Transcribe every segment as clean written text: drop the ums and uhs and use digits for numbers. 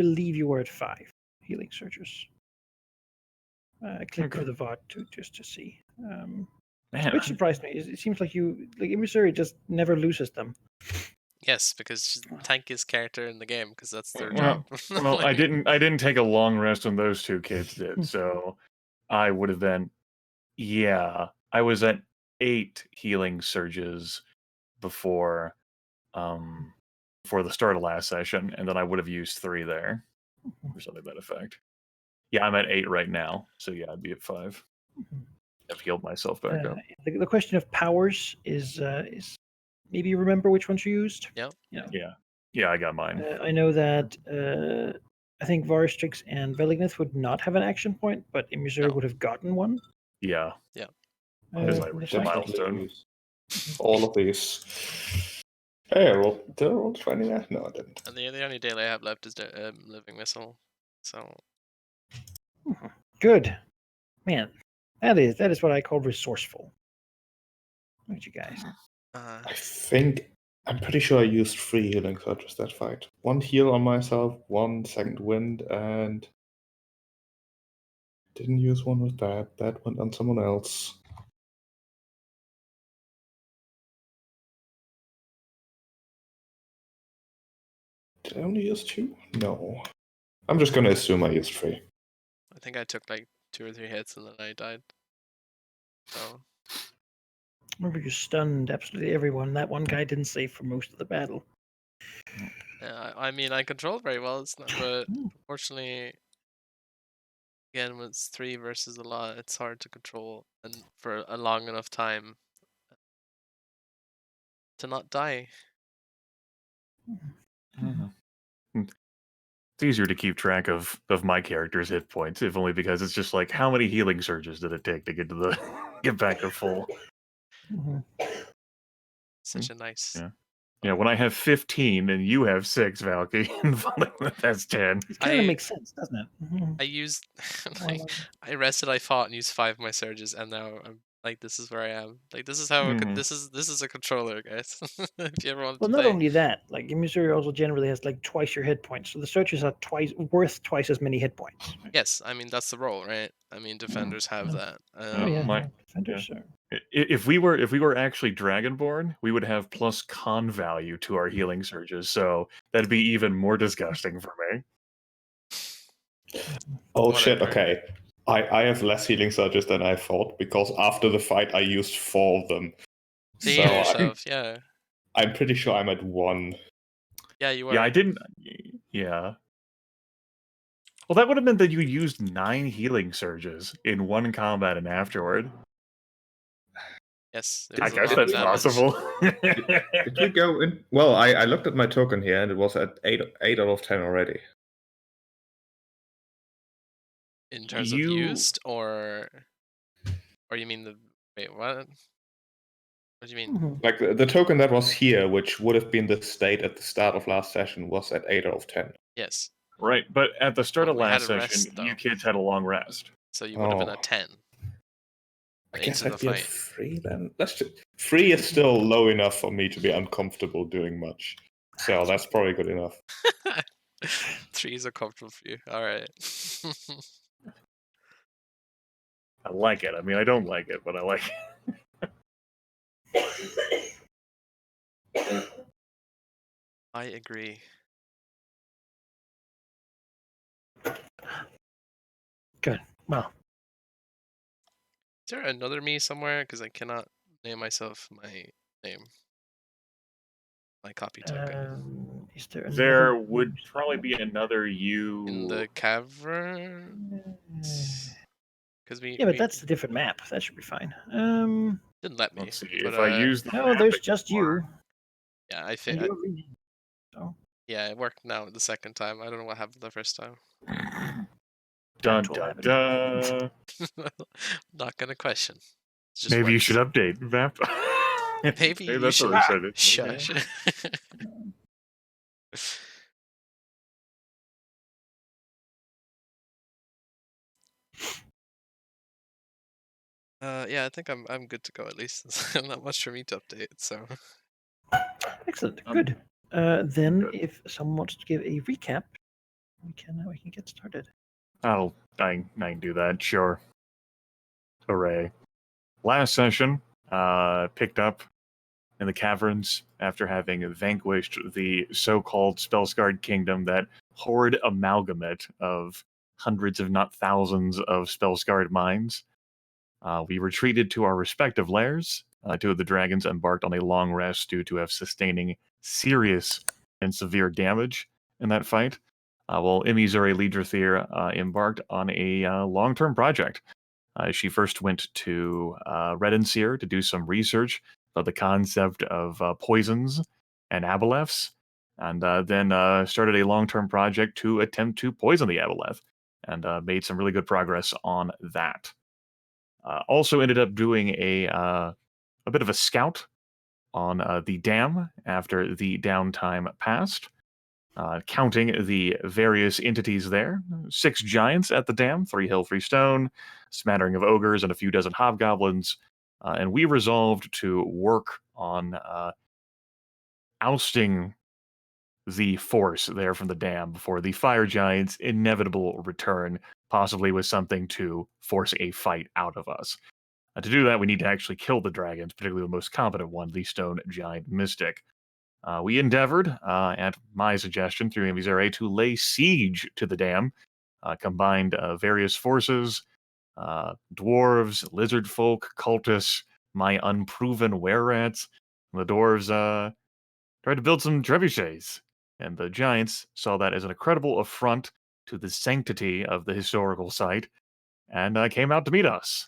believe you were at 5 healing surges. I clicked Okay. through the VOD just to see. Man, Which surprised me. It seems like Emissary just never loses them. Yes, because she's the tankiest character in the game, because that's their well, job. well, I didn't take a long rest when those two kids did, so I would have been. Yeah, I was at 8 healing surges before the start of last session, and then I would have used 3 there or something to that effect. Yeah, I'm at 8 right now, so yeah, I'd be at 5. I've healed myself back up. The question of powers is maybe you remember which ones you used. Yep. Yeah, I got mine. I know that I think Varistrix and Velignith would not have an action point, but Emissary No. would have gotten one. Yeah, I I from reached the a site. milestone. use all of these. Hey, did I roll 20 there? No, I didn't. And the only daily I have left is the living missile. So Good, man. That is what I call resourceful. Look at you guys. I'm pretty sure I used 3 healing surges that fight. 1 heal on myself, 1 second wind, and didn't use one with that. That went on someone else. Did I only use 2? No. I'm just gonna assume I used 3. I think I took like 2 or 3 hits and then I died. So Remember, you stunned absolutely everyone. That one guy didn't save for most of the battle. yeah, I mean I controlled very well. It's not, but unfortunately, again, when it's 3 versus a lot, it's hard to control and for a long enough time to not die. It's easier to keep track of my character's hit points, if only because it's just like, how many healing surges did it take to get back to full? Such a nice. Yeah, when I have 15 and you have 6, Valky, that's 10. It kind of makes sense, doesn't it? I used I rested, I fought, and used 5 of my surges, and now I'm like, this is where I am. Like, this is how this is a controller, guys. If you ever wanted to Well, not play. only that, like Emissary also generally has like twice your hit points, so the surges are worth twice as many hit points. Yes, I mean that's the role, right? I mean defenders have that. Defenders are. If we were actually Dragonborn, we would have plus con value to our healing surges, so that'd be even more disgusting for me. Oh shit, okay. I have less healing surges than I thought, because after the fight I used 4 of them. To heal yourself, yeah. I'm pretty sure I'm at 1. Yeah, you were. Yeah, I didn't. Yeah. Well, that would have meant that you used 9 healing surges in one combat and afterward. Yes, I guess that's possible. Did you go in? Well, I looked at my token here and it was at 8 out of 10 already. In terms of used, or you mean the wait? What? What do you mean? Like the token that was here, which would have been the state at the start of last session, was at 8 out of 10. Yes. Right, but at the start of last session, rest, you kids had a long rest. So you would have been at 10. I guess I'd be at 3 then. 3 is still low enough for me to be uncomfortable doing much. So that's probably good enough. 3 is uncomfortable for you. All right. I like it. I mean, I don't like it, but I like it. I agree. Good. Well. Is there another me somewhere? Because I cannot name myself my name. My copy token. Is there? There would probably be another you in the cavern. Because but that's a different map. That should be fine. Didn't let me. Let's see but, if I use the. No, there's just you. Yeah, I think. Yeah, it worked now the second time. I don't know what happened the first time. Dun dun dun. Not gonna question. Maybe you should update map. Maybe you should. Shush. Yeah, I think I'm good to go at least. Not much for me to update, so. Excellent. Good. Then, if someone wants to give a recap, we can get started. I can do that. Sure. Hooray! Last session, picked up in the caverns after having vanquished the so-called Spellscarred Kingdom, that horrid amalgamate of hundreds, if not thousands, of Spellscarred minds. We retreated to our respective lairs. Two of the dragons embarked on a long rest due to have sustaining serious and severe damage in that fight, while Imizuri Lidrathir embarked on a long-term project. She first went to Redenseer to do some research about the concept of poisons and aboleths, and then started a long-term project to attempt to poison the aboleth, and made some really good progress on that. Also ended up doing a bit of a scout on the dam after the downtime passed, counting the various entities there. 6 giants at the dam, 3 hill, 3 stone, smattering of ogres, and a few dozen hobgoblins. And we resolved to work on ousting the force there from the dam before the fire giants' inevitable return, possibly with something to force a fight out of us. To do that, we need to actually kill the dragons, particularly the most competent one, the stone giant mystic. We endeavored, at my suggestion through Imizare, to lay siege to the dam, combined various forces, dwarves, lizard folk, cultists, my unproven were-rats. The dwarves tried to build some trebuchets, and the giants saw that as an incredible affront to the sanctity of the historical site, and came out to meet us.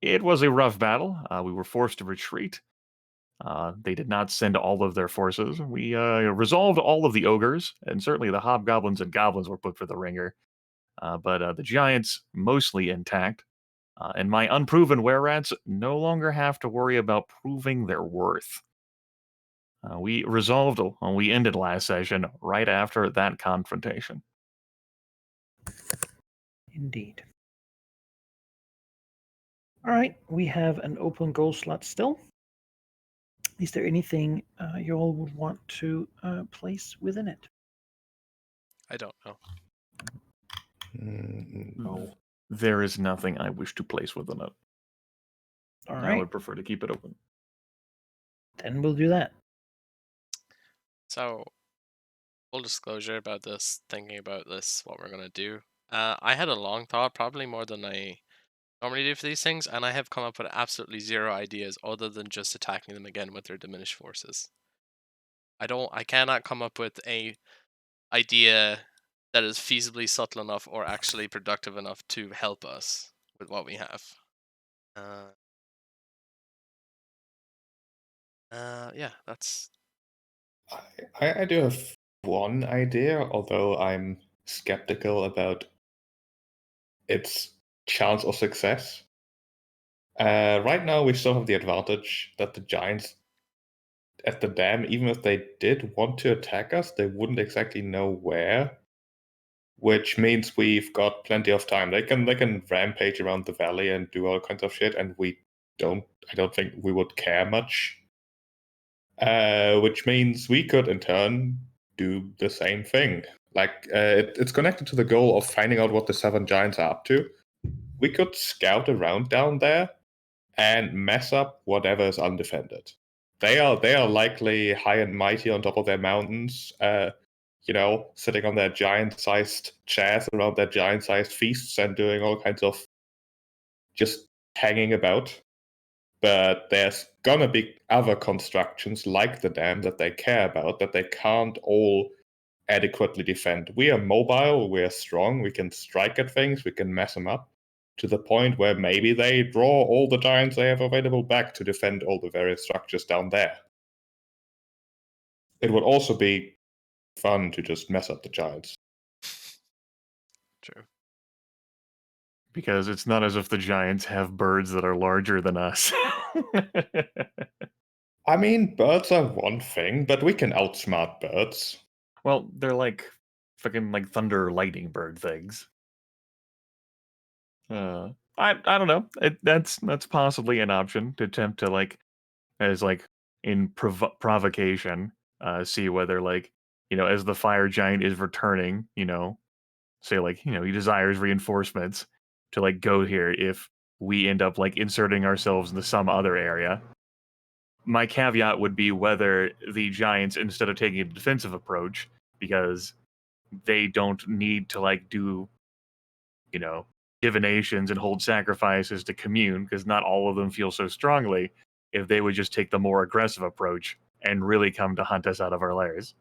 It was a rough battle. We were forced to retreat. They did not send all of their forces. We resolved all of the ogres, and certainly the hobgoblins and goblins were put for the ringer. But the giants mostly intact, and my unproven were-rats no longer have to worry about proving their worth. We ended last session right after that confrontation. Indeed. All right, we have an open goal slot still. Is there anything you all would want to place within it? I don't know. No. There is nothing I wish to place within it. All I right, would prefer to keep it open. then we'll do that. So, full disclosure about this, thinking about this, what we're going to do. I had a long thought, probably more than I normally do for these things, and I have come up with absolutely zero ideas other than just attacking them again with their diminished forces. I cannot come up with a idea that is feasibly subtle enough or actually productive enough to help us with what we have. Yeah, that's. I do have one idea, although I'm skeptical about its chance of success. Right now, we still have the advantage that the giants at the dam, even if they did want to attack us, they wouldn't exactly know where. Which means we've got plenty of time. They can rampage around the valley and do all kinds of shit, and I don't think we would care much. Which means we could in turn do the same thing. Like it's connected to the goal of finding out what the 7 giants are up to. We could scout around down there and mess up whatever is undefended. They are likely high and mighty on top of their mountains, sitting on their giant-sized chairs around their giant-sized feasts and doing all kinds of just hanging about. But there's gonna be other constructions like the dam that they care about that they can't all adequately defend. We are mobile, we are strong, we can strike at things, we can mess them up to the point where maybe they draw all the giants they have available back to defend all the various structures down there. It would also be fun to just mess up the giants. True. Because it's not as if the giants have birds that are larger than us. I mean, birds are one thing, but we can outsmart birds. Well, they're like fucking like thunder lightning bird things. I don't know. That's possibly an option to attempt to as in provocation, see whether as the fire giant is returning, say like, he desires reinforcements to like go here if we end up like inserting ourselves into some other area. My caveat would be whether the giants, instead of taking a defensive approach, because they don't need to like do, divinations and hold sacrifices to commune, because not all of them feel so strongly, if they would just take the more aggressive approach and really come to hunt us out of our lairs.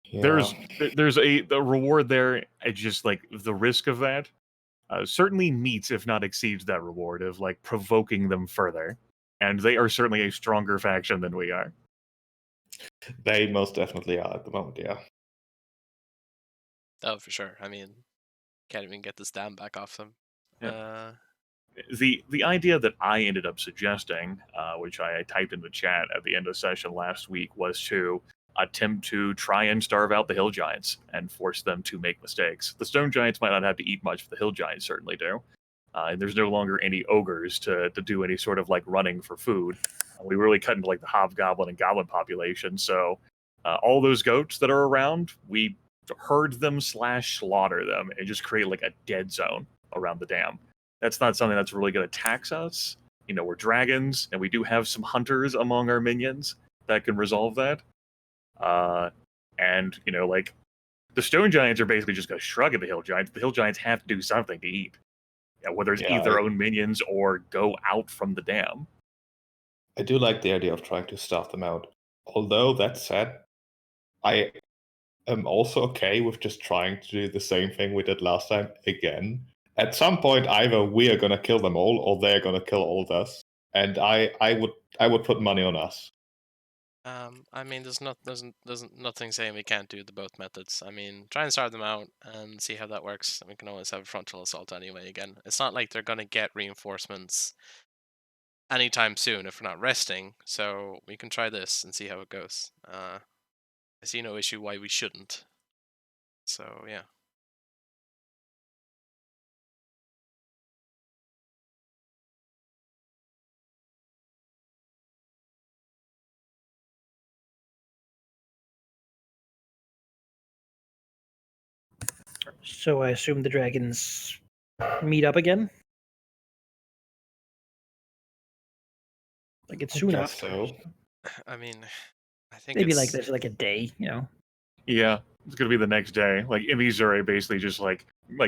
Yeah. There's a the reward there. It's just like the risk of that certainly meets, if not exceeds, that reward of like provoking them further. And they are certainly a stronger faction than we are. They most definitely are at the moment, yeah. Oh, for sure. I mean, can't even get this dam back off them. Yeah. The idea that I ended up suggesting, which I typed in the chat at the end of session last week, was to attempt to try and starve out the hill giants and force them to make mistakes. The stone giants might not have to eat much, but the hill giants certainly do. And there's no longer any ogres to do any sort of like running for food. We really cut into like the hobgoblin and goblin population. So all those goats that are around, we herd them / slaughter them and just create like a dead zone around the dam. That's not something that's really going to tax us. We're dragons, and we do have some hunters among our minions that can resolve that. And like the stone giants are basically just going to shrug at the hill giants. The hill giants have to do something to eat, whether it's eat their own minions or go out from the dam. I do like the idea of trying to starve them out. Although that said, I am also okay with just trying to do the same thing we did last time again. At some point, either we are gonna kill them all, or they're gonna kill all of us. And I would put money on us. I mean, there's nothing saying we can't do the both methods. I mean, try and start them out and see how that works. We can always have a frontal assault anyway. Again, it's not like they're gonna get reinforcements anytime soon if we're not resting. So we can try this and see how it goes. I see no issue why we shouldn't. So yeah. So I assume the dragons meet up again? Like it's soon guess after. so. I mean, I think Maybe it's like there's like a day, Yeah, it's gonna be the next day. Like Imizure basically just like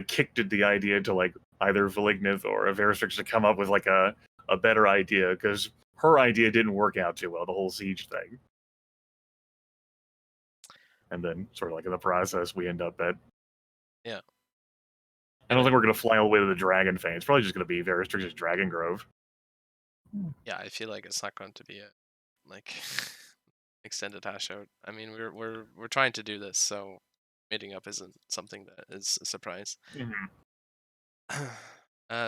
kicked at the idea to like either Valignith or Averistrix to come up with like a better idea, because her idea didn't work out too well, the whole siege thing. And then sort of like in the process we end up at yeah. I don't think we're gonna fly all the way to the Dragon Fane. It's probably just gonna be Averistrix's Dragon Grove. Yeah, I feel like it's not going to be a like extended hash out. I mean, we're trying to do this, so meeting up isn't something that is a surprise.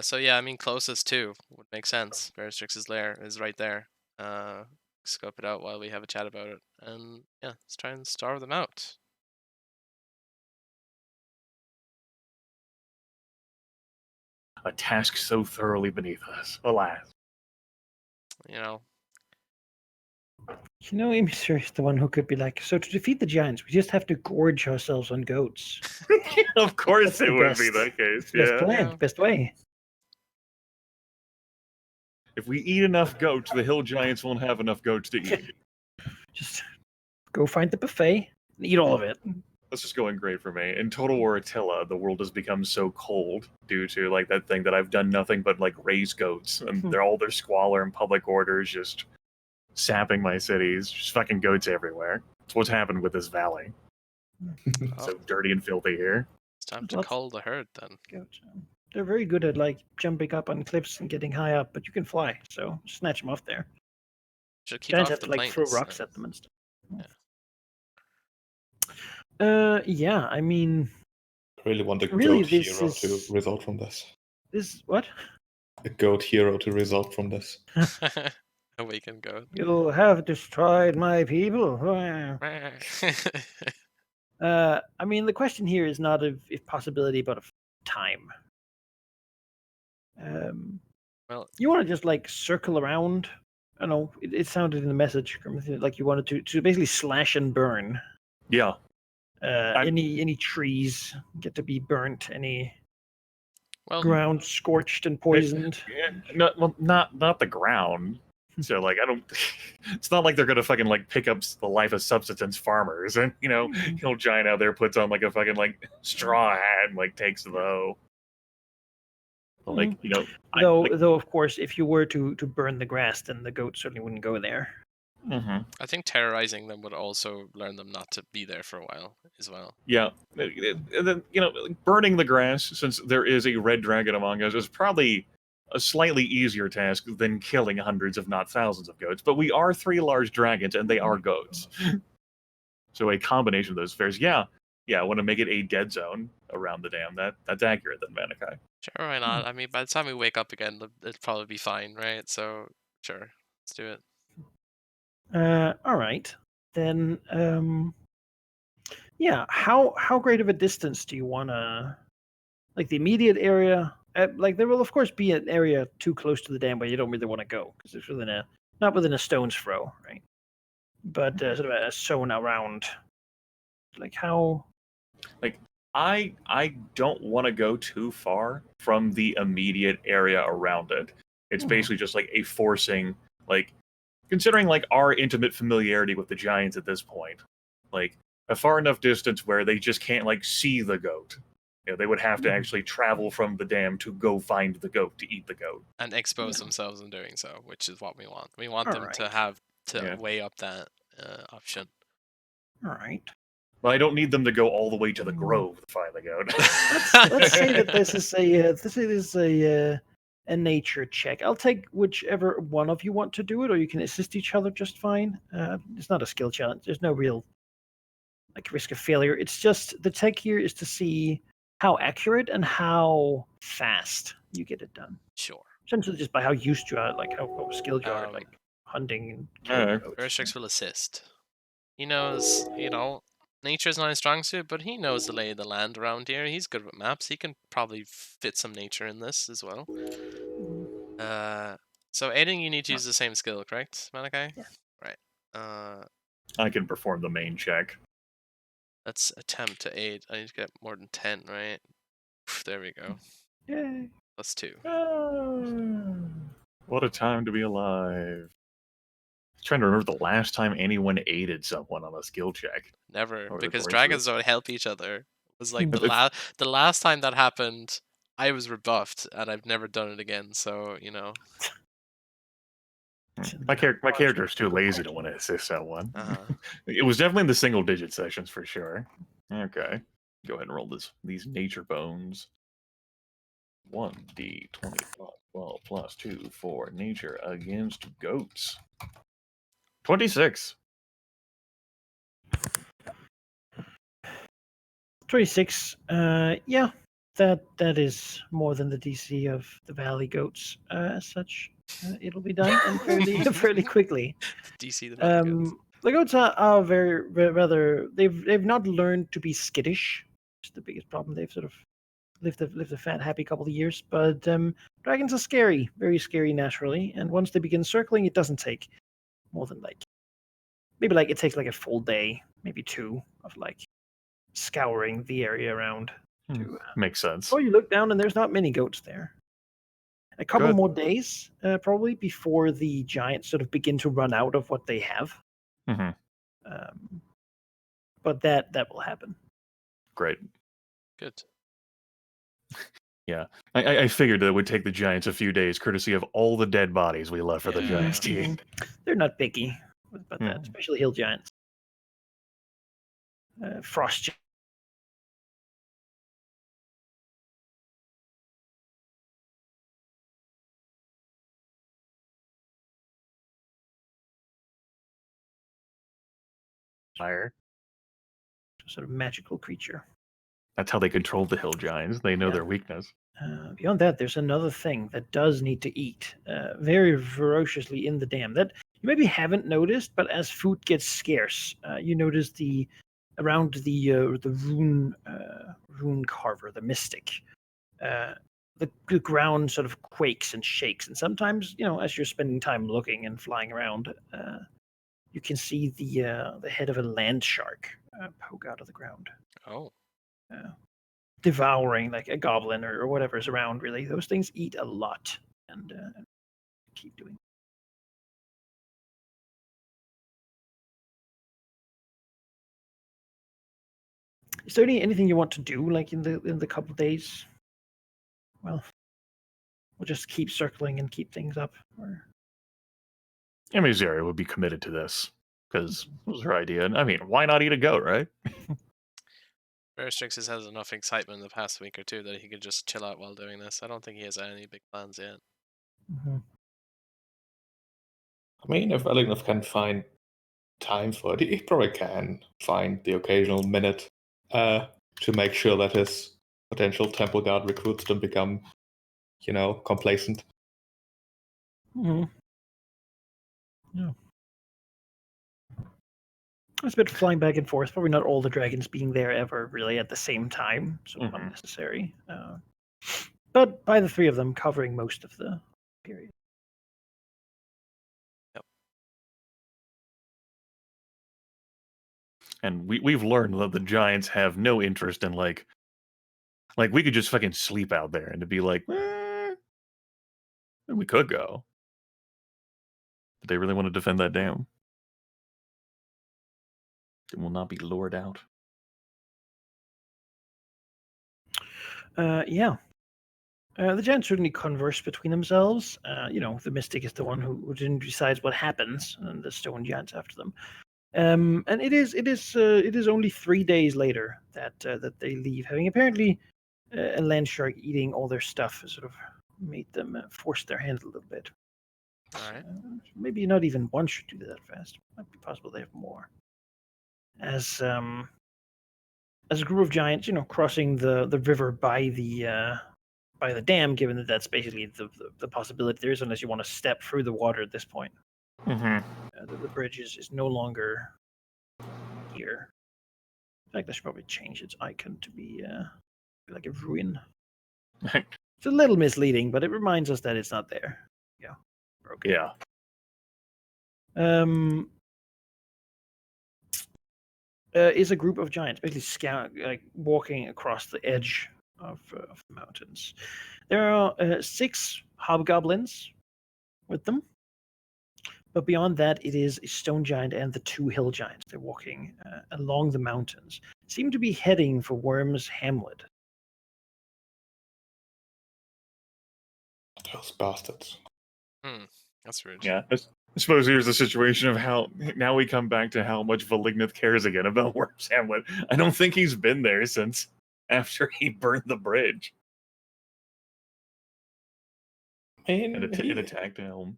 So yeah, I mean, closest too would make sense. Veristrix's lair is right there. Scope it out while we have a chat about it, and yeah, let's try and starve them out. A task so thoroughly beneath us, alas. Imir is the one who could be like, so to defeat the giants, we just have to gorge ourselves on goats. Of course That's it the would be best- that case. Best Yeah. plan, Yeah. best way. If we eat enough goats, the hill giants won't have enough goats to eat. Just go find the buffet and eat all of it. That's just going great for me. In Total War Attila, the world has become so cold due to like that thing that I've done nothing but like raise goats, and they're all their squalor and public orders just sapping my cities. Just fucking goats everywhere. It's what's happened with this valley. So dirty and filthy here. It's time to Lots- cull the herd then. Goats. They're very good at like jumping up on cliffs and getting high up, but you can fly, so snatch them off there. Should keep Giants off have the to like throw plains. rocks at them and stuff. Yeah. Yeah. I mean, Really want a Really, goat this hero is- to result from this. this what? A goat hero to result from this. Awaken goat. You have destroyed my people. I mean, the question here is not if possibility, but of time. Well, You want to just like circle around. I don't know. It sounded in the message like you wanted to basically slash and burn. Yeah. Any trees get to be burnt. Any well, ground scorched and poisoned. Not the ground. So like I don't. It's not like they're gonna fucking like pick up the life of subsistence farmers and Hill Giant out there puts on like a fucking like straw hat and like takes the hoe. But, like though of course if you were to burn the grass, then the goat certainly wouldn't go there. I think terrorizing them would also learn them not to be there for a while as well. Yeah, and then burning the grass, since there is a red dragon among us, is probably a slightly easier task than killing hundreds, if not thousands, of goats. But we are 3 large dragons, and they are goats. So a combination of those affairs, yeah, I want to make it a dead zone around the dam. That's accurate, then, Manikai. Sure, why not? I mean, by the time we wake up again, it'll probably be fine, right? So, sure, let's do it. All right, then. Yeah, how great of a distance do you want to, like the immediate area? Like there will of course be an area too close to the dam where you don't really want to go because it's not within a stone's throw, right? But sort of a zone around. Like how? Like I don't want to go too far from the immediate area around it. It's basically just like a forcing, like considering like our intimate familiarity with the giants at this point, like a far enough distance where they just can't like see the goat. They would have to actually travel from the dam to go find the goat to eat the goat and expose themselves in doing so, which is what we want. We want All them right. to have to weigh up that option. All right. But I don't need them to go all the way to the grove to find the goat. Let's say that this is a nature check. I'll take whichever one of you want to do it, or you can assist each other just fine. It's not a skill challenge. There's no real like risk of failure. It's just the tech here is to see how accurate and how fast you get it done. Sure. Essentially, just by how used you are, like how skilled you are, at, like hunting and killing goats. Verstrix will assist. He knows, nature's not his strong suit, but he knows the lay of the land around here. He's good with maps. He can probably fit some nature in this as well. So Aiden, you need to use the same skill, correct, Malachi? Yeah. Right. I can perform the main check. Let's attempt to aid. I need to get more than 10, right? There we go. Yay. +2. What a time to be alive. I'm trying to remember the last time anyone aided someone on a skill check. Never, Over the because course dragons don't help each other. It was like the last time that happened, I was rebuffed, and I've never done it again. So My character's too lazy to want to assist someone. It was definitely in the single-digit sessions for sure. Okay, go ahead and roll these nature bones. 1d20 12 plus 2 for nature against goats. 26. 26. Yeah, that is more than the DC of the Valley Goats. As such, it'll be done and fairly quickly. DC the Valley Goats. The goats are very rather. They've not learned to be skittish. It's the biggest problem. They've sort of lived a fat, happy couple of years. But dragons are scary, very scary naturally. And once they begin circling, it doesn't take more than maybe it takes like a full day, maybe 2 of scouring the area around. Makes sense. So you look down and there's not many goats there. A couple more days, probably, before the giants sort of begin to run out of what they have. But that will happen. Great. Good. Yeah, I figured that it would take the giants a few days, courtesy of all the dead bodies we left for the giants to eat. They're not picky about that, especially hill giants. Frost giants. Fire. Sort of magical creature. That's how they control the hill giants. They know their weakness. Beyond that, there's another thing that does need to eat very ferociously in the dam that you maybe haven't noticed, but as food gets scarce, you notice around the rune carver, the mystic. the ground sort of quakes and shakes, and sometimes, as you're spending time looking and flying around, you can see the head of a land shark poke out of the ground, Oh, devouring like a goblin or whatever's around. Really, those things eat a lot, and keep doing. Is there anything you want to do, like in the couple days? Well, we'll just keep circling and keep things up. Or... I mean, Zara would be committed to this because it was her idea. And I mean, why not eat a goat, right? Strixus has enough excitement in the past week or two that he could just chill out while doing this. I don't think he has any big plans yet. Mm-hmm. I mean, if Elignov can find time for it, he probably can find the occasional minute to make sure that his potential temple guard recruits don't become, complacent. Mm-hmm. Yeah. It's a bit flying back and forth. Probably not all the dragons being there ever really at the same time. So unnecessary. But by the three of them covering most of the period. Yep. And we've learned that the giants have no interest in like we could just fucking sleep out there and to be like, we could go. But they really want to defend that dam. It will not be lured out. Yeah. The giants certainly converse between themselves. The mystic is the one who decides what happens, and the stone giants after them. And it is only 3 days later that they leave, having apparently a land shark eating all their stuff has sort of made them force their hand a little bit. All right. Maybe not even one should do that fast. Might be possible they have more. As a group of giants, crossing the river by the dam, given that that's basically the possibility there is, unless you want to step through the water at this point. The bridge is no longer here. In fact, I should probably change its icon to be like a ruin. It's a little misleading, but it reminds us that it's not there. Yeah. Okay. Yeah. Is a group of giants basically walking across the edge of the mountains. There are 6 hobgoblins with them, but beyond that, it is a stone giant and the 2 hill giants. They're walking along the mountains, seem to be heading for Worm's Hamlet. Those bastards. That's rude. Yeah. I suppose here's the situation of how now we come back to how much Valignith cares again about Worm's Hamlet. I don't think he's been there since after he burned the bridge. And it attacked him.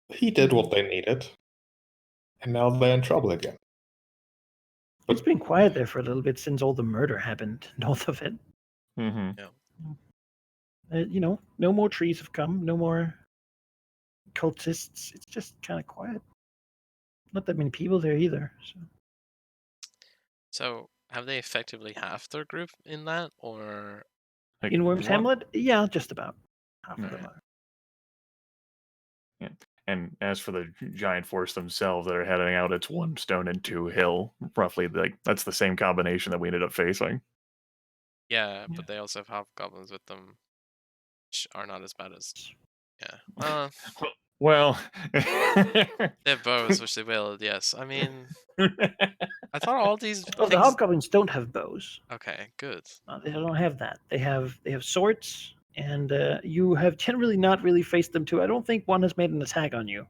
He did what they needed. And now they're in trouble again. It's been quiet there for a little bit since all the murder happened north of it. Mm-hmm. Yeah. No more trees have come, no more cultists. It's just kind of quiet. Not that many people there either. So have they effectively halved their group in that, or Like, In Worm's Hamlet, yeah, just about half of them Right. are. Yeah. And as for the giant force themselves that are heading out, it's 1 stone and 2 hill, roughly. Like that's the same combination that we ended up facing. yeah, Yeah. but they also have goblins with them, which are not as bad as yeah. Well, They have bows, which they will. Yes, I mean, I thought all these Well, the things. hobgoblins don't have bows. Okay, good. They don't have that. They have swords, and you have generally not really faced them too. I don't think one has made an attack on you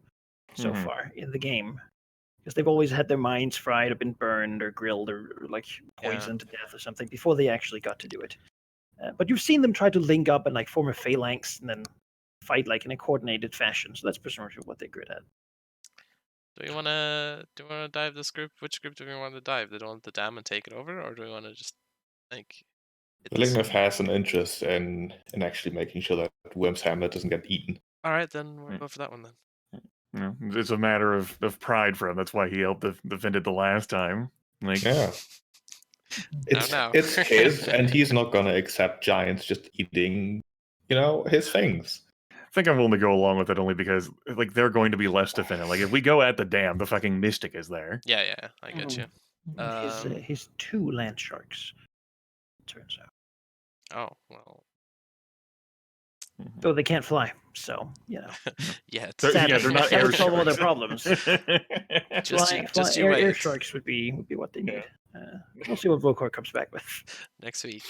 so Mhm. far in the game, because they've always had their minds fried or been burned or grilled or like poisoned to death or something before they actually got to do it. But you've seen them try to link up and like form a phalanx and then fight like in a coordinated fashion. So that's presumably what they're good at. Do we want to dive this group? Which group do we want to dive? Do we want the dam and take it over, or do we want to just like? Valignov has an interest in actually making sure that Worm's Hamlet doesn't get eaten. All right, then we'll go for that one then. It's a matter of pride for him. That's why he helped defend it the last time. Like, Yeah. Now. It's his, and he's not gonna accept giants just eating, his things. I think I'm willing to go along with it only because like they're going to be less defended. Like if we go at the dam, the fucking Mystic is there. Yeah, I get you. His 2 land sharks, turns out. Oh well. Though they can't fly, so Yet. They're not that air would solve all their sharks. problems. Just you Air wait. sharks would be what they need. We'll see what Volkor comes back with. Next week.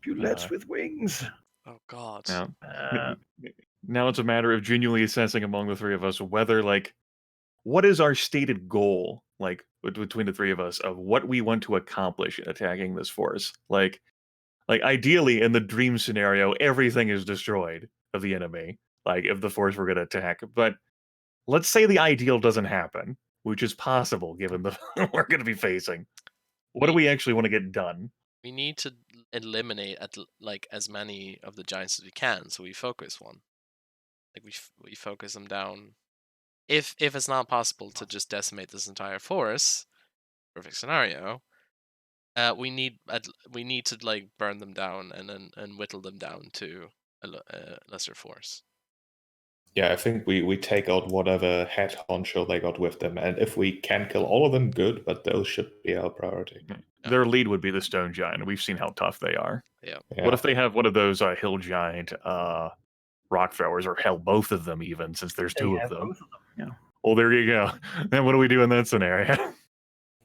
Bullets with wings. Oh God. Now, now it's a matter of genuinely assessing among the three of us whether what is our stated goal, like between the three of us, of what we want to accomplish in attacking this force. Like ideally, in the dream scenario, everything is destroyed of the enemy. Like if the force were going to attack, but let's say the ideal doesn't happen, which is possible given the we're going to be facing. What do we actually want to get done? We need to eliminate like as many of the giants as we can, so we focus one. Like we focus them down. If it's not possible to just decimate this entire forest, perfect scenario, we need to like burn them down and whittle them down to a lesser force. Yeah, I think we take out whatever head honcho they got with them, and if we can kill all of them, good. But those should be our priority. Their lead would be the stone giant. We've seen how tough they are. Yeah. What if they have one of those hill giant rock throwers, or hell, both of them even, since there's two of them? Both of them. Yeah. Well, there you go. Then what do we do in that scenario?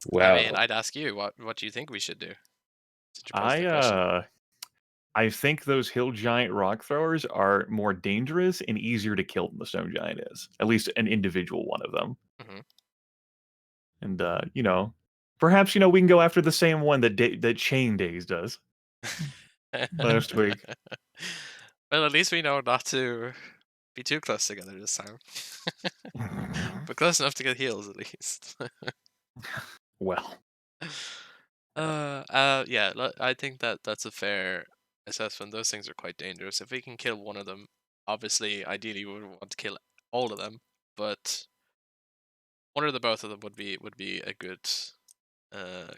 Well, I mean, I'd ask you what do you think we should do? Since you posed the question. I think those hill giant rock throwers are more dangerous and easier to kill than the stone giant is. At least an individual one of them. Mhm. And perhaps we can go after the same one that Chain Days does last week. Well, at least we know not to be too close together this time. But close enough to get heals at least. Well, Yeah, I think that's a fair assessment. Those things are quite dangerous. If we can kill one of them, obviously, ideally, we would want to kill all of them. But one or the both of them would be a good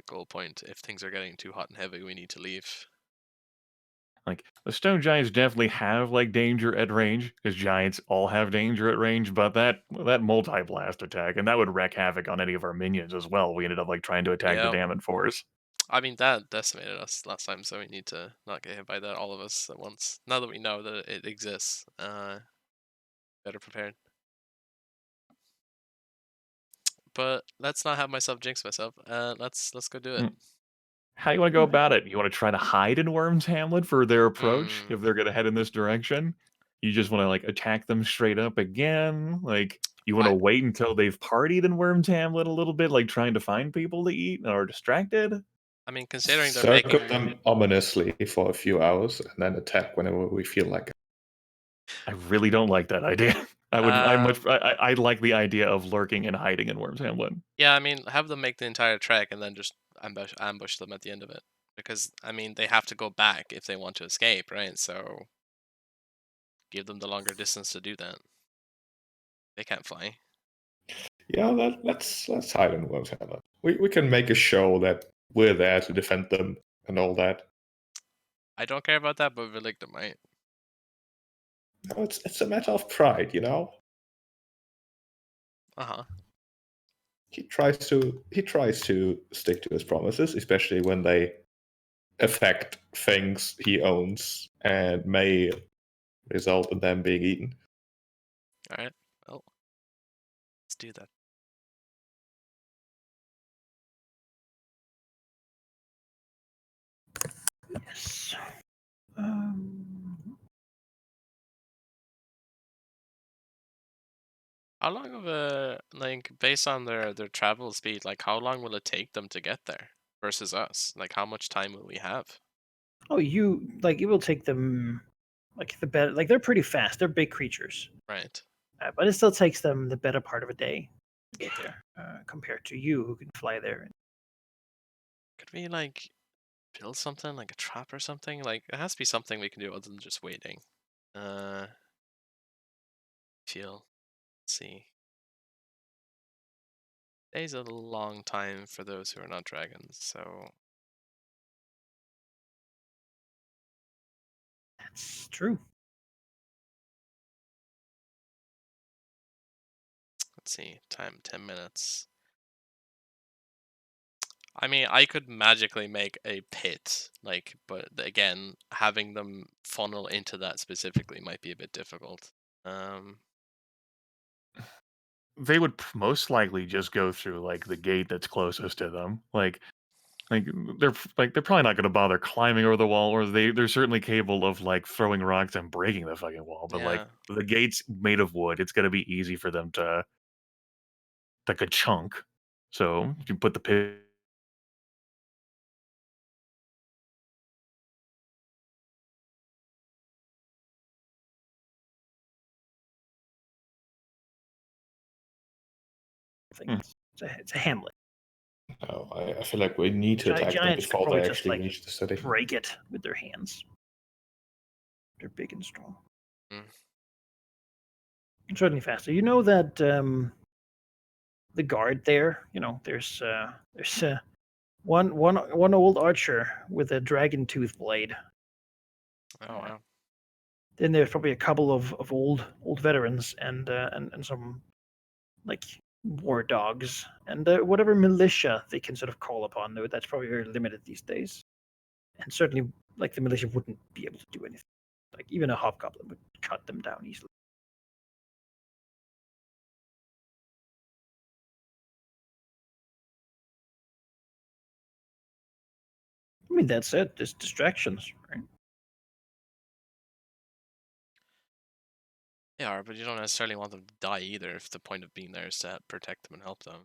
goal point. If things are getting too hot and heavy, we need to leave. like the stone giants definitely have danger at range, because giants all have danger at range. But that multi blast attack, and that would wreak havoc on any of our minions as well. We ended up trying to attack the Yep. dam in force. I mean, that decimated us last time, so we need to not get hit by that, all of us at once. Now that we know that it exists, better prepared. But let's not have myself jinx myself. Let's go do it. How you want to go about it? You want to try to hide in Worm's Hamlet for their approach if they're going to head in this direction? You just want to attack them straight up again? You want to wait until they've partied in Worm's Hamlet a little bit, trying to find people to eat and are distracted? I mean, considering they're circle making them ominously for a few hours and then attack whenever we feel like it. I really don't like that idea. I like the idea of lurking and hiding in Worm's Hamlet. Yeah, I mean, have them make the entire trek and then just ambush them at the end of it. Because I mean, they have to go back if they want to escape, right? So give them the longer distance to do that. They can't fly. Yeah, let's hide in Worm's Hamlet. We can make a show that we're there to defend them and all that. I don't care about that, but Vilicta might. No, it's a matter of pride, Uh-huh. He tries to stick to his promises, especially when they affect things he owns and may result in them being eaten. All right. Well, let's do that. Yes. How long of a based on their travel speed, how long will it take them to get there versus us? How much time will we have? Oh, it will take them the better. They're pretty fast. They're big creatures, Right. but it still takes them the better part of a day to get there, compared to you who can fly there. Could we build something like a trap or something? It has to be something we can do other than just waiting. Let's see. Day's a long time for those who are not dragons, so That's true. Let's see. Time 10 minutes. I mean, I could magically make a pit, like, but again, having them funnel into that specifically might be a bit difficult. They would most likely just go through like the gate that's closest to them. Like they're probably not going to bother climbing over the wall, or they're certainly capable of like throwing rocks and breaking the fucking wall. But like Yeah. the gate's made of wood, it's going to be easy for them to like a chunk. So if you put the pit. It's a hamlet. No, I feel like we need to attack them Giants could before probably they just actually like reach the city. break it with their hands. They're big and strong. Mm. Certainly faster. You know that the guard there. There's one old archer with a dragon tooth blade. Oh wow. Then there's probably a couple of old veterans and some like war dogs and whatever militia they can sort of call upon. Though that's probably very limited these days. And certainly, like the militia wouldn't be able to do anything. Like even a hobgoblin would cut them down easily. I mean, that's it. Just distractions, right? They are, but you don't necessarily want them to die either if the point of being there is to protect them and help them.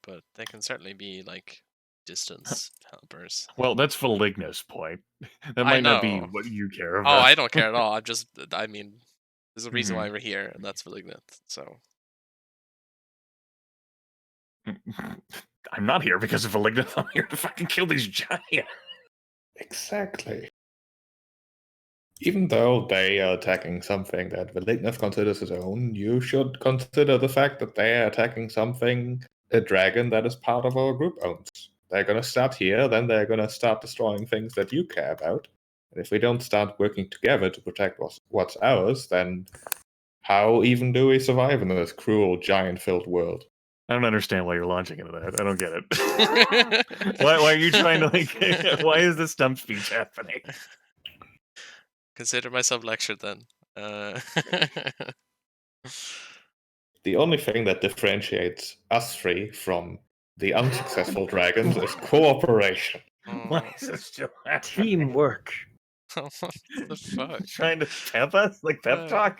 But they can certainly be like distance helpers. Well, that's Valignus' point. That I might not be know. what you care Oh, about. I don't care at all. I mean, there's a reason Mhm. why we're here, and that's malignant. So I'm not here because of Valignus. I'm here to fucking kill these giants. Exactly. Even though they are attacking something that Valignus considers his own, you should consider the fact that they are attacking something a dragon that is part of our group owns. They're gonna start here, then they're gonna start destroying things that you care about. And if we don't start working together to protect what's ours, then how even do we survive in this cruel, giant-filled world? I don't understand why you're launching into that. I don't get it. why are you trying to like? Why is this stump speech happening? consider myself lectured then. The only thing that differentiates us three from the unsuccessful dragons is cooperation. Why is this still happening? Teamwork. What the fuck? Trying to pep us like pep talk?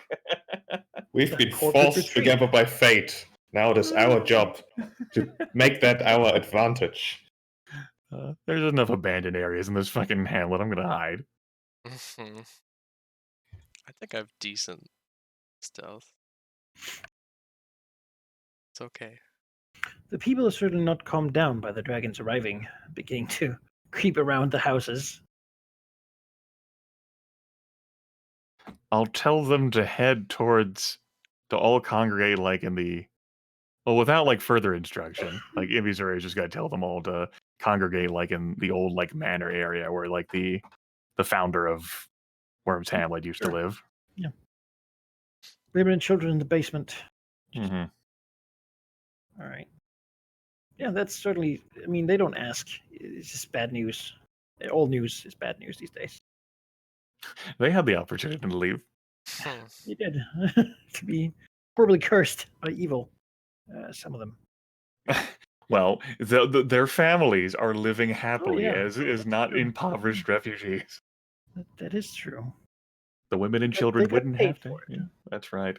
We've The been corporate forced retreat. together by fate. Now it is our job to make that our advantage. There's enough abandoned areas in this fucking hamlet. I'm gonna hide. I think I have decent stealth. It's okay. The people are certainly not calmed down by the dragons arriving, beginning to creep around the houses. I'll tell them to head to all congregate like in the without like further instruction. Like Ibizure just gotta tell them all to congregate like in the old like manor area where like the founder of Worm's Hamlet used to Sure. live. Women and children in the basement. Mm-hmm. All right. Yeah, that's certainly. I mean, they don't ask. It's just bad news. All news is bad news these days. They had the opportunity to leave. They did to be horribly cursed by evil. Some of them. Well, their families are living happily yeah. as That's not true. impoverished refugees. That is true. The women and They children got wouldn't paid have to. for it. Yeah, that's right.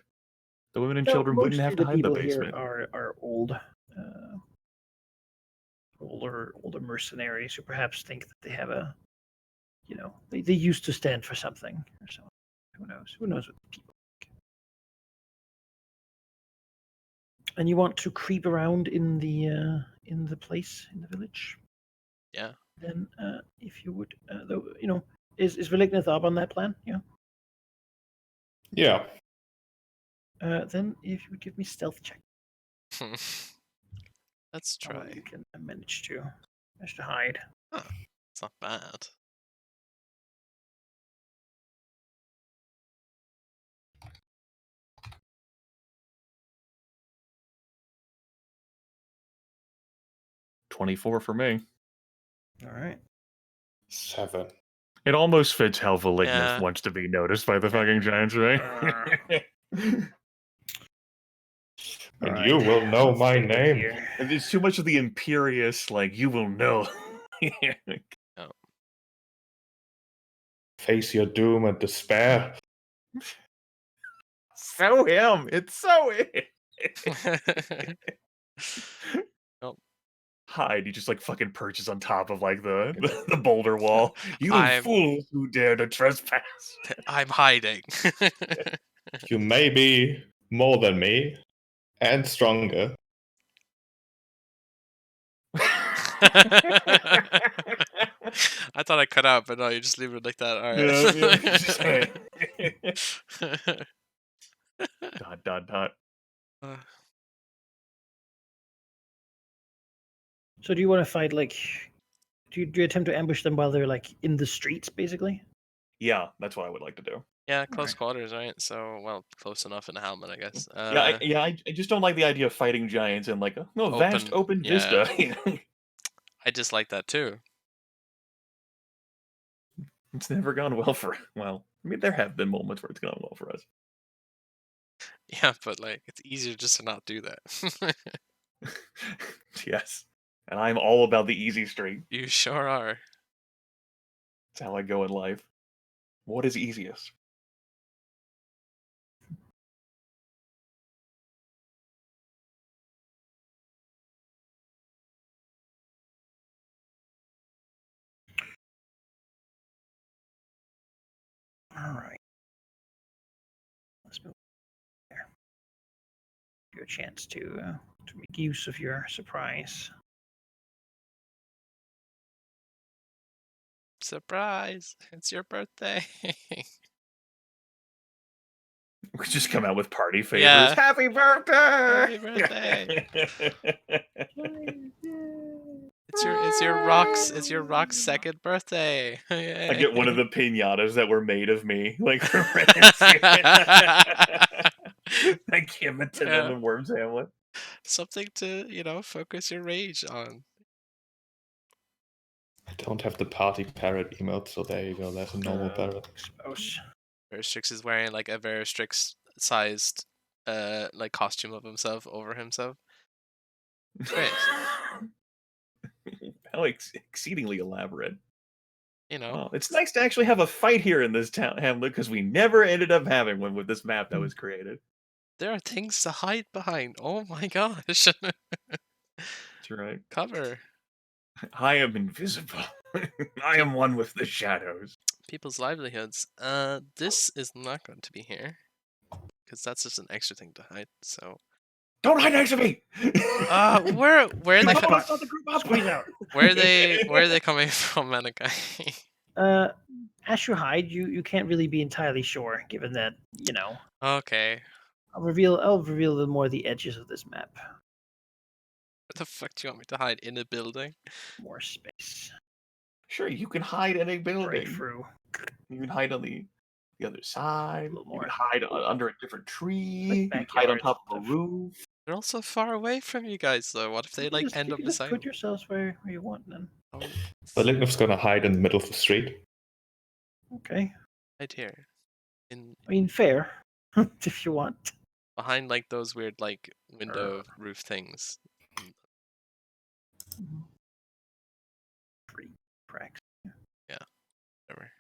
The women and No, children wouldn't mostly have to the hide in the people here basement. are old, older mercenaries who perhaps think that they have a, they used to stand for something or something. Who knows? Who knows what people think? And you want to creep around in the place in the village? Yeah. Then, if you would, though, is Velignith up on that plan? Yeah. Yeah. Then, if you would give me stealth check, Let's how well try. you can manage to hide. Huh. It's not bad. 24 for me. All right. 7. It almost fits how Valignant Yeah. wants to be noticed by the fucking giants, right? And All you right. will know Let's my take a look name. here. And there's too much of the imperious, like, you will know. Face your doom and despair. So him. It's so him. Oh. Hide. He just like fucking perches on top of like the boulder wall. You I'm- fools who dare to trespass. I'm hiding. You may be more than me and stronger. I thought I cut out, but no, you just leave it like that. All right. Dot dot dot. So do you want to fight like? Do you attempt to ambush them while they're like in the streets, basically? Yeah, that's what I would like to do. Yeah, close Alright. quarters, right? So, well, close enough in a helmet, I guess. I just don't like the idea of fighting giants in like a vast open yeah. vista. I dislike that too. It's never gone well for. Well, I mean, there have been moments where it's gone well for us. Yeah, but like it's easier just to not do that. Yes, and I'm all about the easy street. You sure are. That's how I go in life. What is easiest? All right. Let's move there. Give you a chance to make use of your surprise. Surprise! It's your birthday. We just come out with party favors. Yeah. Happy birthday! Happy birthday! It's your rock's second birthday. I get one of the pinatas that were made of me, like from I give it to them in Worms Hamlet. Something to, focus your rage on. I don't have the party parrot emote, so there you go. There's a normal parrot. Expose. Veristrix is wearing like a Veristrix sized like costume of himself over himself. Great. How exceedingly elaborate. Oh, it's nice to actually have a fight here in this town, Hamlet, because we never ended up having one with this map that was created. There are things to hide behind. Oh my gosh. That's right. Cover. I am invisible. I am one with the shadows. People's livelihoods. This is not going to be here. Because that's just an extra thing to hide, so. Don't hide next to me! Where are they Squeeze out. where are they coming from, Manikai? As you hide, you can't really be entirely sure, given that Okay. I'll reveal the more the edges of this map. Where the fuck do you want me to hide? In a building? More space. Sure, you can hide in a building. Right through. You can hide on the other side. A little You more. can hide under a different tree. Like You can hide on backyards top of and a stuff. roof. They're also far away from you guys, though. What if they like end You up can just beside put you? yourselves where you want then. Oh, The Lignum's gonna hide in the middle of the street. Okay. right here. I mean, fair. If you want. Behind like those weird like window roof things. Tree cracks. Whatever.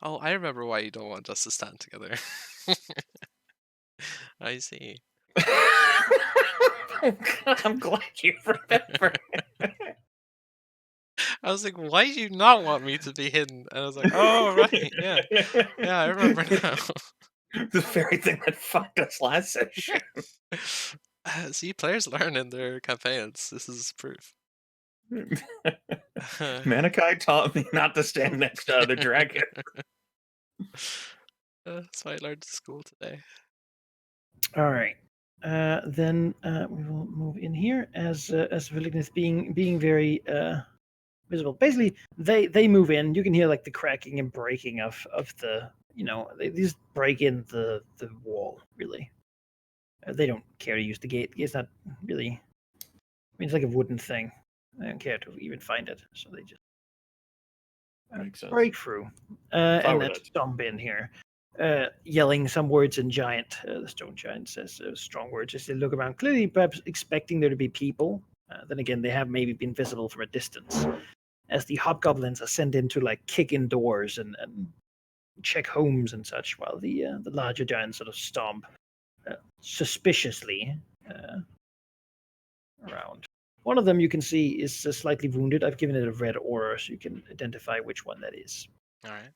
Oh, I remember why you don't want us to stand together. I see. I'm glad you remember. I was like, why do you not want me to be hidden? And I was like, oh, right, yeah. Yeah, I remember now. The very thing that fucked us last session. See, players learn in their campaigns. This is proof. Manikai taught me not to stand next to other dragons. That's what I learned at school today. All right. Then we will move in here as Valignus being very visible. Basically, they move in. You can hear like the cracking and breaking of the they just break in the wall. Really, they don't care to use the gate. It's not really. I mean, it's like a wooden thing. They don't care to even find it, so they just Makes sense. break through I and were then that- stomp in here, yelling some words in giant. The stone giant says strong words as they look around, clearly perhaps expecting there to be people. Then again, they have maybe been visible from a distance. As the hobgoblins ascend in to like kick in doors and check homes and such, while the larger giants sort of stomp suspiciously around. One of them you can see is slightly wounded. I've given it a red aura, so you can identify which one that is. All right.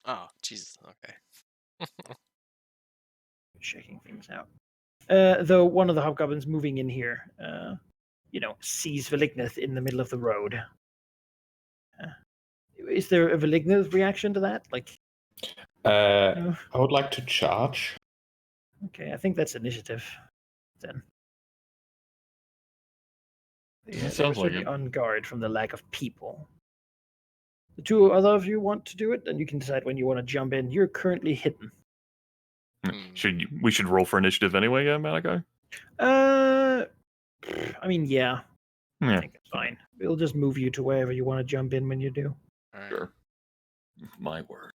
Oh, Jesus. Okay. Checking things out. Though one of the hobgoblins moving in here, sees Velignith in the middle of the road. Is there a Velignith reaction to that? Like, no? I would like to charge. Okay, I think that's initiative. Then. Yeah, Sounds they were like certainly it. on guard from the lack of people. The two other of you want to do it, and you can decide when you want to jump in. You're currently hidden. We should roll for initiative anyway, Malachi? I mean, yeah. I Yeah, think it's fine. We'll just move you to wherever you want to jump in when you do. All right. sure. My word.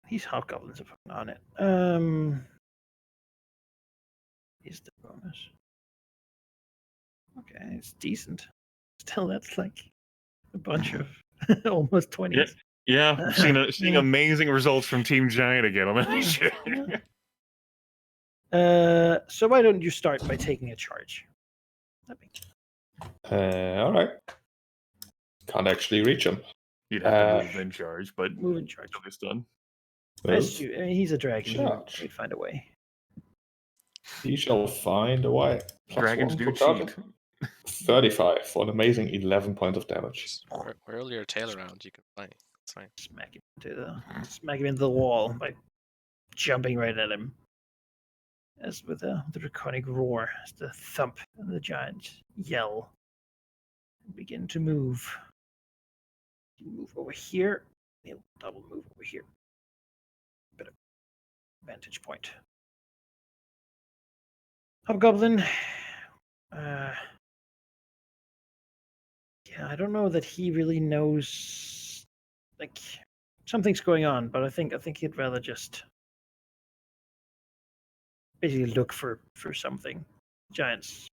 These hobgoblins are fucking on it. Is the bonus? Okay, it's decent. Still, that's like a bunch of almost 20s. Yeah, seeing amazing results from Team Giant again on that. So why don't you start by taking a charge? All right. Can't actually reach him. You'd have to move in charge, but Move in charge. it's done. I mean, he's a dragon. Charge. He'd find a way. He shall find a way. Dragons +1 do for cheat. charging. 35 for an amazing 11 points of damage. Just whirl your tail around. You can fly. It's fine. Smack him into the wall by jumping right at him. As with the draconic roar, as the thump and the giant yell and begin to move. You move over here. He'll double move over here. Bit of vantage point. Hobgoblin. Yeah, I don't know that he really knows. Like, something's going on, but I think he'd rather just basically look for something. Giants,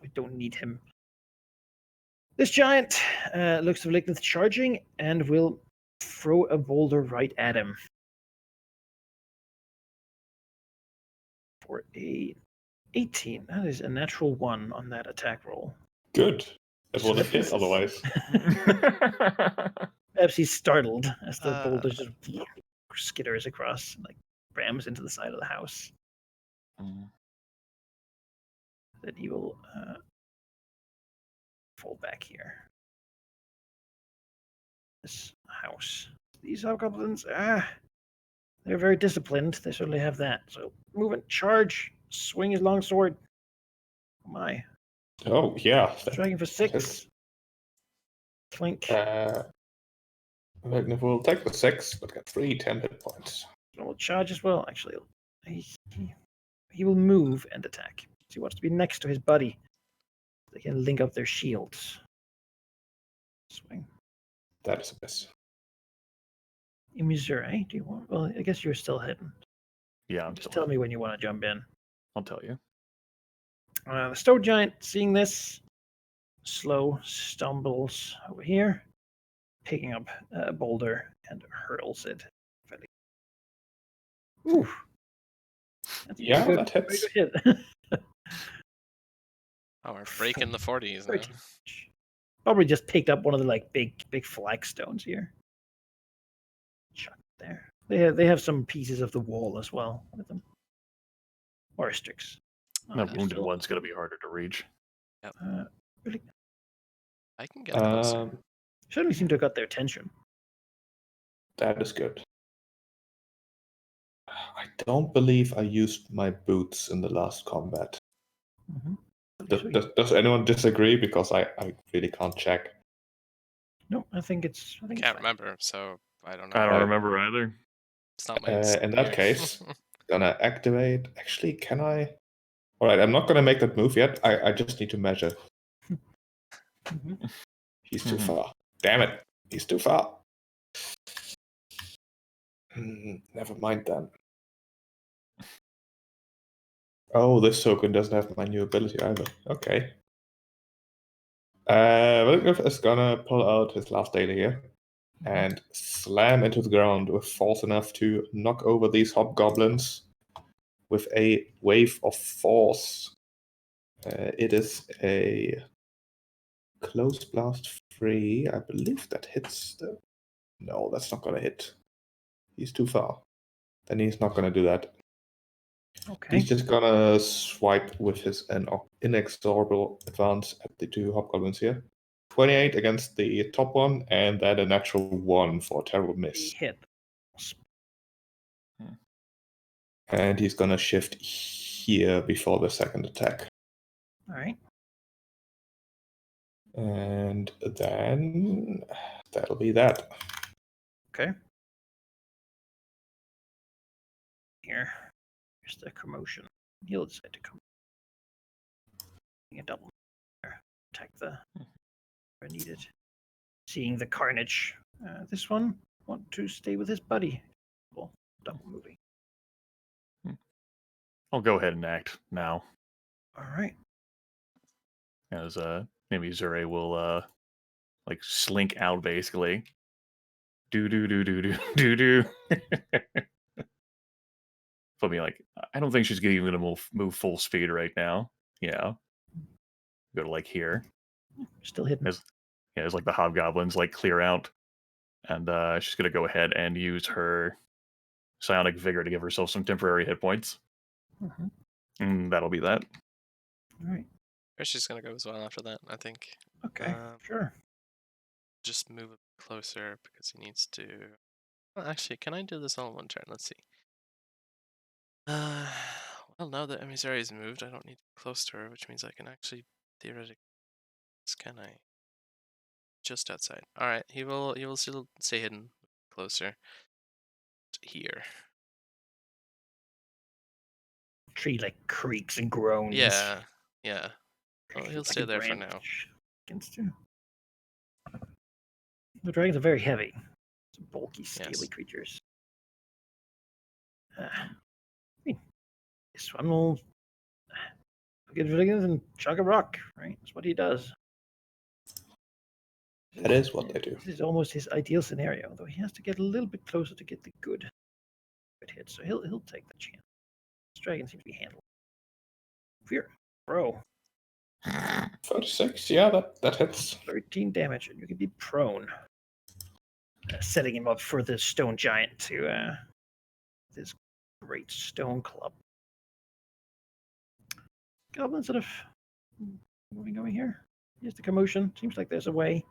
we don't need him. This giant looks to Velignith charging and will throw a boulder right at him. For a 18. That is a natural 1 on that attack roll. Good. It would have hit otherwise. Perhaps he's startled as the boulder just skitters across and like rams into the side of the house. Then he will fall back here. This house. These hobgoblins, they're very disciplined. They certainly have that. So move and charge. Swing his long sword. Oh my. Oh, yeah. Striking for 6. Clink. Magna will take the 6, but get 3 10 hit points. Will charge as well. Actually, he will move and attack. He wants to be next to his buddy. They can link up their shields. Swing. That is a miss. In Missouri, do you want? Well, I guess you're still hidden. Yeah, I'm Just still tell hidden. me when you want to jump in. I'll tell you. The stone giant, seeing this, slow stumbles over here, picking up a boulder and hurls it. Ooh. That's Yeah, pretty that hits. Pretty good hit. Oh, we're breaking the 40s now. Probably just picked up one of the like big flagstones here. Chuck it there. They have some pieces of the wall as well with them. Or sticks. That wounded one's gonna be harder to reach. Really, I can get closer. certainly seem to have got their attention. That is good. I don't believe I used my boots in the last combat. Mm-hmm. Does anyone disagree? Because I really can't check. No, I think it's Can't fine. remember, so I don't know. I don't Right. remember either. It's not my. In that case, gonna activate. Actually, can I? All right, I'm not gonna make that move yet. I just need to measure. Mhm. He's too far. Damn it, he's too far. Never mind then. Oh, this token doesn't have my new ability either. Okay. Willigraf is gonna pull out his last daily here and slam into the ground with force enough to knock over these hobgoblins with a wave of force. It is a close blast 3. I believe that hits the... No, that's not gonna hit. He's too far. Then he's not gonna do that. Okay. He's just gonna swipe with his inexorable advance at the two hobgoblins here. 28 against the top one, and then a natural 1 for a terrible miss. Hit. And he's gonna shift here before the second attack. All right. And then that'll be that. Okay. Here's the commotion. He'll decide to come. A double there. Attack the where needed. Seeing the carnage. This one want to stay with his buddy. Well, double moving. I'll go ahead and act now. All right. As maybe Zure will like slink out basically. Do. Put me like, I don't think she's even gonna move full speed right now. Yeah. Go to like here. Still hidden. As like the hobgoblins like clear out. And she's gonna go ahead and use her psionic vigor to give herself some temporary hit points. And that'll be that. All right. She's gonna go as well after that, I think. Okay. Sure. Just move it closer because he needs to. Well, actually, can I do this all in one turn? Let's see. Well, now that Emisary's moved, I don't need to be close to her, which means I can actually theoretically. Can I? Just outside. All right. He will still stay hidden closer. Here. Tree like creaks and groans. Yeah. Yeah. Well, he'll Like stay a there for now. branch Against you. The dragons are very heavy. Some bulky, scaly creatures. I mean, this one will get dragons and chug a rock, right? That's what he does. That is what they do. This is almost his ideal scenario, though he has to get a little bit closer to get the good hit. So he'll take the chance. This dragon seems to be handled. Fear, bro. 36, yeah, that hits. 13 damage, and you can be prone. Setting him up for the stone giant to this great stone club. Goblin sort of moving over here. Here's the commotion. Seems like there's a way.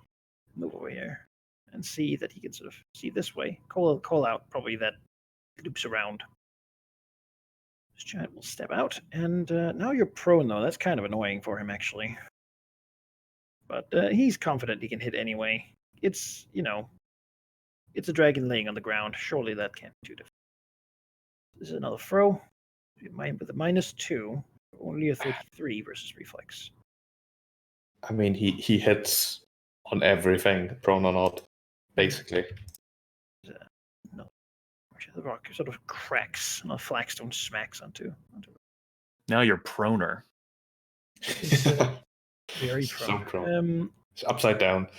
Move over here and see that he can sort of see this way. Call out probably that loops around. This giant will step out, and now you're prone though. That's kind of annoying for him actually. But he's confident he can hit anyway. It's it's a dragon laying on the ground. Surely that can't be too difficult. This is another throw. With a -2, only a 33 versus reflex. I mean, he hits on everything, prone or not, basically. No. The rock sort of cracks, and a flagstone smacks onto Now you're proner. very So prone. prone. It's upside down.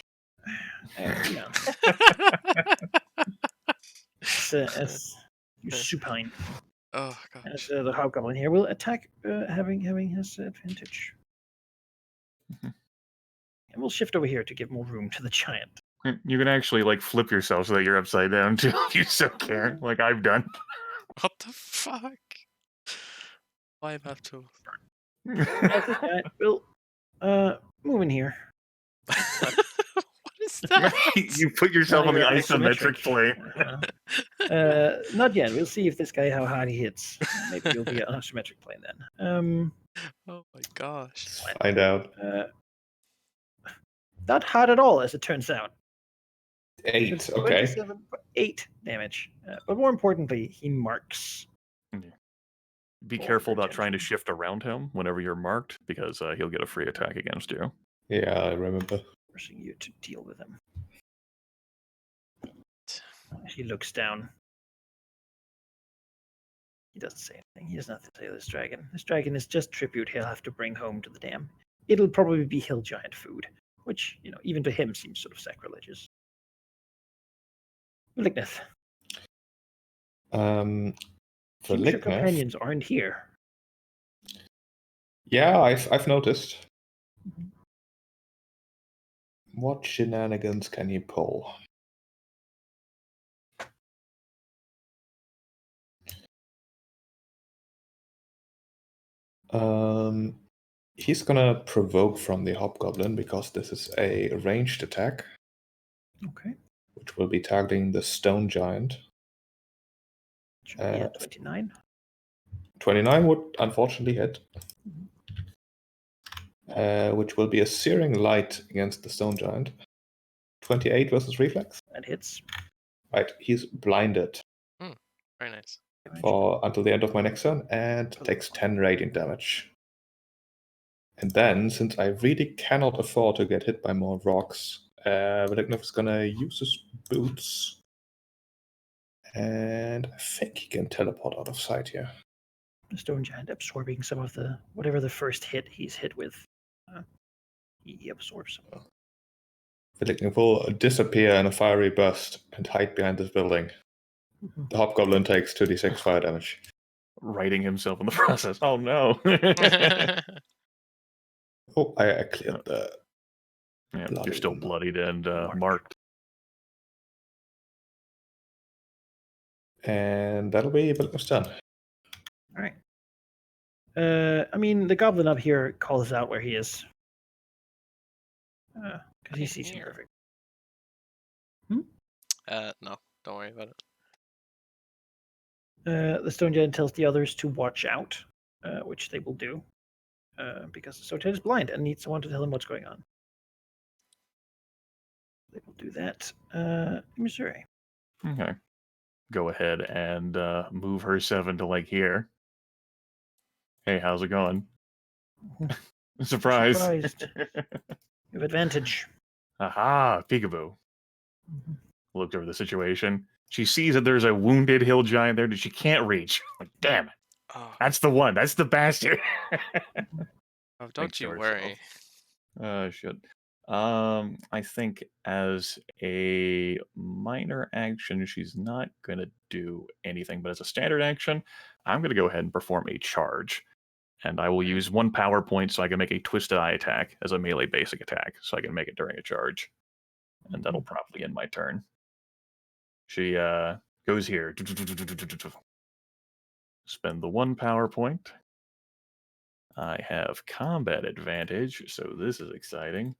Yeah. As you supine. Oh gosh. As the hobgoblin here will attack, having his advantage. And we'll shift over here to give more room to the giant. You can actually like flip yourself so that you're upside down too. You so care, like I've done. What the fuck? Why am I have to? As this giant will move in here. What is that? You put yourself on the isometric plane. Not yet. We'll see if this guy how hard he hits. Maybe you'll be on an isometric plane then. Oh my gosh. Let's find out. Not hard at all, as it turns out. 8. It's Okay. 8 damage. But more importantly, he marks. Be Oh, careful your about trying to attention. shift around him whenever you're marked, because he'll get a free attack against you. Yeah, I remember. Forcing you to deal with him. He looks down. He doesn't say anything. He has nothing to say to this dragon. This dragon is just tribute he'll have to bring home to the dam. It'll probably be hill giant food, which, even to him seems sort of sacrilegious. Ligneth. For Seems your Ligneth, companions aren't here. yeah, I've noticed. What shenanigans can he pull? He's gonna provoke from the hobgoblin because this is a ranged attack, Okay. which will be targeting the stone giant. Should be at 29. 29 would unfortunately hit, which will be a searing light against the stone giant. 28 versus reflex. That hits. Right, he's blinded Very nice. for until the end of my next turn and takes 10 radiant damage. And then, since I really cannot afford to get hit by more rocks, Velignov is gonna use his boots. And I think he can teleport out of sight here. The stone giant absorbing some of the whatever the first hit he's hit with. He absorbs some. Velignov will disappear in a fiery burst and hide behind this building. The hobgoblin takes 2d6 fire damage. Writing himself in the process. Oh no. Oh, I cleared the Yeah, bloody you're still one. bloodied and marked. And that'll be Vilknov's turn. All right. The goblin up here calls out where he is. Because he sees him perfect. No, don't worry about it. The stone giant tells the others to watch out, which they will do. Because the stone giant is blind and needs someone to tell him what's going on. They will do that. Missouri. Okay. Go ahead and move her 7 to like here. Hey, how's it going? Surprise. Surprised. You have advantage. Aha, peekaboo. Looked over the situation. She sees that there's a wounded hill giant there that she can't reach. Like, damn it. Oh, That's the one. That's the bastard. don't Thinks to you herself. worry. Shit. I think as a minor action, she's not going to do anything, but as a standard action, I'm going to go ahead and perform a charge. And I will use 1 power point so I can make a Twisted Eye attack as a melee basic attack, so I can make it during a charge. And that'll probably end my turn. She goes here. Spend the 1 power point. I have combat advantage, so this is exciting.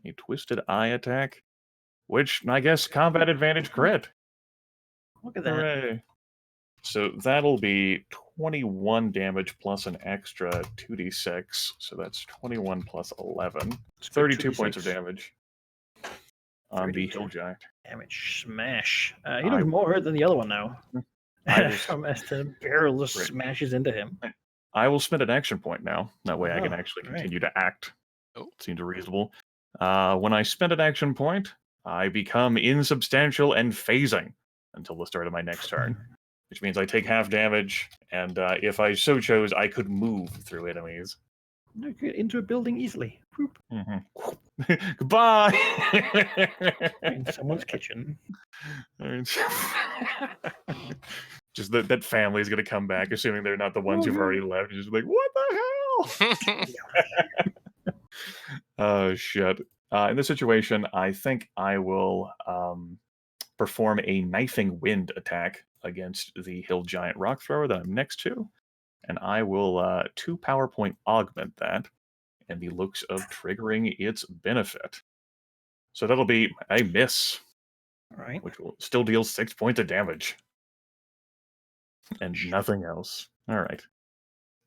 A Twisted Eye attack, which I guess combat advantage crit. Look at that. Hooray. So that'll be 21 damage plus an extra 2d6. So that's 21 plus 11. It's good 32 points of 2d6. damage on the hill giant. Damage smash. He I- does more than the other one now. I will- From as the barrel just Right. smashes into him. I will spend an action point now. That way I can Oh, actually right. continue to act. Oh. Seems reasonable. When I spend an action point, I become insubstantial and phasing until the start of my next turn, which means I take half damage, and if I so chose, I could move through enemies. You get into a building easily. Whoop. Goodbye! In someone's kitchen. Just that family is going to come back, assuming they're not the ones who've already left. Just like, what the hell? Oh, shit. In this situation, I think I will perform a knifing wind attack against the hill giant rock thrower that I'm next to. And I will 2 power point augment that in the looks of triggering its benefit. So that'll be a miss, All right. which will still deal 6 points of damage. And nothing else. All right.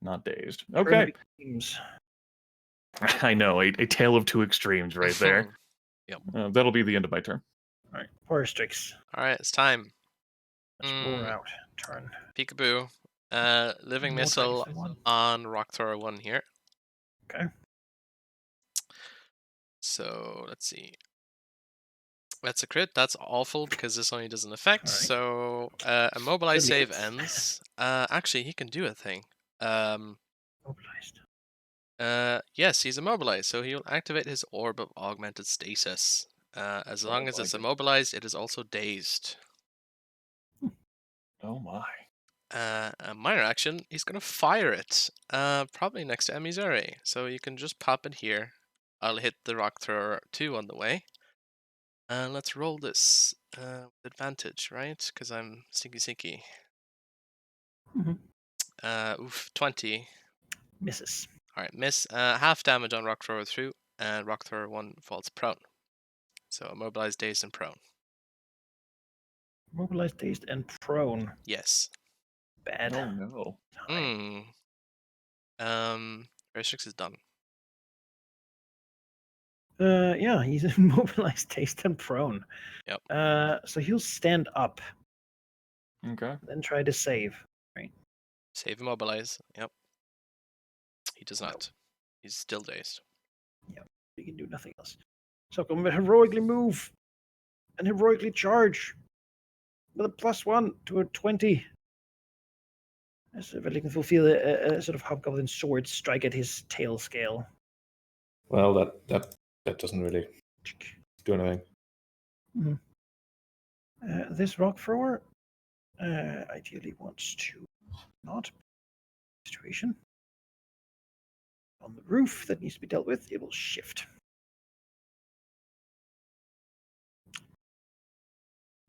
Not dazed. Turn of Okay. extremes. I know, a tale of two extremes right there. Yep. That'll be the end of my turn. All right, Horstrix. All right, it's time. Let's roar out. Turn. Peekaboo. Living More Missile Dragonfly 1. on Rock Thrower 1 here. Okay. So let's see. That's a crit. That's awful because this only does an effect. Alright. So immobilize Still save hits. ends. Actually, he can do a thing. Mobilized. Yes, he's immobilized, so he'll activate his orb of augmented stasis. As long as it's immobilized, it is also dazed. Oh my. A minor action, he's gonna fire it. Probably next to Emizure. So you can just pop it here. I'll hit the rock thrower 2 on the way. Let's roll this with advantage, right? Because I'm stinky. Mhm. 20. Misses. Alright, miss. Half damage on rock thrower 2, and rock thrower 1 falls prone. So immobilized, dazed, and prone. Mobilized, dazed, and prone. Yes. Bad. Oh no. Restrix is done. Yeah, he's immobilized, dazed, and prone. Yep. So he'll stand up, Okay. then try to save. Save immobilize. Yep. He does Nope. not. He's still dazed. He can do nothing else. So I'm gonna heroically move and heroically charge with a +1 to a 20. As Velikith will feel a sort of hobgoblin sword strike at his tail scale. Well, that doesn't really do anything. This rock thrower ideally wants to not situation. On the roof that needs to be dealt with, it will shift.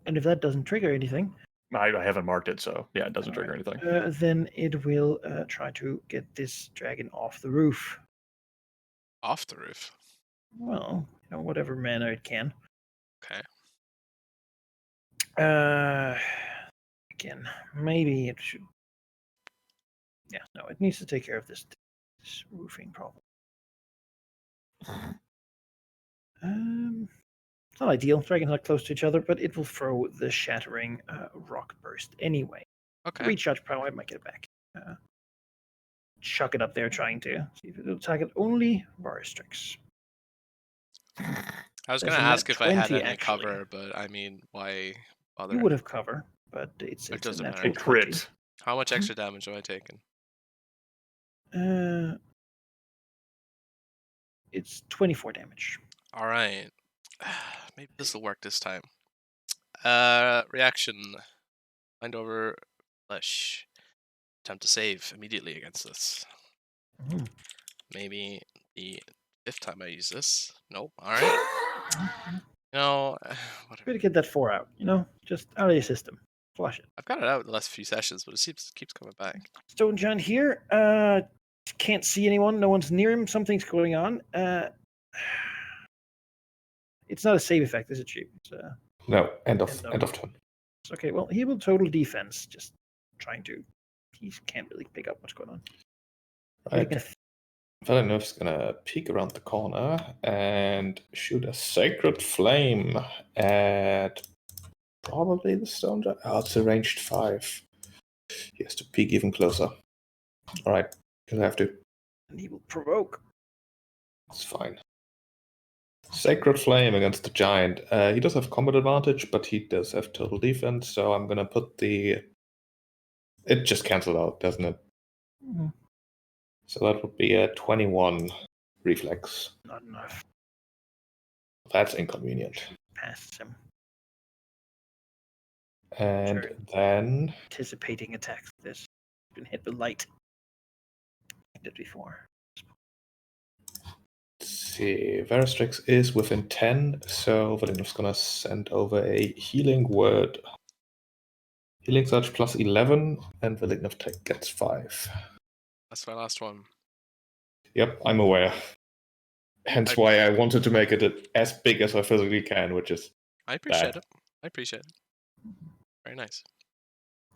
And if that doesn't trigger anything, I haven't marked it, so yeah, it doesn't trigger anything. then it will try to get this dragon off the roof. Off the roof. Well, whatever manner it can. Okay. Again, maybe it should. Yeah, no, it needs to take care of this roofing problem. It's not ideal. Dragons are close to each other, but it will throw the shattering rock burst anyway. Okay. Recharge power, I might get it back. Chuck it up there, trying to see if it'll target only Varistrix. I was There's going to a ask net if I had 20 any actually. cover, but I mean, why bother? You would have cover, but it's It a doesn't natural matter. A crit. 20. How much extra damage have I taken? It's 24 damage. All right. Maybe this will work this time. Reaction. Mind over flesh. Attempt to save immediately against this. Mhm. Maybe the 5th time I use this. Nope. All right. No, whatever. Try to get that 4 out, just out of your system. Flush it. I've got it out in the last few sessions, but it keeps coming back. Stone Giant here. Can't see anyone. No one's near him. Something's going on. It's not a save effect, is it, Chief? It's, No, end of turn. okay, well, he will total defense. Just trying to. He can't really pick up what's going on. Right. Villeneuve's gonna peek around the corner and shoot a sacred flame at probably the stone giant. Oh, it's a ranged 5. He has to peek even closer. Alright, he'll have to. And he will provoke. It's fine. Sacred Flame against the giant. He does have combat advantage, but he does have total defense, so I'm gonna put the... It just cancels out, doesn't it? Mhm. So that would be a 21 reflex. Not enough. That's inconvenient. Passes him. And Sure. then... Anticipating attacks like this. Been hit with light. I did before. Let's see, Varistrix is within 10, so Valinus gonna send over a healing word. Healing Surge plus 11, and Valinus gets 5. That's my last one. Yep, I'm aware. Hence why I wanted to make it as big as I physically can, which is I appreciate bad. it. I appreciate it. Very nice.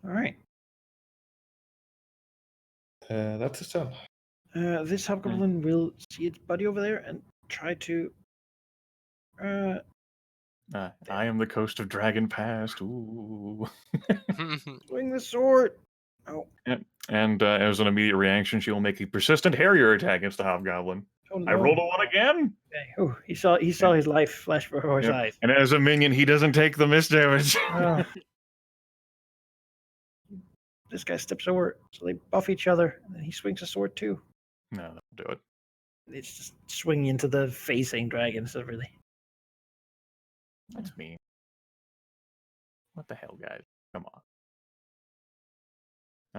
All right. That's his turn. This hobgoblin will see its buddy over there and try to. I am the coast of Dragon Past. Ooh. Swing the sword. Oh. And as an immediate reaction, she will make a persistent Harrier attack against the hobgoblin. Oh no. I rolled a 1 again. Okay. Oh, he saw his life flash before his eyes. And as a minion, he doesn't take the miss damage. Oh. This guy steps over, so they buff each other, and then he swings a sword too. No, that'll do it. It's just swinging into the facing dragon, so really. That's me. What the hell, guys? Come on.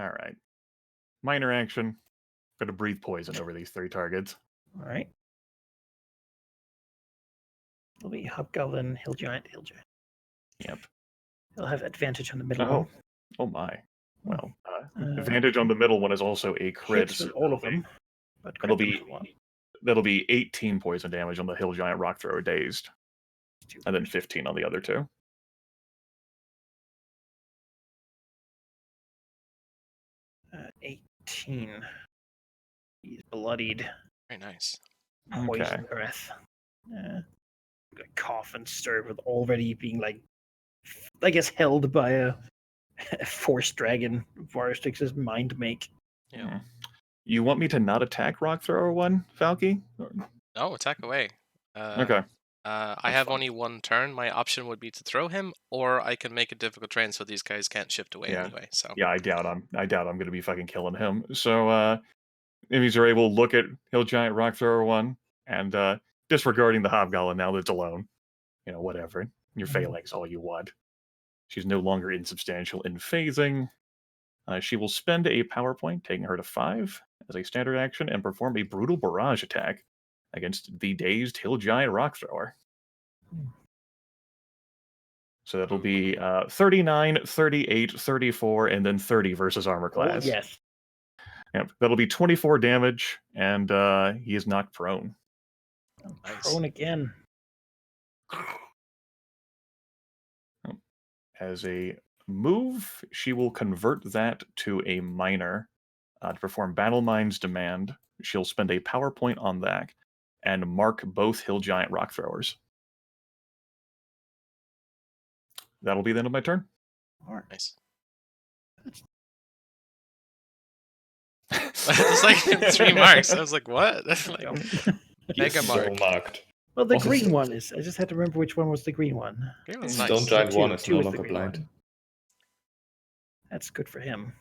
All right. Minor action. Going to breathe poison over these 3 targets. All right. It'll be hobgoblin, hill giant. Yep. He'll have advantage on the middle Oh. one. Oh my. Well, advantage on the middle one is also a crit. Hits with all of them. But That'll crit be them for one. that'll be 18 poison damage on the hill giant rock thrower dazed, and then 15 on the other 2. 18. He's bloodied. Very nice. Poison breath. Cough and stir with already being I guess held by a force dragon. Varustix's mind make. Yeah. You want me to not attack rock thrower 1, Falky? No, attack away. Okay. I have only 1 turn. My option would be to throw him, or I can make it difficult terrain so these guys can't shift away anyway. So yeah, I doubt I'm going to be fucking killing him. So enemies are able to look at hill giant rock thrower 1 and disregarding the hobgoblin now that's alone. Whatever. Your phalanx all you want. She's no longer insubstantial in phasing. She will spend a power point, taking her to 5 as a standard action, and perform a brutal barrage attack against the dazed hill giant rock thrower. So that'll be 39, 38, 34, and then 30 versus armor class. Oh, yes. Yep. That'll be 24 damage, and he is knocked prone. Prone again. As a move, she will convert that to a minor to perform Battle Mind's Demand. She'll spend a power point on that and mark both hill giant rock throwers. That'll be the end of my turn. All right. Nice. It's like 3 marks. I was like, what? Mega mark. Marked. Well, the green one is. I just had to remember which one was the green one. Green one's Stone nice. Giant Two- 1 is two no the longer green blind. one. That's good for him.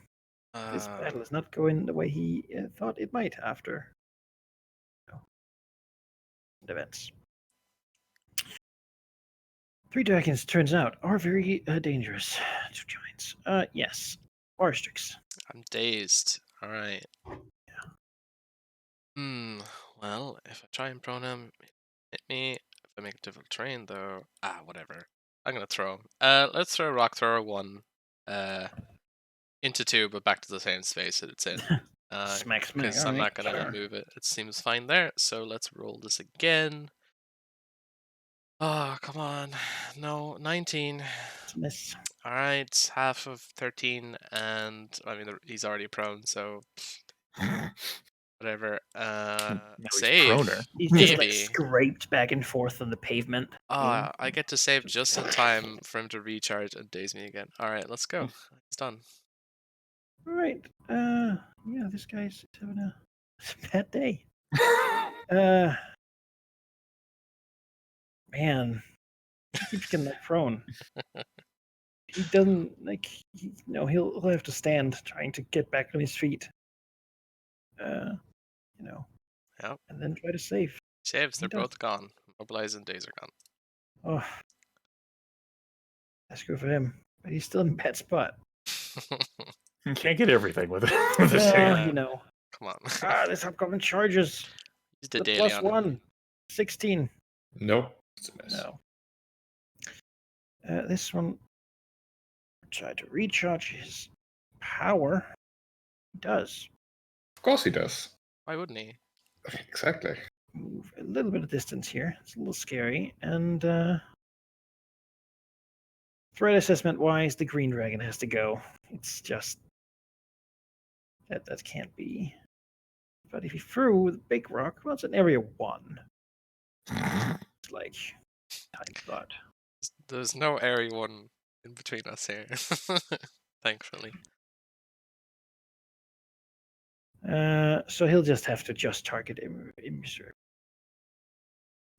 This battle is not going the way he thought it might after events. 3 dragons, turns out, are very dangerous. 2 giants. Yes. Varstrix. I'm dazed. All right. Well, if I try and prone him, hit me. If I make a difficult terrain, though, whatever. I'm gonna throw him. Let's throw rock thrower 1, into 2, but back to the same space that it's in. Smack. Because I'm not gonna sure. move it. It seems fine there. So let's roll this again. Oh, come on. No, 19. It's a miss. All right, half of 13, and I mean he's already prone, so whatever. he's Save. proner. He's just Maybe. scraped back and forth on the pavement. I get to save just in time for him to recharge and daze me again. All right, let's go. It's done. All right. Yeah, this guy's having a bad day. Man, he keeps getting that prone. He doesn't he'll have to stand trying to get back on his feet. Yep. And then try to save. Saves, they're does. both gone. Mobilize and days are gone. Oh, that's good for him, but he's still in a bad spot. You can't get everything with it. Well, Come on. this hobgoblin charges. He's the The daily plus on him. 1. 16. Nope. It's a miss. No. This one try to recharge his power. He does. Of course he does. Why wouldn't he? Exactly. Move a little bit of distance here. It's a little scary. And threat assessment wise, the green dragon has to go. It's just That can't be. But if he threw the big rock, well, it's an area 1. It's like tiny thought. There's no area 1 in between us here, thankfully. So he'll just have to just target Immisor.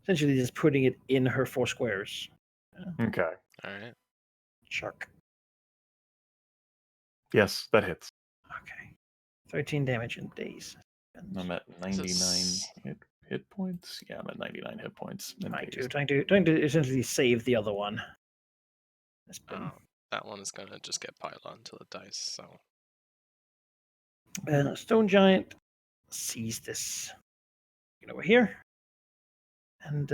Essentially, just putting it in her 4 squares. Okay. All right. Chuck. Yes, that hits. Okay. 13 damage in days. I'm at 99 Jesus. hit points. Yeah, I'm at 99 hit points. And Trying to essentially save the other one. That's been That one is gonna just get piled onto the dice. So Stone Giant sees this. Get over here. And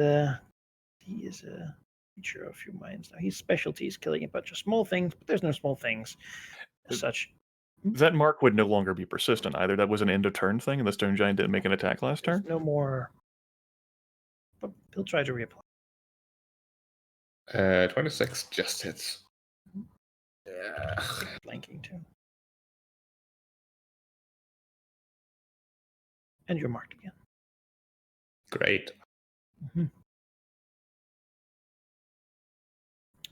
he is a creature of a few minds. Now, his specialty is killing a bunch of small things, but there's no small things as such. that mark would no longer be persistent either. That was an end of turn thing, and the Stone Giant didn't make an attack last There's turn. no more. But he'll try to reapply. 26 just hits. Yeah. Flanking too. And you're marked again. Great.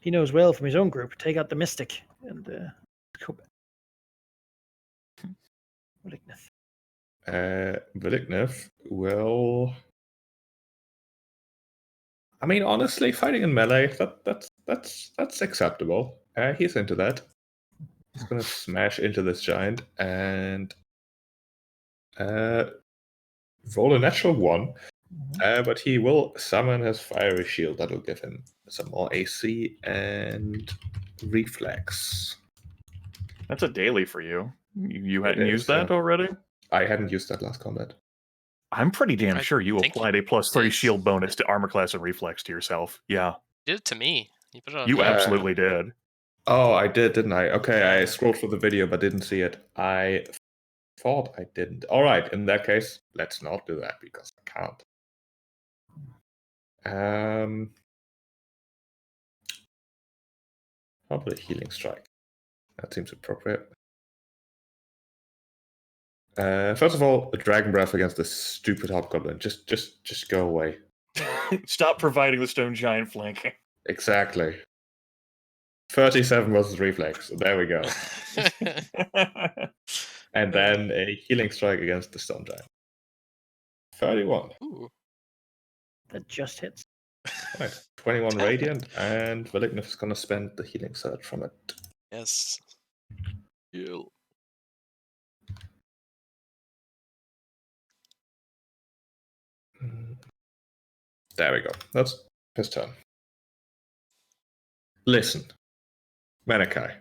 He knows well from his own group. Take out the Mystic and go back. Malignant. Vilignith will. I mean, honestly, fighting in melee, that's acceptable. He's into that. He's gonna smash into this giant and roll a natural 1. But he will summon his fiery shield. That'll give him some more AC and reflex. That's a daily for you. You It hadn't is, used that yeah. already? I hadn't used that last combat. I'm pretty damn I sure you think applied you a +3 did. shield bonus to armor class and reflex to yourself. Yeah, you did it to me. You put it on you me. absolutely did. Oh, I did, didn't I? Okay, I Yeah. scrolled for the video but didn't see it. I thought I didn't. All right, in that case, let's not do that because I can't. Probably healing strike. That seems appropriate. First of all, a dragon breath against this stupid hobgoblin. Just go away. Stop providing the Stone Giant flanking. Exactly. 37 versus reflex. There we go. And then a healing strike against the stone giant. 31. Ooh. That just hits. Right. 21 radiant, and Valignif is gonna spend the healing surge from it. Yes. Heal. There we go. That's his turn. Listen, Manakai.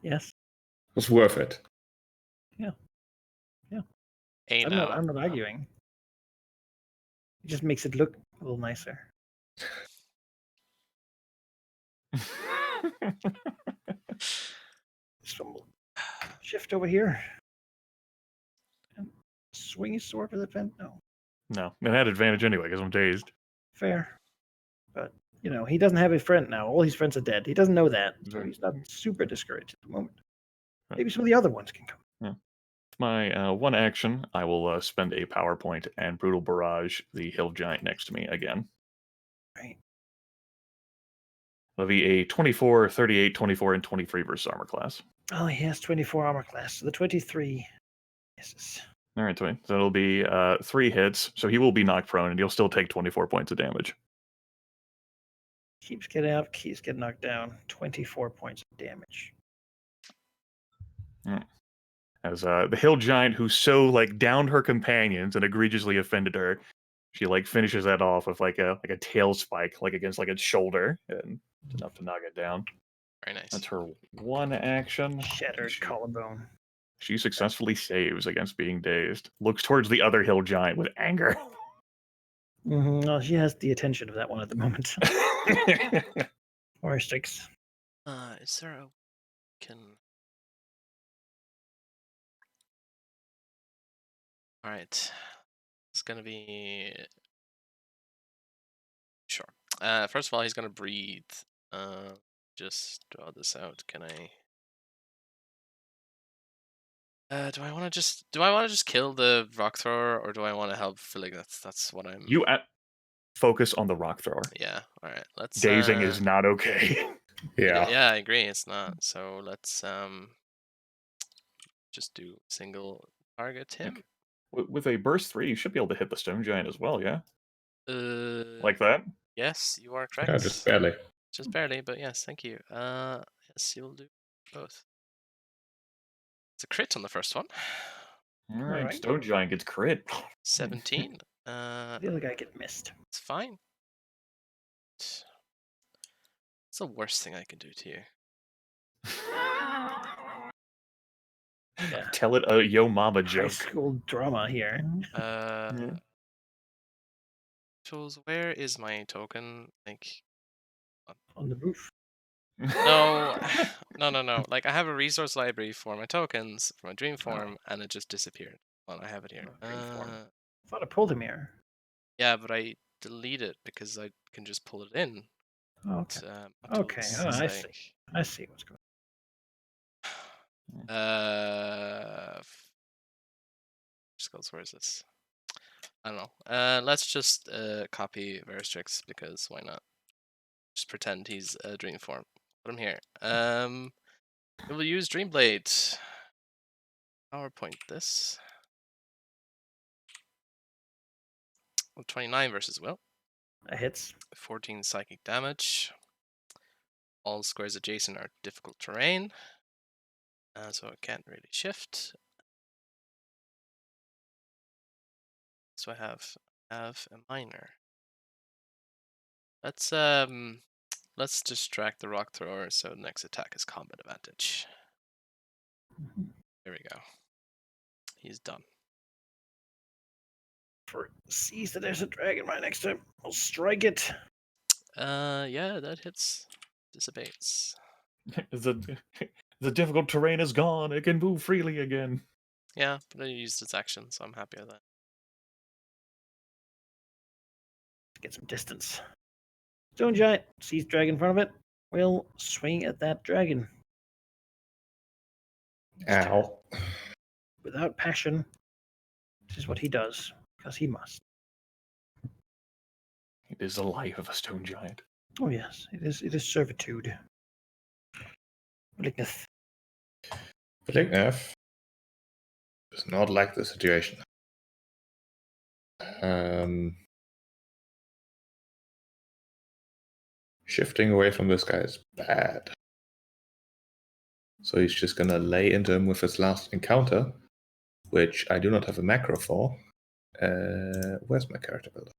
Yes. It was worth it. Hey, I'm now. not arguing. It just makes it look a little nicer. So shift over here. And swing his sword for the vent. No. No, it had advantage anyway because I'm dazed. Fair. But, he doesn't have a friend now. All his friends are dead. He doesn't know that. So he's not super discouraged at the moment. Maybe some of the other ones can come. My one action, I will spend a power point and Brutal Barrage the hill giant next to me again. Right. It'll be a 24, 38, 24, and 23 versus armor class. Oh, he has 24 armor class. So the 23 misses. All right, so it'll be 3 hits, so he will be knocked prone, and he'll still take 24 points of damage. Keeps getting up, keeps getting knocked down. 24 points of damage. As the hill giant, who so downed her companions and egregiously offended her, she finishes that off with a tail spike against its shoulder, and it's enough to knock it down. Very nice. That's her one action. Shattered collarbone. She successfully saves against being dazed. Looks towards the other hill giant with anger. Well, she has the attention of that one at the moment. Or sticks. Is there a can? All right. It's gonna be sure. First of all, he's gonna breathe. Just draw this out. Can I? Do I want to just kill the rock thrower, or do I want to help Philip? That's what I'm. You focus on the rock thrower. Yeah. All right. Let's. Dazing is not okay. Yeah. Yeah, I agree. It's not. So let's just do single target him. With a burst 3, you should be able to hit the stone giant as well. Yeah, Uh, like that. yes, you are correct. Yeah, just barely. Just barely, but yes, thank you. Yes, you'll do both. It's a crit on the first one. All right, Alright. stone giant gets crit. 17. The other guy get missed. It's fine. It's the worst thing I can do to you. Yeah. Tell it a yo mama High joke. school drama here. Tools, where is my token? Like, On the roof. no, no. Like, I have a resource library for my tokens, for my dream form, and it just disappeared. Well, I have it here. Dream form. I thought I pulled him here. Yeah, but I delete it because I can just pull it in. Oh, okay. But, Okay, I see. I see what's going on. Where is this? I don't know. Let's just copy Veristrix because why not? Just pretend he's a dream form. Put him here. We'll use Dreamblade. PowerPoint this. 29 versus Will. That hits. 14 psychic damage. All squares adjacent are difficult terrain. So it can't really shift. So I have a minor. Let's distract the rock thrower so the next attack is combat advantage. There we go. He's done. Sees that there's a dragon right next to him. I'll strike it. Yeah, that hits. Dissipates. The difficult terrain is gone. It can move freely again. Yeah, but I used its action, so I'm happy with that. Get some distance. Stone giant sees dragon in front of it. Will swing at that dragon. Ow. Without passion. This is what he does, because he must. It is the life of a stone giant. Oh yes, it is servitude. Maligneth. Maligneth does not like the situation. Shifting away from this guy is bad. So he's just gonna lay into him with his last encounter, which I do not have a macro for. Where's my character builder?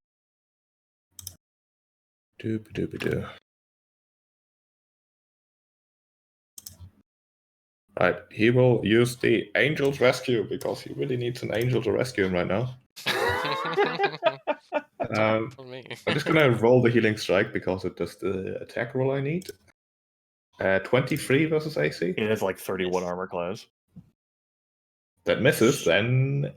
Doop-a-doop-a-doo. Right, he will use the Angel's Rescue because he really needs an angel to rescue him right now. For me. I'm just gonna roll the healing strike because it does the attack roll I need. 23 versus AC. It has like 31 armor class. That misses, then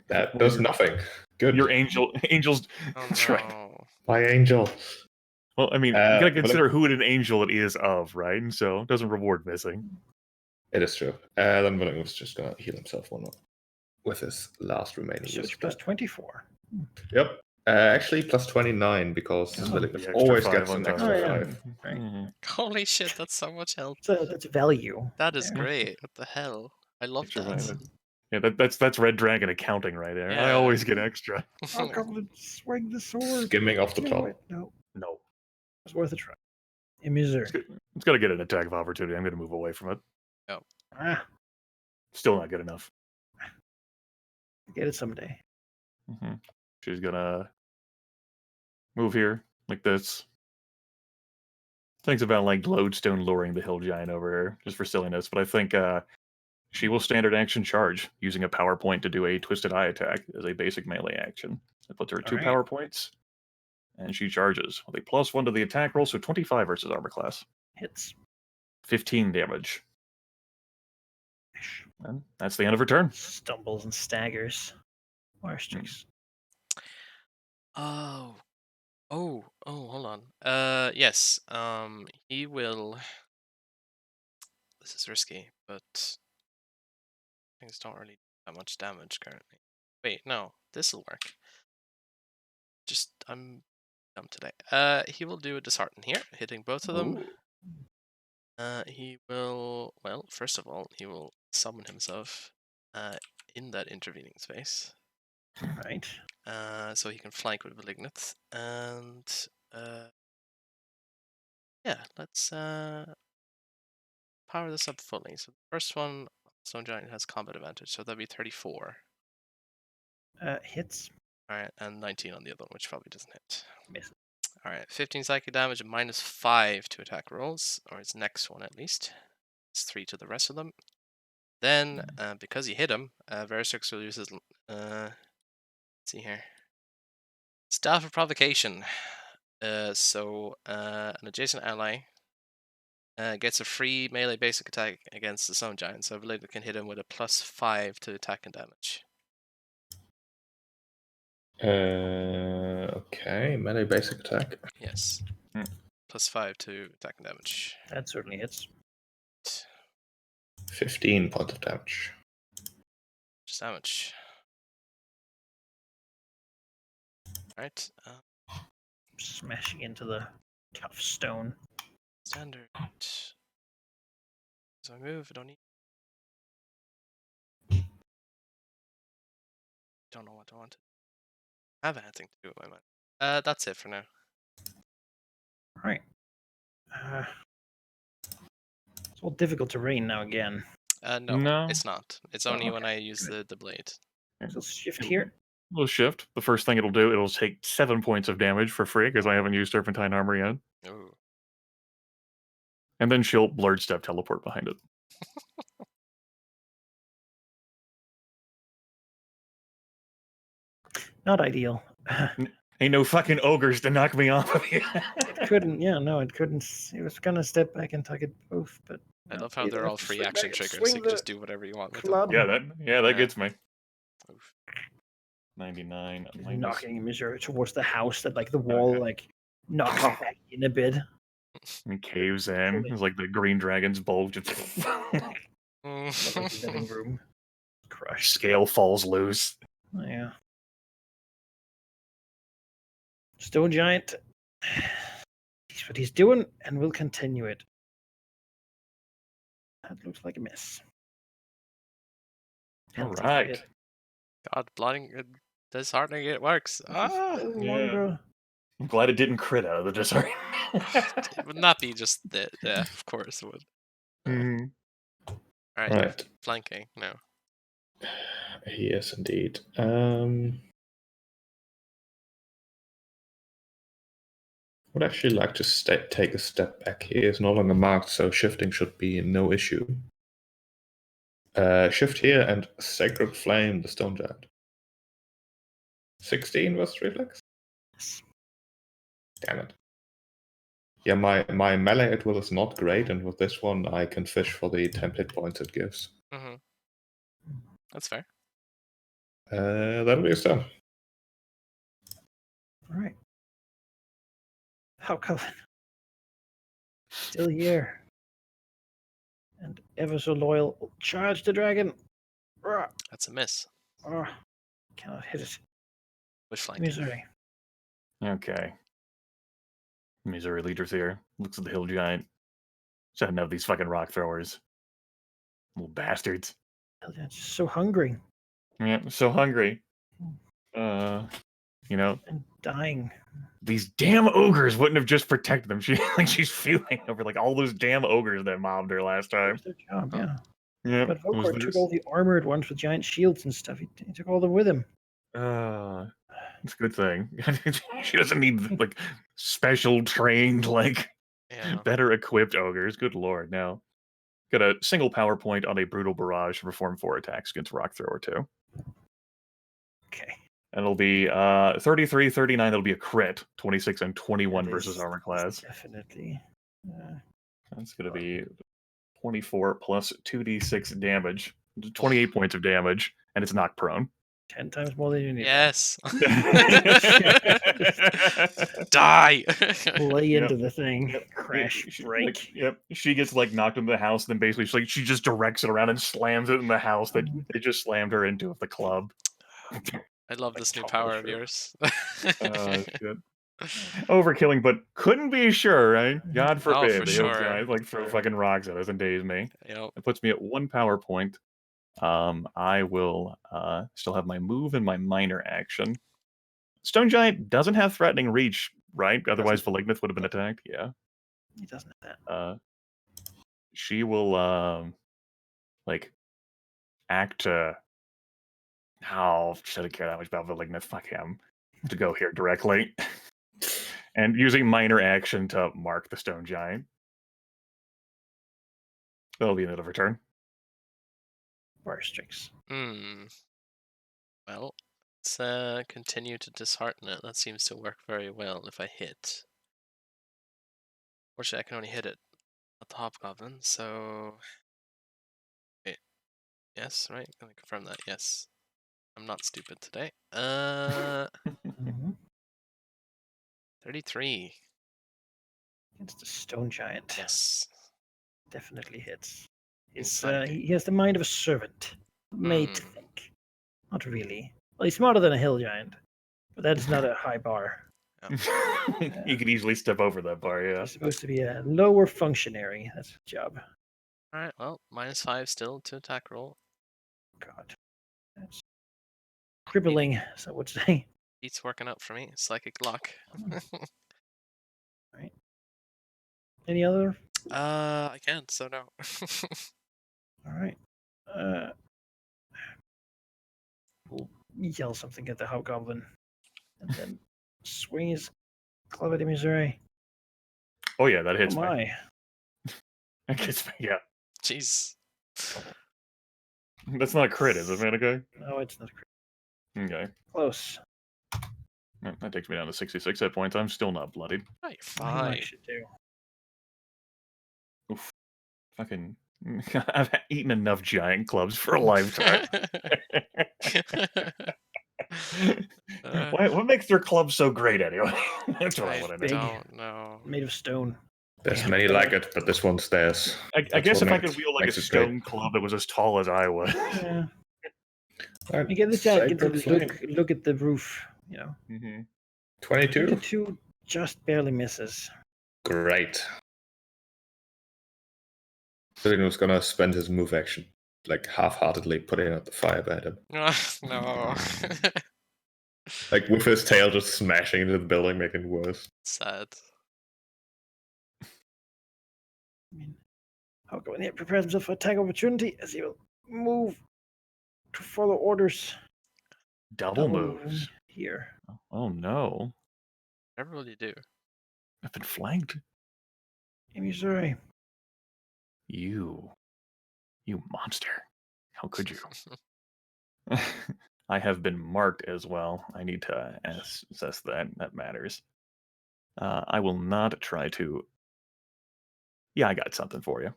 that does nothing. Good. Your angel's Oh strike. no. My angel. Well, I mean, you gotta but consider who an angel it is of, right? And so it doesn't reward missing. It is true. Then William was just gonna heal himself one more with his last remaining use. Search plus 24. Yep. Actually, plus 29 because William The extra always 5 gets on an top. extra Oh, yeah. 5. Right. Mhm. Holy shit, that's so much health. So that's value. That is there. great. What the hell? I love Extra that. 5. Yeah, that's Red Dragon accounting right there. I Yeah. always get extra. I'll come and swing the sword. Skimming off the No, top. wait, no, No. it's worth a try. In Missouri. It's got to get an attack of opportunity. I'm going to move away from it. Ah, Still not good enough. get it someday. She's going to move here like this. Thinks about like Lodestone luring the hill giant over here just for silliness, but I think she will standard action charge using a power point to do a Twisted Eye attack as a basic melee action. It puts her at 2 Alright. power points, and she charges with a +1 to the attack roll, so 25 versus armor class. Hits. 15 damage. And that's the end of her turn. Stumbles and staggers. Restricts. Oh, hold on. Yes. He will this is risky, but things don't really do that much damage currently. Wait, no, this will work. I'm dumb today. He will do a dishearten here, hitting both of them. Ooh. He will, well, first of all, he will summon himself in that intervening space. Right. So he can flank with Malignant. And yeah, let's power this up fully. So the first one, Stone Giant has combat advantage, so that'd be 34. Hits. Alright, and 19 on the other one, which probably doesn't hit. Miss. Alright, 15 psychic damage and -5 to attack rolls, or his next one at least. It's 3 to the rest of them. Then, because he hit him, Verisix will use his. Let's see here. Staff of Provocation. So, an adjacent ally gets a free melee basic attack against the Stone Giant, so Valida can hit him with a +5 to attack and damage. Okay, melee basic attack. Yes. Hmm. +5 to attack and damage. That certainly hits. 15 points of damage. Just damage. Alright. Smashing into the tough stone. Standard. So I move, I don't need. Don't know what I want. I have anything to do with my mind. That's it for now. Right. It's all difficult terrain now again. No, No. it's not. It's Oh, only when okay, I use the blade. So shift here. Little shift. The first thing it'll do, it'll take 7 points of damage for free because I haven't used Serpentine Armor yet. Ooh. And then she'll blurred step teleport behind it. Not ideal. Ain't no fucking ogres to knock me off of here. It couldn't. Yeah, no, it couldn't. It was gonna step back and target both, but I no, love how either they're have all to free swing action back and triggers. swing So you can just the do whatever you want with them. club. yeah, that Yeah. gets me. Oof. 99 Just minus. knocking Missouri towards the house that like the wall like knocks back in a bit. And caves in. It's like the green dragon's bulge. But, like the living room crushed. Scale falls loose. Yeah. Stone Giant. He's what he's doing, and will continue it. That looks like a miss. All Penalty for right. hit. God, blinding, disheartening, it works. Ah! No Yeah. longer. I'm glad it didn't crit out of the disarm. It would not be just the. Yeah, of course it would. Mhm. Alright, Right. flanking. No. Yes, indeed. Would actually like to take a step back here. It's no longer marked, so shifting should be no issue. Shift here and Sacred Flame the Stone Giant. 16 was reflex? Damn it. Yeah, my melee at will is not great, and with this one I can fish for the 10 hit points it gives. Mm-hmm. That's fair. That'll be a stun. All right. How Coven? Still here. And ever so loyal. Will charge the dragon. Rah, That's a miss. rah. Cannot hit it. With flanking. Misery. Okay. Missouri leader's here. Looks at the hill giant. Shouldn't have these fucking rock throwers. Little bastards. They're just so hungry Yeah, so hungry. You know, and dying. these damn ogres wouldn't have just protected them. She's fuming over like all those damn ogres that mobbed her last That time. was their job, Huh. yeah. Yeah. But was Vokor took this- all the armored ones with giant shields and stuff. He took all them with him. It's a good thing. She doesn't need like special trained, like Yeah. better equipped ogres. Good lord, no. Got a single power point on a brutal barrage to perform 4 attacks against Rock Thrower 2. Okay. And it'll be 33, 39, that'll be a crit. 26 and 21 That versus is armor class. Definitely. That's gonna be 24 plus 2d6 damage. 28 points of damage, and it's knocked prone. 10 times more than you need. Yes. Die. Lay Yep. into the thing. Yep. Crash. She, Break. like, yep. She gets like knocked into the house, then basically she just directs it around and slams it in the house that they just slammed her into with the club. I love Like this new topple power of through. yours. Shit. Overkilling, but couldn't be sure, right? God forbid for the old sure. guys like throw fucking rocks at us and daze me. Yep. It puts me at 1 power point. I will still have my move and my minor action. Stone Giant doesn't have threatening reach, right? Otherwise, Malignith would have been attacked. Yeah. He doesn't have that. She will like act. Oh, should have cared that much about Malignith. Fuck him. To go here directly, and using minor action to mark the Stone Giant. That'll be another return. Fire strikes. Well, let's continue to dishearten it. That seems to work very well if I hit. Fortunately, I can only hit it at the Hobgoblin, so... Wait. Yes, right? Can I confirm that? Yes. I'm not stupid today. Mhm. 33. It's the Stone Giant. Yes. Definitely hits. Insanity. He has the mind of a servant. Made to think. Not really. Well, he's smarter than a hill giant, but that is not a high bar. You could easily step over that bar, yeah. He's supposed to be a lower functionary. That's his job. Alright, well, -5 still to attack roll. God. That's crippling, so I would say. Beats working out for me. Psychic luck. Right. Any other? I can't, so no. All right. We'll yell something at the Hobgoblin, and then swing his club at him, Missouri. Oh yeah, that hits Oh me. my. That hits me, yeah. Jeez. That's not a crit, is it, Manico? No, it's not crit. Okay. Close. Yeah, that takes me down to 66 hit points. I'm still not bloodied. Right, You fine. should do. Oof. Fucking... I've eaten enough giant clubs for a lifetime. What makes their club so great, anyway? That's what I want to know. Big. don't know. Made of stone. There's Yeah. many like it, but this one's theirs. I That's guess what if I could makes- wield like a makes it great. stone club that was as tall as I was. Yeah. Alright, You get this giant. sacred Get to flame. look at the roof. You know. 22. 22 just barely misses. Great. Dylan was gonna spend his move action, like half-heartedly putting out the fire behind him. No. Like with his tail just smashing into the building, making it worse. Sad. I mean, Hobgoblin here prepares himself for attack opportunity as he will move to follow orders. Double moving moves. here. Oh no. Whatever will you do? I've been flanked. Hey, Missouri. You monster. How could you? I have been marked as well. I need to assess that. That matters. I will not try to... Yeah, I got something for you.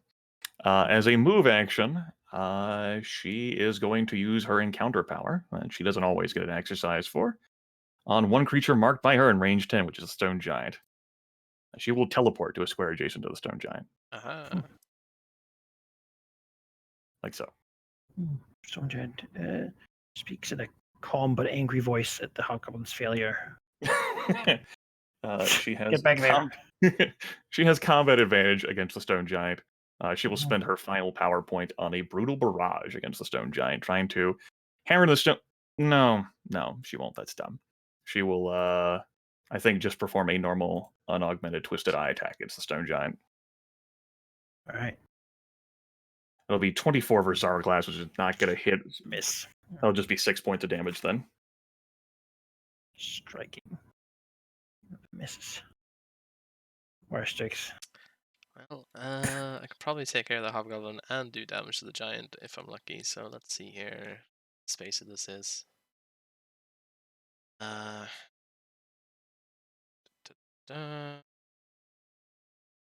As a move action, she is going to use her encounter power, and she doesn't always get an exercise for, on one creature marked by her in range 10, which is a stone giant. She will teleport to a square adjacent to the stone giant. Uh-huh. Like so. Stone Giant speaks in a calm but angry voice at the Hobgoblin's failure. She has Get back there. She has combat advantage against the stone giant. She will spend her final power point on a brutal barrage against the stone giant, trying to hammer the stone. No, she won't. That's dumb. She will, I think, just perform a normal, unaugmented, twisted eye attack against the stone giant. All right. It'll be 24 versus Zara Glass, which is not going to hit. Miss. That'll just be 6 points of damage then. Striking. Misses. Wire strikes. Well, I could probably take care of the Hobgoblin and do damage to the Giant if I'm lucky. So let's see here. Space of this is.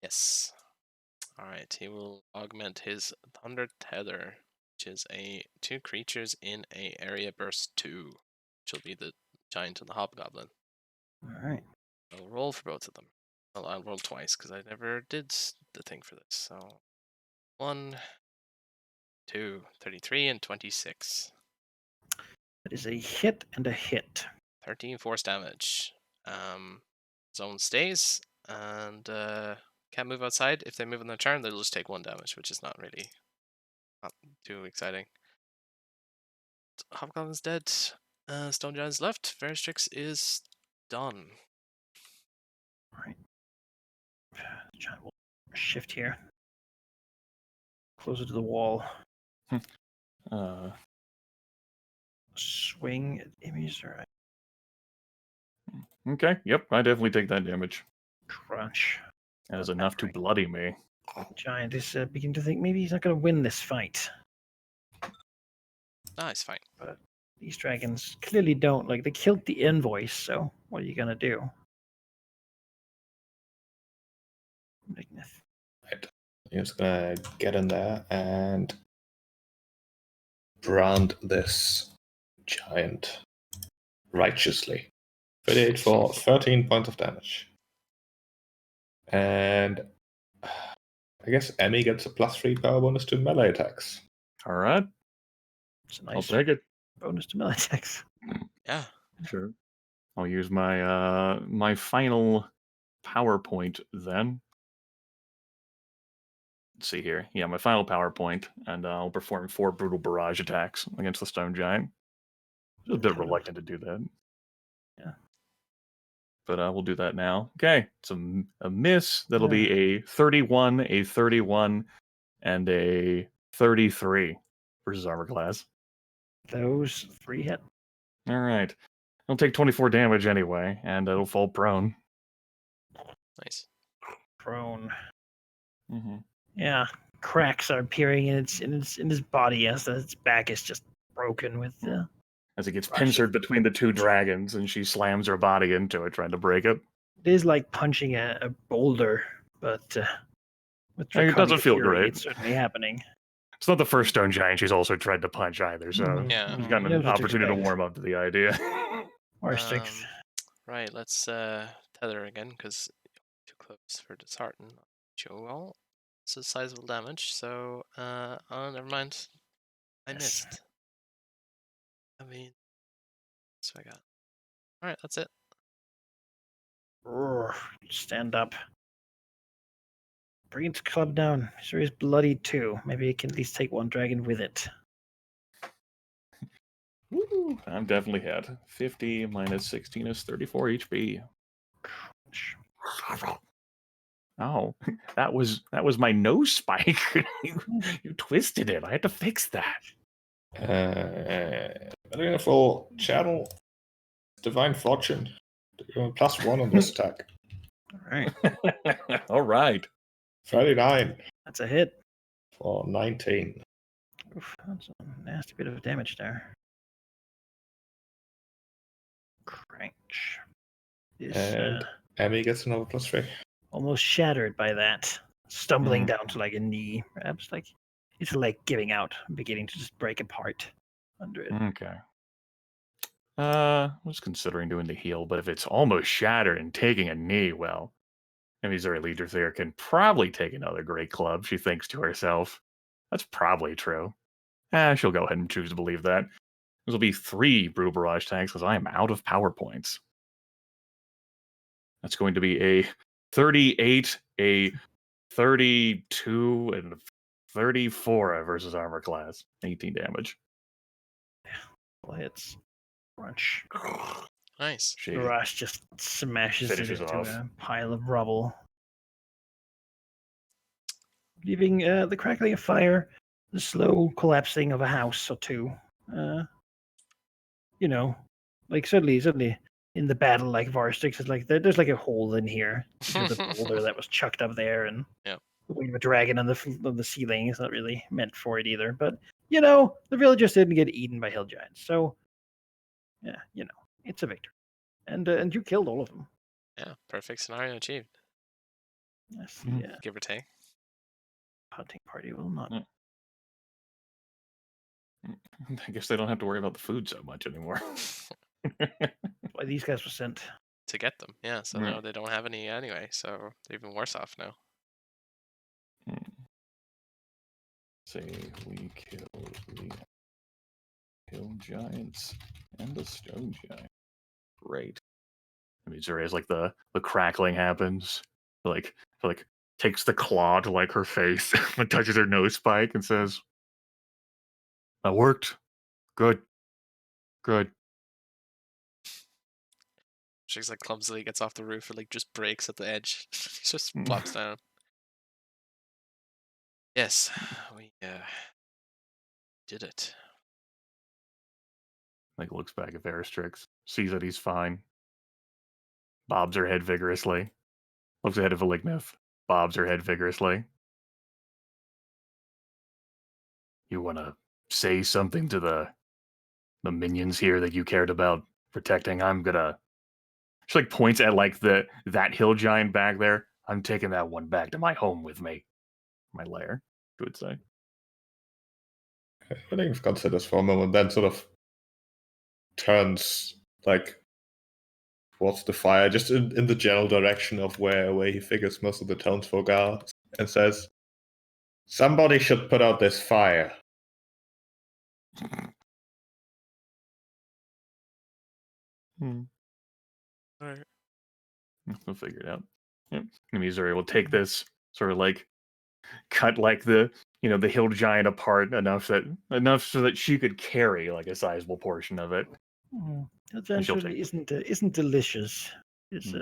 Yes. Alright, he will augment his Thunder Tether. which is a 2 creatures in a area burst 2, which will be the giant and the hobgoblin. All right. I'll roll for both of them. Well, I'll roll twice because I never did the thing for this. So 1, 2, 33, and 26. That is a hit and a hit. 13 force damage. Zone stays and can't move outside. If they move on their turn, they'll just take 1 damage, which is not too exciting. Hobgoblin's dead. Stone Giant's left. Veristrix is done. All right. Giant will shift here. Closer to the wall. Swing at enemies. All right. Okay, yep, I definitely take that damage. Crunch. That is enough to bloody me. Giant is beginning to think maybe he's not going to win this fight. It's fine. But these dragons clearly don't. Like, they killed the invoice, so what are you going to do? Magneth. Right. I'm just gonna get in there and brand this giant righteously. 38 for 13 points of damage. And I guess Emmy gets a +3 power bonus to melee attacks. All right, It's a I'll nice take it. bonus to melee attacks. Yeah. Sure. I'll use my my final PowerPoint then. Let's see here. Yeah, my final PowerPoint, and I'll perform 4 brutal barrage attacks against the stone giant. I was a bit reluctant to do that. Yeah. But we'll do that now. Okay, it's a miss. That'll Yeah. be a 31, a 31, and a 33 versus armor class. Those 3 hit. All right. It'll take 24 damage anyway, and it'll fall prone. Nice. Prone. Mm-hmm. Yeah. Cracks are appearing in his body as its back is just broken with As it gets Rushing. pincered between the 2 dragons, and she slams her body into it, trying to break it. It is like punching a boulder, but with Hey, it doesn't draconic feel fury, great. it's certainly happening. It's not the first stone giant she's also tried to punch either, so Yeah. she's gotten You know an what to opportunity to expect. warm up to the idea. Or six. Right, let's tether again because too close for dishearten. Show all. This is sizable damage, so oh, never mind. I Yes. missed. I mean, so I got. All right, that's it. Roar. Stand up. Bring its club down. Sure is bloodied too. Maybe it can at least take 1 dragon with it. Woo, I'm definitely hit. 50 minus 16 is 34 HP. Oh, that was my nose spike. you twisted it. I had to fix that. Full channel Divine Fortune. +1 on this attack. All right. All right. 39 That's a hit. for 19. Oof, that's a nasty bit of damage there. Crunch. Is And Emmy gets another +3. almost shattered by that. Stumbling down to like a knee. Perhaps like it's like giving out, beginning to just break apart under it. Okay. I was considering doing the heal, but if it's almost shattered and taking a knee, well, Emmy's very leader there can probably take another great club, she thinks to herself. That's probably true. She'll go ahead and choose to believe that. This will be 3 brutal barrage attacks because I am out of power points. That's going to be a 38, a 32, and a 34 versus armor class. 18 damage. Couple hits. Crunch. Nice. She Garage just smashes it finishes into off. a pile of rubble, leaving the crackling of fire, the slow collapsing of a house or 2. You know, like certainly in the battle, like Varstix is like there's like a hole in here. The boulder that was chucked up there, and Yep. the wing of a dragon on the ceiling is not really meant for it either. But you know, the villagers didn't get eaten by hill giants, so yeah, you know, it's a victory, and you killed all of them. Yeah, perfect scenario achieved. Yes, Mhm. yeah. Give or take. Hunting party will not Yeah. I guess they don't have to worry about the food so much anymore. Why these guys were sent. To get them, yeah. So Right. now they don't have any anyway, so they're even worse off now. Say we kill giants and the stone giant. Great. I mean, Zuri, as like the crackling happens, like takes the claw to like her face and touches her nose spike and says, "That worked. Good. Good." She's like clumsily gets off the roof and like just breaks at the edge. Just plops down. Yes, we did it. Like looks back at Veristrix, sees that he's fine, bobs her head vigorously, looks ahead of Elignith, bobs her head vigorously. You want to say something to the minions here that you cared about protecting? I'm gonna. She like points at like that hill giant back there. I'm taking that one back to my home with me, my lair. I would say. I think considers for a moment, then sort of turns like towards the fire, just in the general direction of where he figures most of the townsfolk are, and says, "Somebody should put out this fire." Hmm. All right. We'll figure it out. Yep. Missouri will take this sort of like cut like the the hill giant apart enough so that she could carry like a sizable portion of it. That And she'll generally take isn't delicious. It's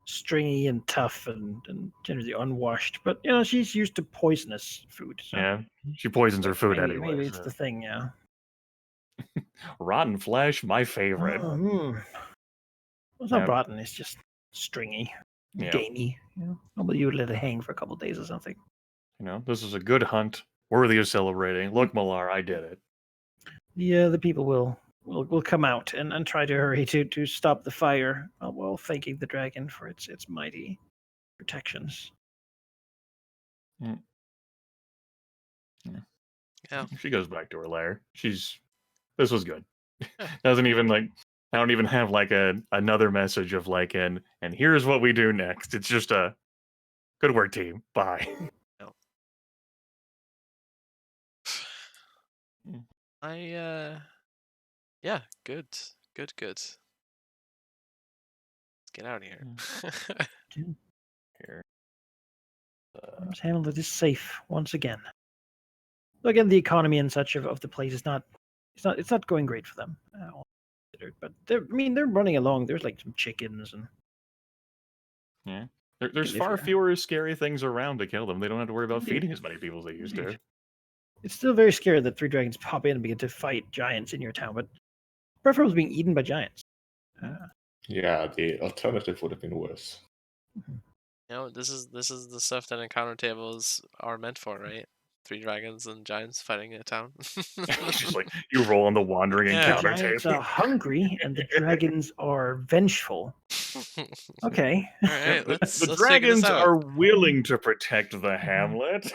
stringy and tough and generally unwashed. But she's used to poisonous food. So Yeah, she poisons her food maybe anyway. it's the thing. Yeah. Rotten flesh, my favorite. It's not Yep. rotten. It's just stringy, Yep. gamey. Nobody would let it hang for a couple days or something. This is a good hunt, worthy of celebrating. Look, Malar, I did it. The people will come out and try to hurry to stop the fire while thanking the dragon for its mighty protections. Yeah. Yeah. She goes back to her lair. This was good. Doesn't even like I don't even have like another message of like and here's what we do next. It's just a good work, team. Bye. Yeah, good. Let's get out of here. Here. Let's handle this safe once again. So again, the economy and such of the place is not going great for them. But they're running along. There's like some chickens and Yeah. There's live far here. fewer scary things around to kill them. They don't have to worry about feeding as many people as they used to. Indeed. It's still very scary that three dragons pop in and begin to fight giants in your town, but preferably being eaten by giants. Yeah, the alternative would have been worse. This is the stuff that encounter tables are meant for, right? Three dragons and giants fighting in a town. It's just like you roll on the wandering Yeah. The encounter giants table. are hungry and the dragons are vengeful. Okay. All right, let's the figure this dragons out. are willing to protect the hamlet.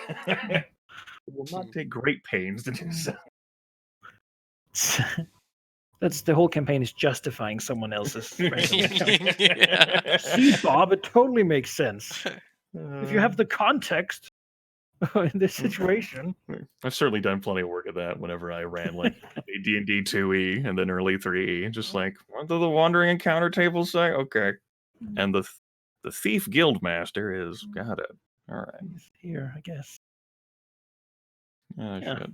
Will not take great pains to do so. That's the whole campaign is justifying someone else's. Yeah. See, Bob, it totally makes sense. If you have the context in this situation. I've certainly done plenty of work at that whenever I ran like D&D 2E and then early 3E. Just like, what do the wandering encounter tables say? Okay. And the thief guild master is got it. All right. He's here, I guess. Yeah. Shit.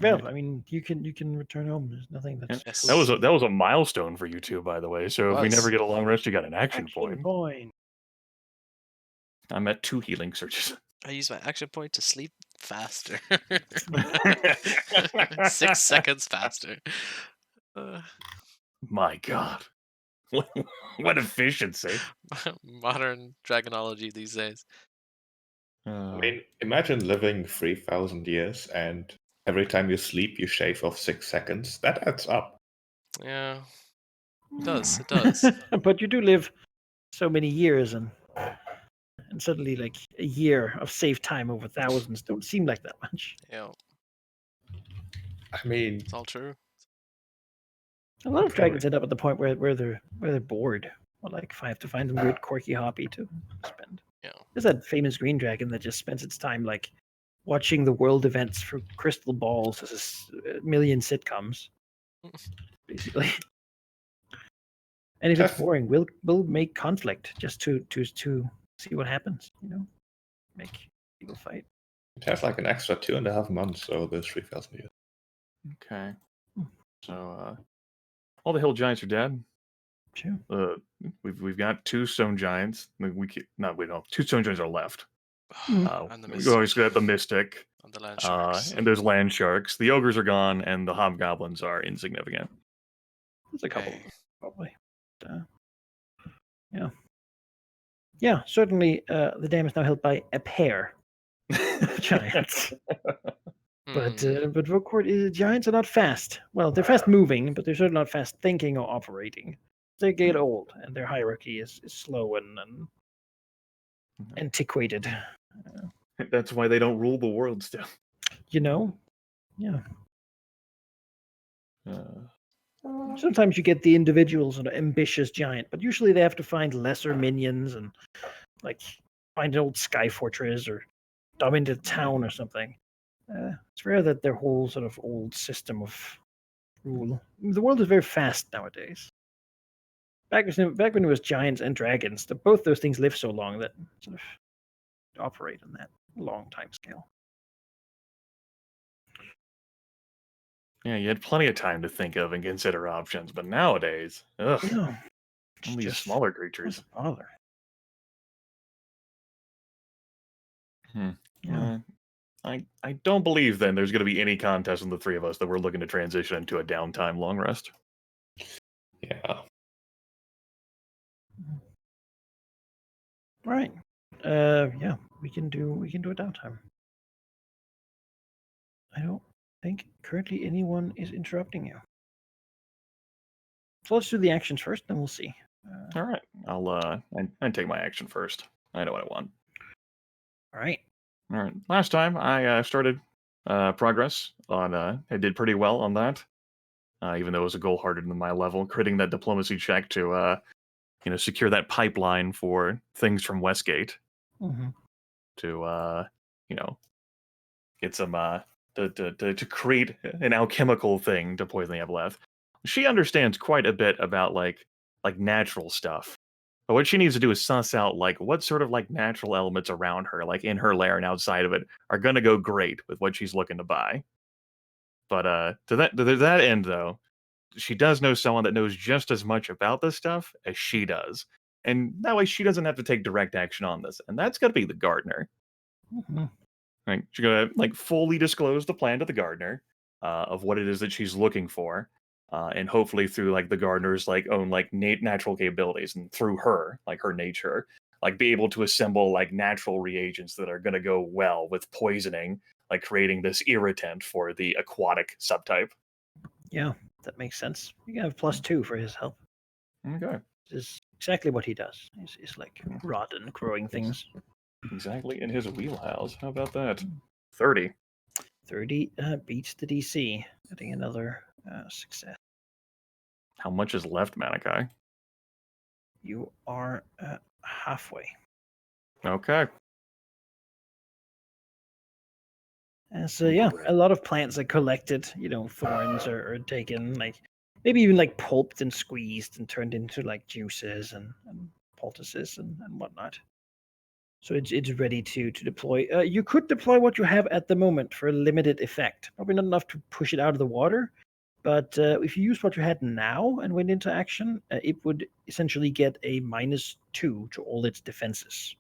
Well, Right. I mean, you can return home. There's nothing that's Yes. That was a milestone for you two, by the way. So if we never get a long rest, you got an action point. I'm at 2 healing searches. I use my action point to sleep faster. 6 seconds faster. My God. What efficiency. Modern dragonology these days. I mean, imagine living 3,000 years and every time you sleep, you shave off 6 seconds. That adds up. Yeah. It does. It does. But you do live so many years, and suddenly, like a year of safe time over thousands don't seem like that much. Yeah. I mean, It's all true. A lot of dragons end up at the point where they're bored. Or like if I have to find some weird quirky hobby to spend. Yeah. There's that famous green dragon that just spends its time like watching the world events for crystal balls as a million sitcoms, basically. And if it's Test- boring, we'll make conflict just to see what happens. Make people fight. it has like an extra 2.5 months, so there's 3,000 years. Okay. Hmm. So all the hill giants are dead. Sure. We've got 2 stone giants. We don't. 2 stone giants are left. And the We mystic. always got the mystic. And the land sharks. And there's land sharks. The ogres are gone, and the hobgoblins are insignificant. There's a couple, Okay. probably. Yeah. Yeah, certainly the dam is now held by a pair of giants. But giants are not fast. Well, they're fast moving, but they're certainly not fast thinking or operating. They get old, and their hierarchy is slow and antiquated. That's why they don't rule the world still. Yeah. Uh, Sometimes you get the individual sort of ambitious giant, but usually they have to find lesser minions and like find an old sky fortress or dominate a town or something. It's rare that their whole sort of old system of rule. The world is very fast nowadays. Back when it was giants and dragons, both those things live so long that sort of operate on that long time scale. yeah, you had plenty of time to think of and consider options, but nowadays, ugh, No, all these smaller creatures. Bother. Yeah. I don't believe then there's going to be any contest in the 3 of us that we're looking to transition into a downtime long rest. Yeah. Right. Yeah, we can do a downtime. I don't think currently anyone is interrupting you. So let's do the actions first, then we'll see. All right, I'll take my action first. I know what I want. All right. All right. Last time I started progress on. I did pretty well on that, even though it was a goal harder than my level. Critting that diplomacy check to secure that pipeline for things from Westgate Mm-hmm. to get some to create an alchemical thing to poison the Aboleth. She understands quite a bit about like natural stuff. But what she needs to do is suss out like what sort of like natural elements around her, like in her lair and outside of it, are gonna go great with what she's looking to buy. But to that end though, she does know someone that knows just as much about this stuff as she does. And that way she doesn't have to take direct action on this. And that's gonna be the gardener. Mm-hmm. Right? She's gonna like fully disclose the plan to the gardener of what it is that she's looking for, and hopefully through like the gardener's like own like natural capabilities and through her like her nature, like be able to assemble like natural reagents that are gonna go well with poisoning, like creating this irritant for the aquatic subtype. Yeah, that makes sense. You can have +2 for his help. Okay, This is exactly what he does. He's like rot and growing things. exactly in his wheelhouse. How about that? 30. 30 beats the DC, getting another success. How much is left, Manikai? You are halfway. Okay. And so yeah, a lot of plants are collected. Thorns are taken, like maybe even like pulped and squeezed and turned into like juices and poultices and whatnot. So it's ready to deploy. You could deploy what you have at the moment for a limited effect. Probably not enough to push it out of the water, but if you use what you had now and went into action, it would essentially get a -2 to all its defenses.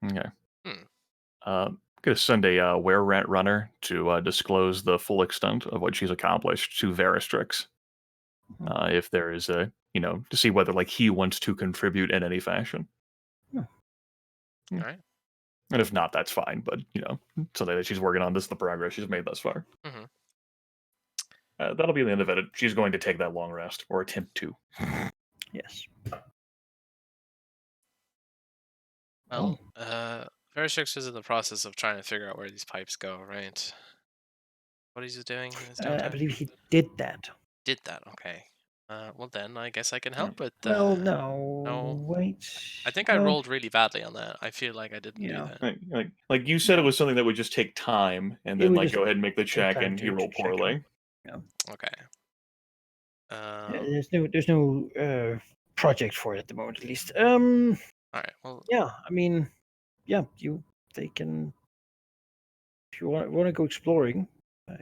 Okay. Hmm. Gonna send a were rat runner to disclose the full extent of what she's accomplished to Veristrix. If there is to see whether like he wants to contribute in any fashion. Yeah. Hmm. All right. And if not, that's fine. But something that she's working on. This is the progress she's made thus far. Mm-hmm. That'll be the end of it. She's going to take that long rest or attempt to. Yes. Well, Verishix is in the process of trying to figure out where these pipes go, right? what he's doing in his I downtime? believe he did that. Did that? Okay. Well then, I guess I can help with. Well, no, no. wait. I think I no, rolled really badly on that. I feel like I didn't do Yeah. that. Like you said, it Yeah. was something that would just take time, and It then would like just go ahead and make the take check, time and he to rolled check poorly. Okay. There's no project for it at the moment, at least. All right. Well, Yeah, I mean, yeah, they can. If you want to go exploring, I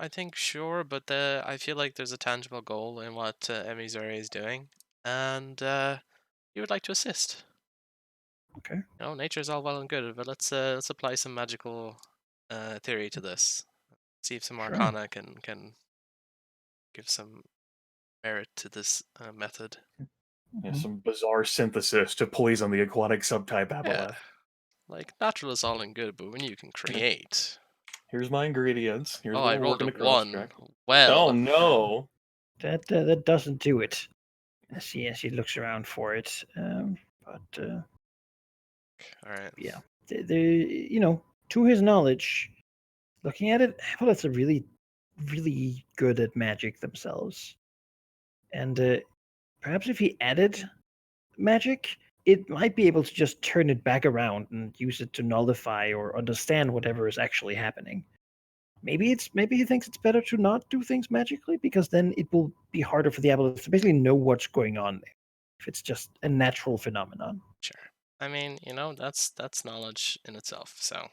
think sure, but I feel like there's a tangible goal in what Emizuri is doing, and you would like to assist. Okay. Nature's all well and good, but let's apply some magical theory to this. See if some Sure. arcana can give some merit to this method. Yeah, some bizarre synthesis to poison the aquatic subtype Yeah, aboleth. like natural is all and good, but when you can create. Here's my ingredients. Here's Oh, what I we're rolled working a across 1. check. Well. Oh no! That doesn't do it. As she looks around for it, but All right. yeah, to his knowledge, looking at it, aboleths are really, really good at magic themselves, and perhaps if he added magic, it might be able to just turn it back around and use it to nullify or understand whatever is actually happening. Maybe he thinks it's better to not do things magically because then it will be harder for the aboleth to basically know what's going on there. If it's just a natural phenomenon. Sure. I mean, that's knowledge in itself. So.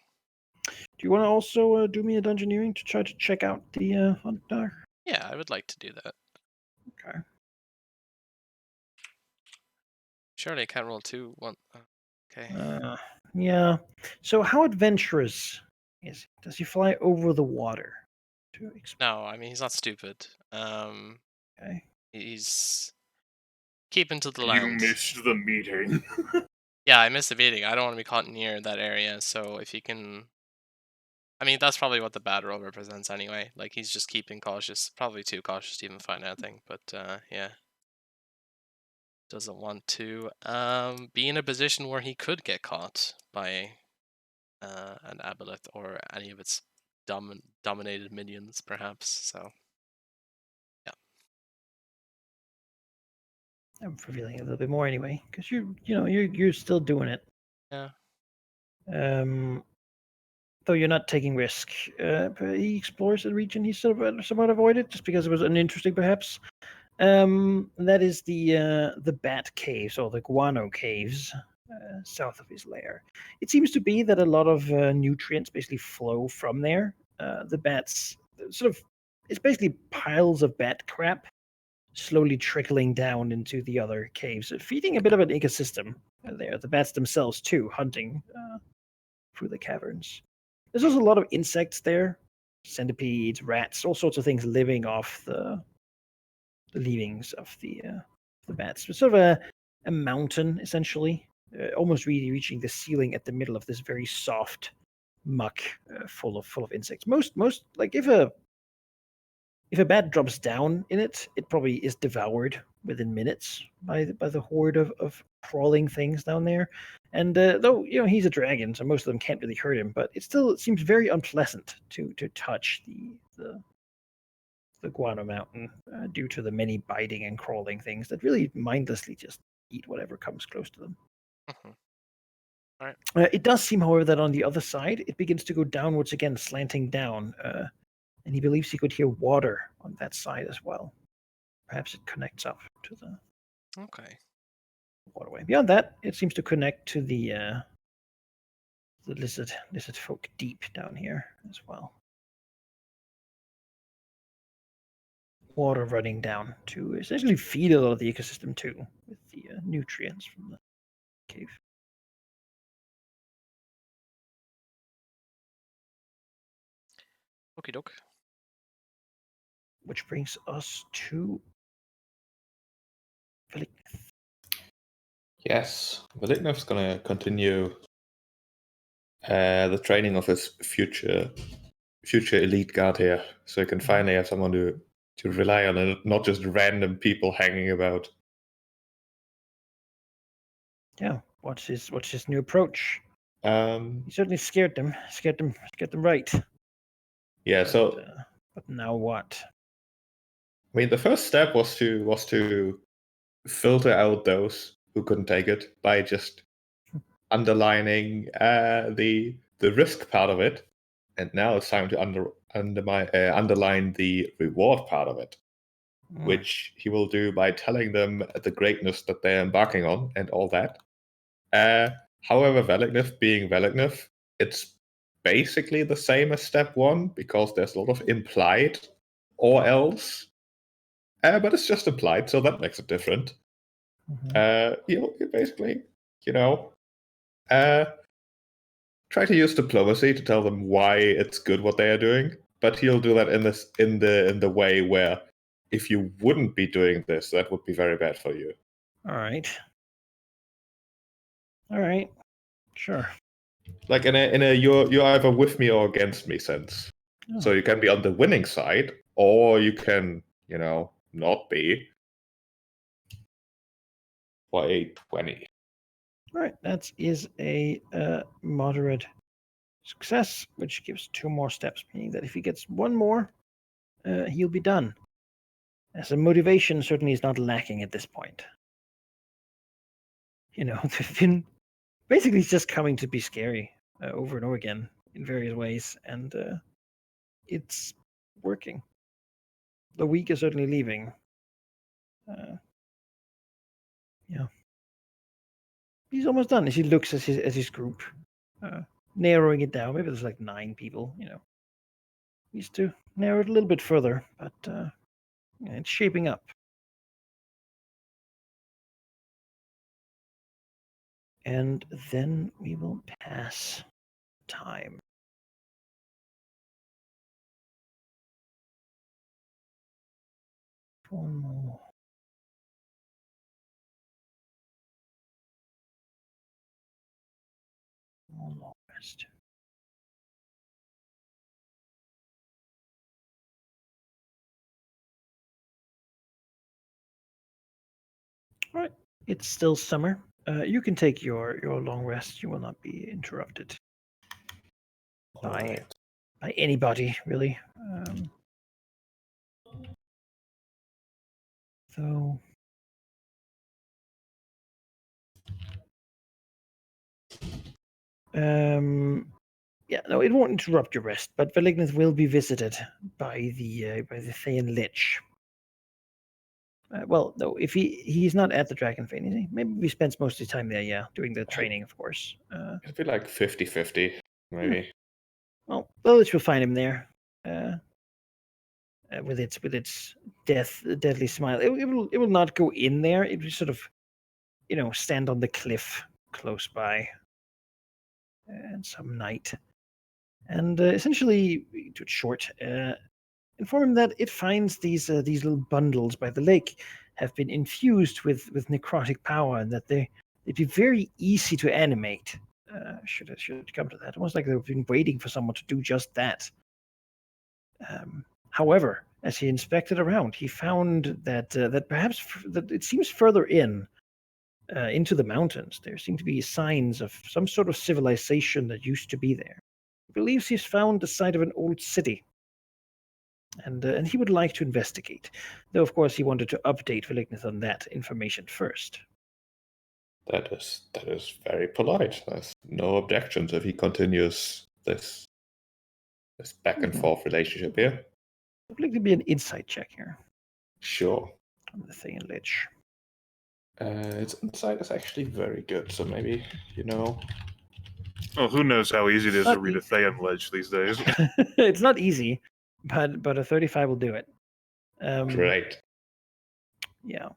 Do you want to also do me a dungeoneering to try to check out the Hunter? Yeah, I would like to do that. Okay. Surely I can't roll 2. 1. Okay. Yeah. So how adventurous is he? Does he fly over the water? No, I mean he's not stupid. Okay. He's keeping to the You land. missed the meeting. Yeah, I missed the meeting. I don't want to be caught near that area. So if he can, I mean that's probably what the bad roll represents anyway. Like he's just keeping cautious, probably too cautious to even find anything. But yeah, doesn't want to be in a position where he could get caught by an aboleth or any of its dominated minions, perhaps. So. I'm revealing a little bit more anyway, because you're still doing it. Yeah. Though you're not taking risk. But he explores the region he somewhat avoided just because it was uninteresting, perhaps. That is the Bat Caves or the Guano Caves, south of his lair. It seems to be that a lot of nutrients basically flow from there. The bats it's basically piles of bat crap slowly trickling down into the other caves, feeding a bit of an ecosystem there. The bats themselves, too, hunting through the caverns. There's also a lot of insects there, centipedes, rats, all sorts of things living off the leavings of the bats. It's sort of a mountain, essentially, almost really reaching the ceiling at the middle of this very soft muck full of insects. Most like if a bat drops down in it, it probably is devoured within minutes by the horde of crawling things down there. And though he's a dragon, so most of them can't really hurt him, but it still seems very unpleasant to touch the Guano Mountain due to the many biting and crawling things that really mindlessly just eat whatever comes close to them. Mm-hmm. All right. It does seem, however, that on the other side it begins to go downwards again, slanting down. And he believes he could hear water on that side as well. Perhaps it connects up to the waterway. Beyond that, it seems to connect to the lizard folk deep down here as well. Water running down to essentially feed a lot of the ecosystem too, with the nutrients from the cave. Okie doke. Which brings us to Velik. Yes, Veliknev's gonna continue the training of his future elite guard here, so he can finally have someone to rely on, and not just random people hanging about. Yeah, what's his new approach? Um, He certainly scared them right. Yeah. So But now what? I mean, the first step was to filter out those who couldn't take it by just underlining the risk part of it, and now it's time to underline the reward part of it, which he will do by telling them the greatness that they're embarking on and all that. However, Velignith being Velignith, it's basically the same as step one because there's a lot of implied or else, but it's just implied, so that makes it different. You basically, try to use diplomacy to tell them why it's good what they are doing, but he'll do that in the way where if you wouldn't be doing this, that would be very bad for you. All right. Sure. Like in a you're either with me or against me sense. Oh. So you can be on the winning side, or you can, not be. For a 20. All right, that is a moderate success, which gives 2 more steps, meaning that if he gets 1 more, he'll be done. As a motivation certainly is not lacking at this point. They've been basically just coming to be scary over and over again in various ways, and it's working. The week is certainly leaving. Yeah. He's almost done as he looks at his group, narrowing it down. Maybe there's like 9 people, Needs to narrow it a little bit further, but it's shaping up. And then we will pass time. One more. One long rest. All right. It's still summer. You can take your long rest. You will not be interrupted by anybody, really. So yeah, no, it won't interrupt your rest, but Velignith will be visited by the Thayan Lich. Well, no, if he's not at the Dragonfane, is he? Maybe he spends most of his time there, yeah, doing the training, of course. It'd be like 50-50, maybe. Well, the Lich will find him there, with its deadly smile. It will not go in there. It will sort of, stand on the cliff close by, and some night, and essentially, to it short, inform him that it finds these little bundles by the lake have been infused with necrotic power, and that they'd be very easy to animate. Should it come to that, almost like they've been waiting for someone to do just that. However, as he inspected around, he found that perhaps that it seems further into the mountains, there seem to be signs of some sort of civilization that used to be there. He believes he's found the site of an old city, and he would like to investigate, though of course he wanted to update Velignith on that information first. That is very polite. There's no objections if he continues this back and forth relationship here. I'd like to be an insight check here. Sure. On the Thayan Lich. Its insight is actually very good, so maybe, Well, who knows how easy it is to Not read a easy. Thayan Ledge these days. It's not easy, but a 35 will do it. Great. Yeah.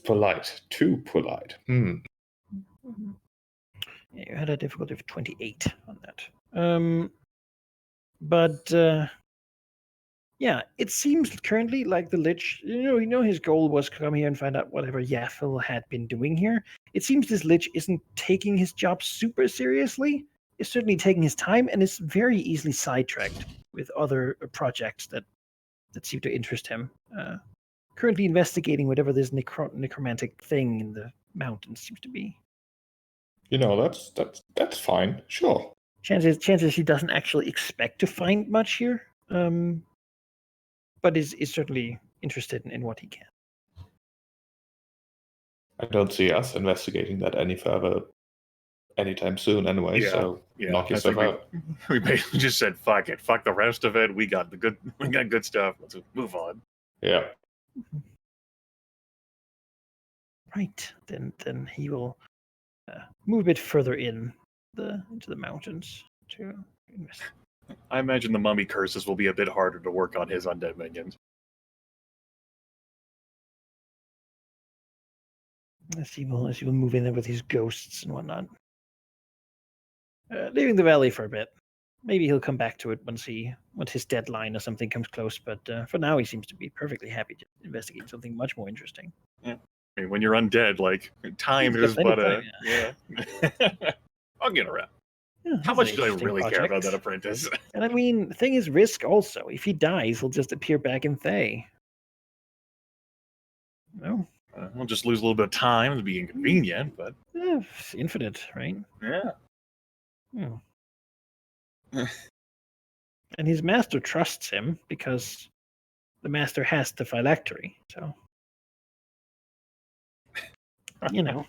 Polite. Too polite. Yeah, you had a difficulty of 28 on that. But yeah, it seems currently like the Lich, his goal was to come here and find out whatever Yaffil had been doing here. It seems this Lich isn't taking his job super seriously. It's certainly taking his time, and is very easily sidetracked with other projects that seem to interest him. Currently investigating whatever this necromantic thing in the mountains seems to be. That's fine. Sure. Chances he doesn't actually expect to find much here, but is certainly interested in what he can. I don't see us investigating that any further anytime soon anyway, so knock I yourself think out. we basically just said fuck it, fuck the rest of it. We got good stuff. Let's move on. Yeah. Right. Then he will move a bit further into the mountains to investigate. I imagine the mummy curses will be a bit harder to work on his undead minions. As he will move in there with his ghosts and whatnot. Leaving the valley for a bit. Maybe he'll come back to it once his deadline or something comes close. But for now, he seems to be perfectly happy to investigate something much more interesting. Yeah. I mean, when you're undead, like time He's is got plenty but of yeah. I'll get around. Yeah, How this much is an do I interesting really care about project. that apprentice? And I mean, the thing is risk also. If he dies, he'll just appear back in Thay. No, We'll just lose a little bit of time. It'll be inconvenient, but it's infinite, right? yeah. Hmm. And his master trusts him because the master has the phylactery. So, you know.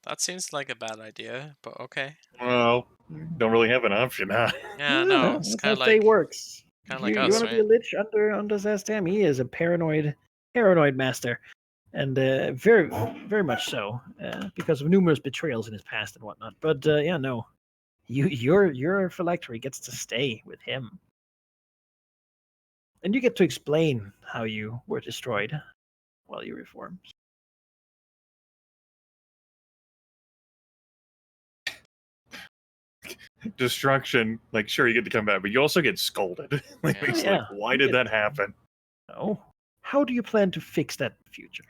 That seems like a bad idea, but okay. Well, don't really have an option, huh? Yeah, no, it's That's kind how of Thay like works. kind of You like want us, to be a right? lich under Zastam? He is a paranoid master, and very very much so because of numerous betrayals in his past and whatnot. But yeah, no, your phylactery gets to stay with him, and you get to explain how you were destroyed while you reformed. Destruction, like sure you get to come back, but you also get scolded. Like, Yeah. it's Yeah, like, why did that happen? Oh, how do you plan to fix that in the future?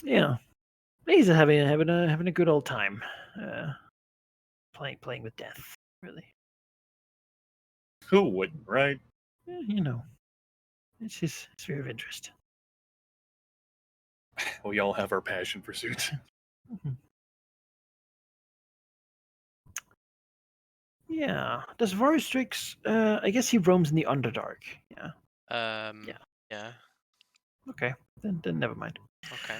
Yeah, he's having a good old time, playing with death. Really, Who wouldn't, right? you know, it's his sphere of interest. We all have our passion pursuits. Mhm. Yeah, does Varstrix? I guess he roams in the Underdark. Yeah. Yeah. Yeah. Okay. Then never mind. Okay.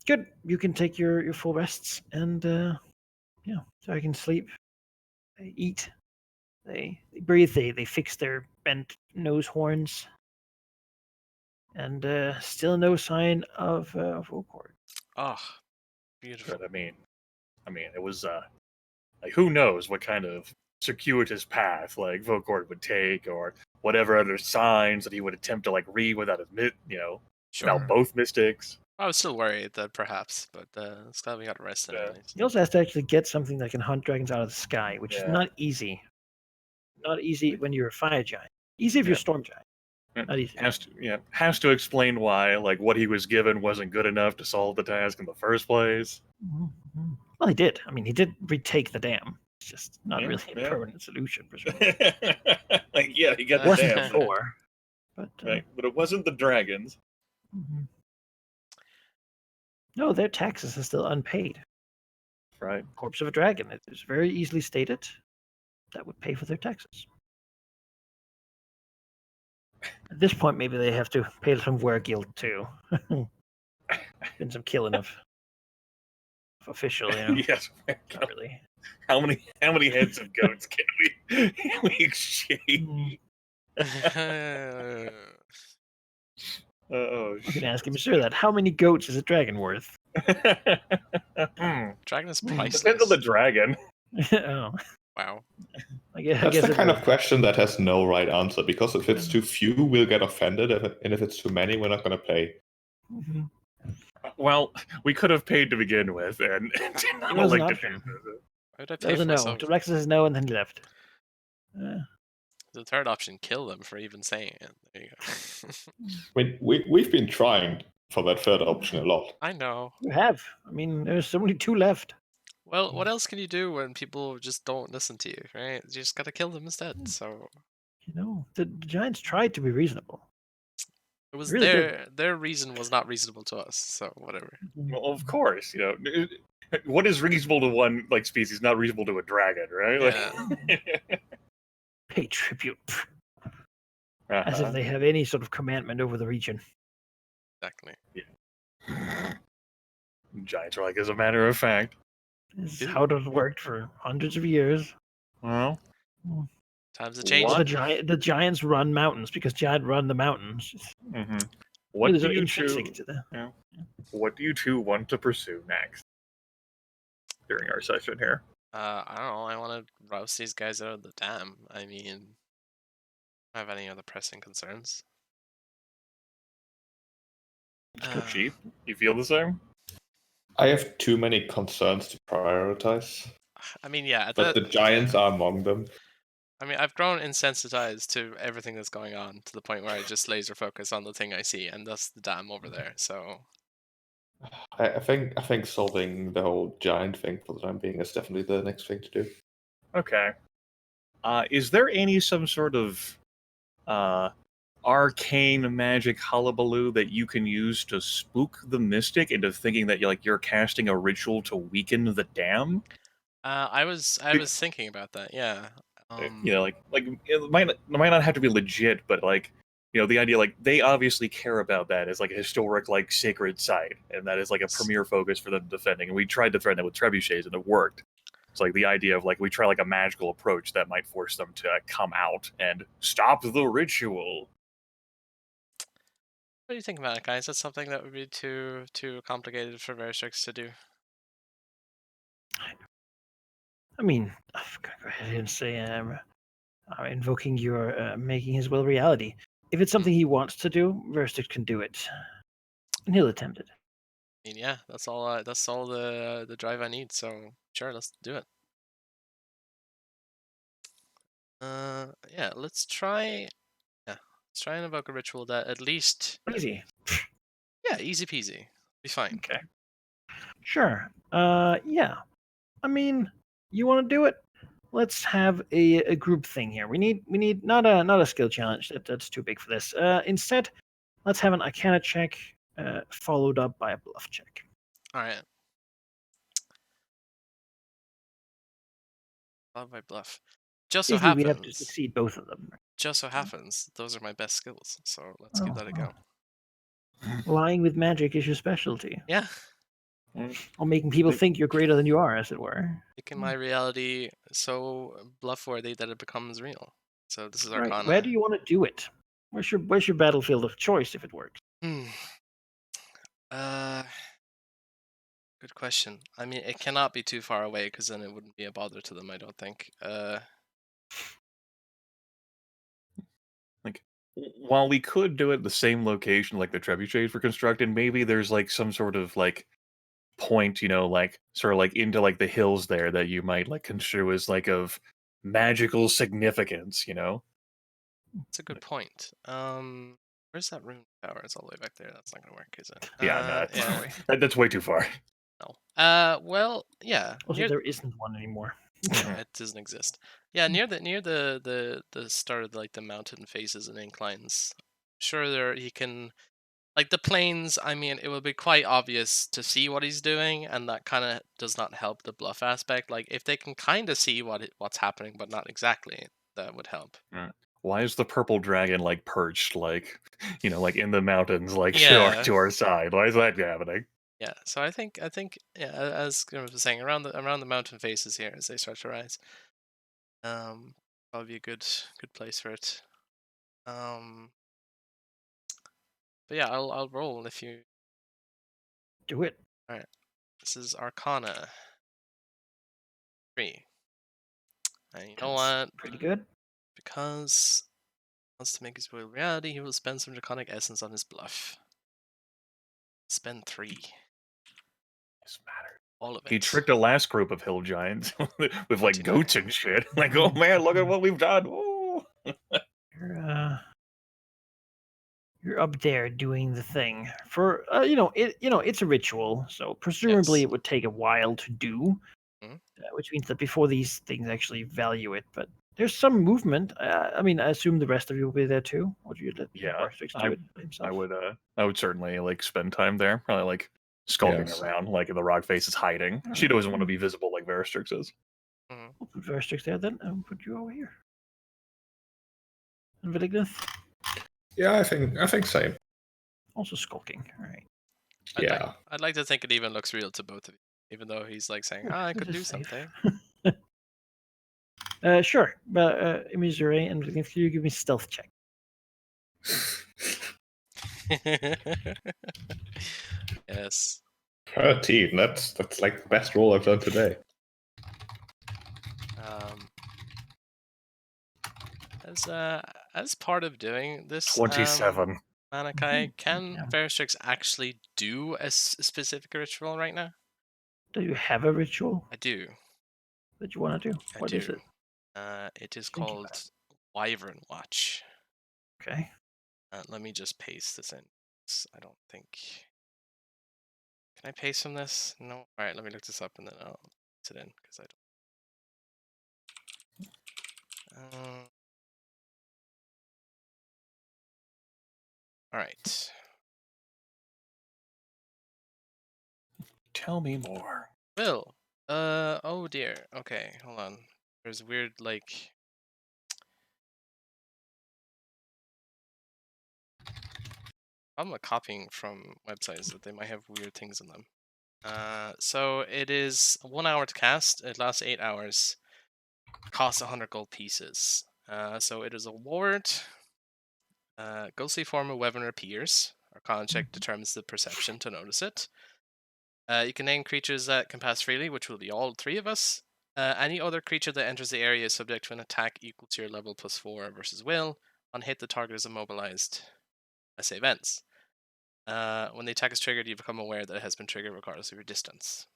Good. You can take your full rests, and yeah, so I can sleep. They eat. They breathe. They fix their bent nose horns, and still no sign of Volcord. Oh, beautiful. But I mean, it was like who knows what kind of circuitous path like Vokord would take, or whatever other signs that he would attempt to like read without without Sure. both mystics. I was still worried that perhaps, but it's glad we got rest anyways. He also has to actually get something that can hunt dragons out of the sky, which is Yeah. not easy. Not easy when you're a fire giant. Easy if you're a storm giant. Not easy. Has to explain why like what he was given wasn't good enough to solve the task in the first place. Mhm. Well, he did. I mean, he did retake the dam. It's just not Yeah, really a yeah. permanent solution, presumably. Like yeah, he got It the wasn't damn, before, but right? But it wasn't the dragons. mhm. No, their taxes are still unpaid. Right. Corpse of a dragon. It is very easily stated that would pay for their taxes. At this point, maybe they have to pay some weregild too. Been some killing of official, Yes. Not really. How many heads of goats can we exchange? Oh You can shit. ask him, sure, that. How many goats is a dragon worth? Dragon is Hmm. priceless. Depends on the dragon. Oh, Wow. I guess That's the it kind would. of question that has no right answer, because if it's too few, we'll get offended, and if it's too many, we're not going to pay. Mhm. Well, we could have paid to begin with, and did not It was an elect to option. do so. Why would I That pay was for a no. myself? Rex says no, and then he left. The third option, kill them for even saying it. There you go. I mean, we've been trying for that third option a lot. I know. You have. I mean, there's only 2 left. Well, what else can you do when people just don't listen to you, right? You just gotta kill them instead. So The giants tried to be reasonable. It was Really did. their reason was not reasonable to us, so whatever. Well, of course, what is reasonable to one like species, not reasonable to a dragon, right? Yeah. Pay tribute. Like, As if they have any sort of commandment over the region. Exactly. Giants are like, as a matter of fact. This is how it has worked for hundreds of years. Well, Times have Well, changed. the giants run mountains because giants run the mountains. what These do are you intrinsic two? to the. What do you two want to pursue next during our session here? I don't know. I want to roust these guys out of the dam. I mean, I don't have any other pressing concerns. Chief, you feel the same? I have too many concerns to prioritize, I mean, yeah. but the giants are among them. I mean, I've grown insensitized to everything that's going on to the point where I just laser focus on the thing I see, and that's the dam over there. So I think solving the whole giant thing for the time being is definitely the next thing to do. Okay. Is there some sort of arcane magic hullabaloo that you can use to spook the mystic into thinking that you're casting a ritual to weaken the dam? I was thinking about that. Yeah. It might not have to be legit, but the idea they obviously care about that as a historic sacred site, and that is a premier focus for them defending. And we tried to threaten it with trebuchets, and it worked. It's the idea of we try a magical approach that might force them to come out and stop the ritual. What do you think about it, guys? Is that something that would be too complicated for Verstrix to do? I mean, go ahead and say I'm invoking your making his will reality. If it's something he wants to do, Verstix can do it, and he'll attempt it. I mean, yeah, that's all. That's all the drive I need. So sure, let's do it. Yeah, let's try. Yeah, let's try and invoke a ritual that at least. Easy. Yeah, easy peasy. Be fine. Okay. Sure. Yeah. I mean, you want to do it? Let's have a group thing here. We need not a skill challenge. That's too big for this. Instead, let's have an Arcana check followed up by a bluff check. All right. Bluff by bluff. Just so Basically, happens. we have to succeed both of them. Just so happens, those are my best skills. So let's give that a go. Lying with magic is your specialty. Yeah. Or making people think you're greater than you are, as it were. Making my reality so bluff worthy that it becomes real. So this is Right. Arcana. Where do you want to do it? Where's your battlefield of choice if it works? Good question. I mean, it cannot be too far away because then it wouldn't be a bother to them, I don't think. While we could do it the same location the trebuchets were constructed, maybe there's some sort of point, sort of into the hills there that you might construe as of magical significance, That's a good point. Where's that rune tower? It's all the way back there. That's not gonna work, is it? Yeah, no, yeah. that's way too far. No. Well, yeah. Also, there isn't one anymore. No, it doesn't exist. Yeah, near the start of the mountain faces and inclines. Sure, there he can. The plains, I mean, it will be quite obvious to see what he's doing, and that kind of does not help the bluff aspect. If they can kind of see what's happening, but not exactly, that would help. Why is the purple dragon perched in the mountains Yeah. to our side? Why is that happening? Yeah, so I think yeah, as I was saying, around the mountain faces here as they start to rise, probably a good place for it. But yeah, I'll roll if you do it. All right, this is Arcana 3. And you know what? Pretty good. Because he wants to make his will reality, he will spend some draconic essence on his bluff. Spend 3. This matters. All of it. He tricked a last group of hill giants with goats and shit. Oh man, look at what we've done. Ooh. You're up there doing the thing for it's a ritual, so presumably it would take a while to do, which means that before these things actually value it, but There's some movement. I mean, I assume the rest of you will be there too. Or do you let Yeah, Barstrix do it himself? I would certainly like spend time there, probably like skulking Yes. around, like if the rock face is hiding. She Alright. doesn't want to be visible like Veristrix is. Mhm. We'll put Barstrix there then, and put you over here. And Vilignith, Yeah, I think same. also skulking. All right. Yeah. I'd like to think it even looks real to both of you, even though he's like saying, "Ah, I could This do is safe. something." Sure, but Missouri and Vilignith, can you give me stealth check? Yes. 13. That's like the best roll I've done today. As part of doing this, 27. Manakai, can Yeah. Veristrix actually do a specific ritual right now? Do you have a ritual I do. that you want to do? I What do. is it? It is Thinking called about Wyvern Watch. Okay. Let me just paste this in. I don't think. Can I paste from this? No. All right. Let me look this up and then I'll paste it in because I don't. All right. Tell me more. Will. Oh dear. Okay. Hold on. There's weird like. I'm copying from websites that they might have weird things in them. So it is 1 hour to cast. It lasts 8 hours. Costs 100 gold pieces. So it is a ward. Ghostly form of weapon appears. Arcana check determines the perception to notice it. You can name creatures that can pass freely, which will be all 3 of us. Any other creature that enters the area is subject to an attack equal to your level +4 versus will. On hit, the target is immobilized. Save ends. When the attack is triggered, you become aware that it has been triggered regardless of your distance.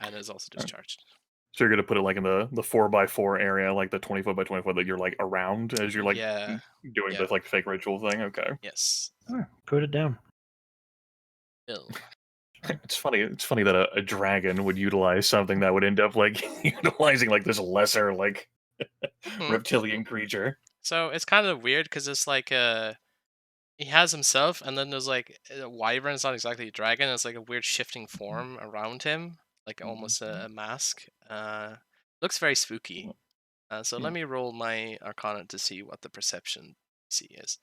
And it is also discharged. So you're gonna put it like in the 4x4 area, like the 20 foot by 20 foot that you're like around as you're like Yeah. doing Yeah. this like fake ritual thing. Okay. Yes. Sure, put it down. Ill. It's funny. It's funny that a dragon would utilize something that would end up like utilizing like this lesser like reptilian creature. So it's kind of weird because it's like he has himself, and then there's like a wyvern. It's not exactly a dragon. It's like a weird shifting form around him, like almost a mask. Looks very spooky. So let me roll my Arcana to see what the perception DC is.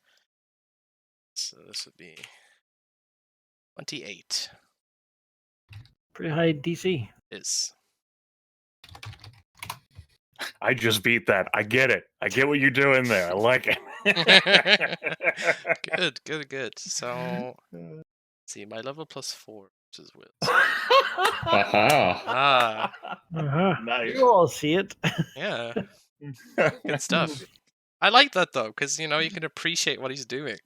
So this would be 28. Pretty high DC. Is I just beat that. I get it. I get what you're doing there. I like it. good. So let's see, my level +4 which is will. Haha. Ah, Nice. You all see it. yeah, good stuff. I like that though, because you can appreciate what he's doing.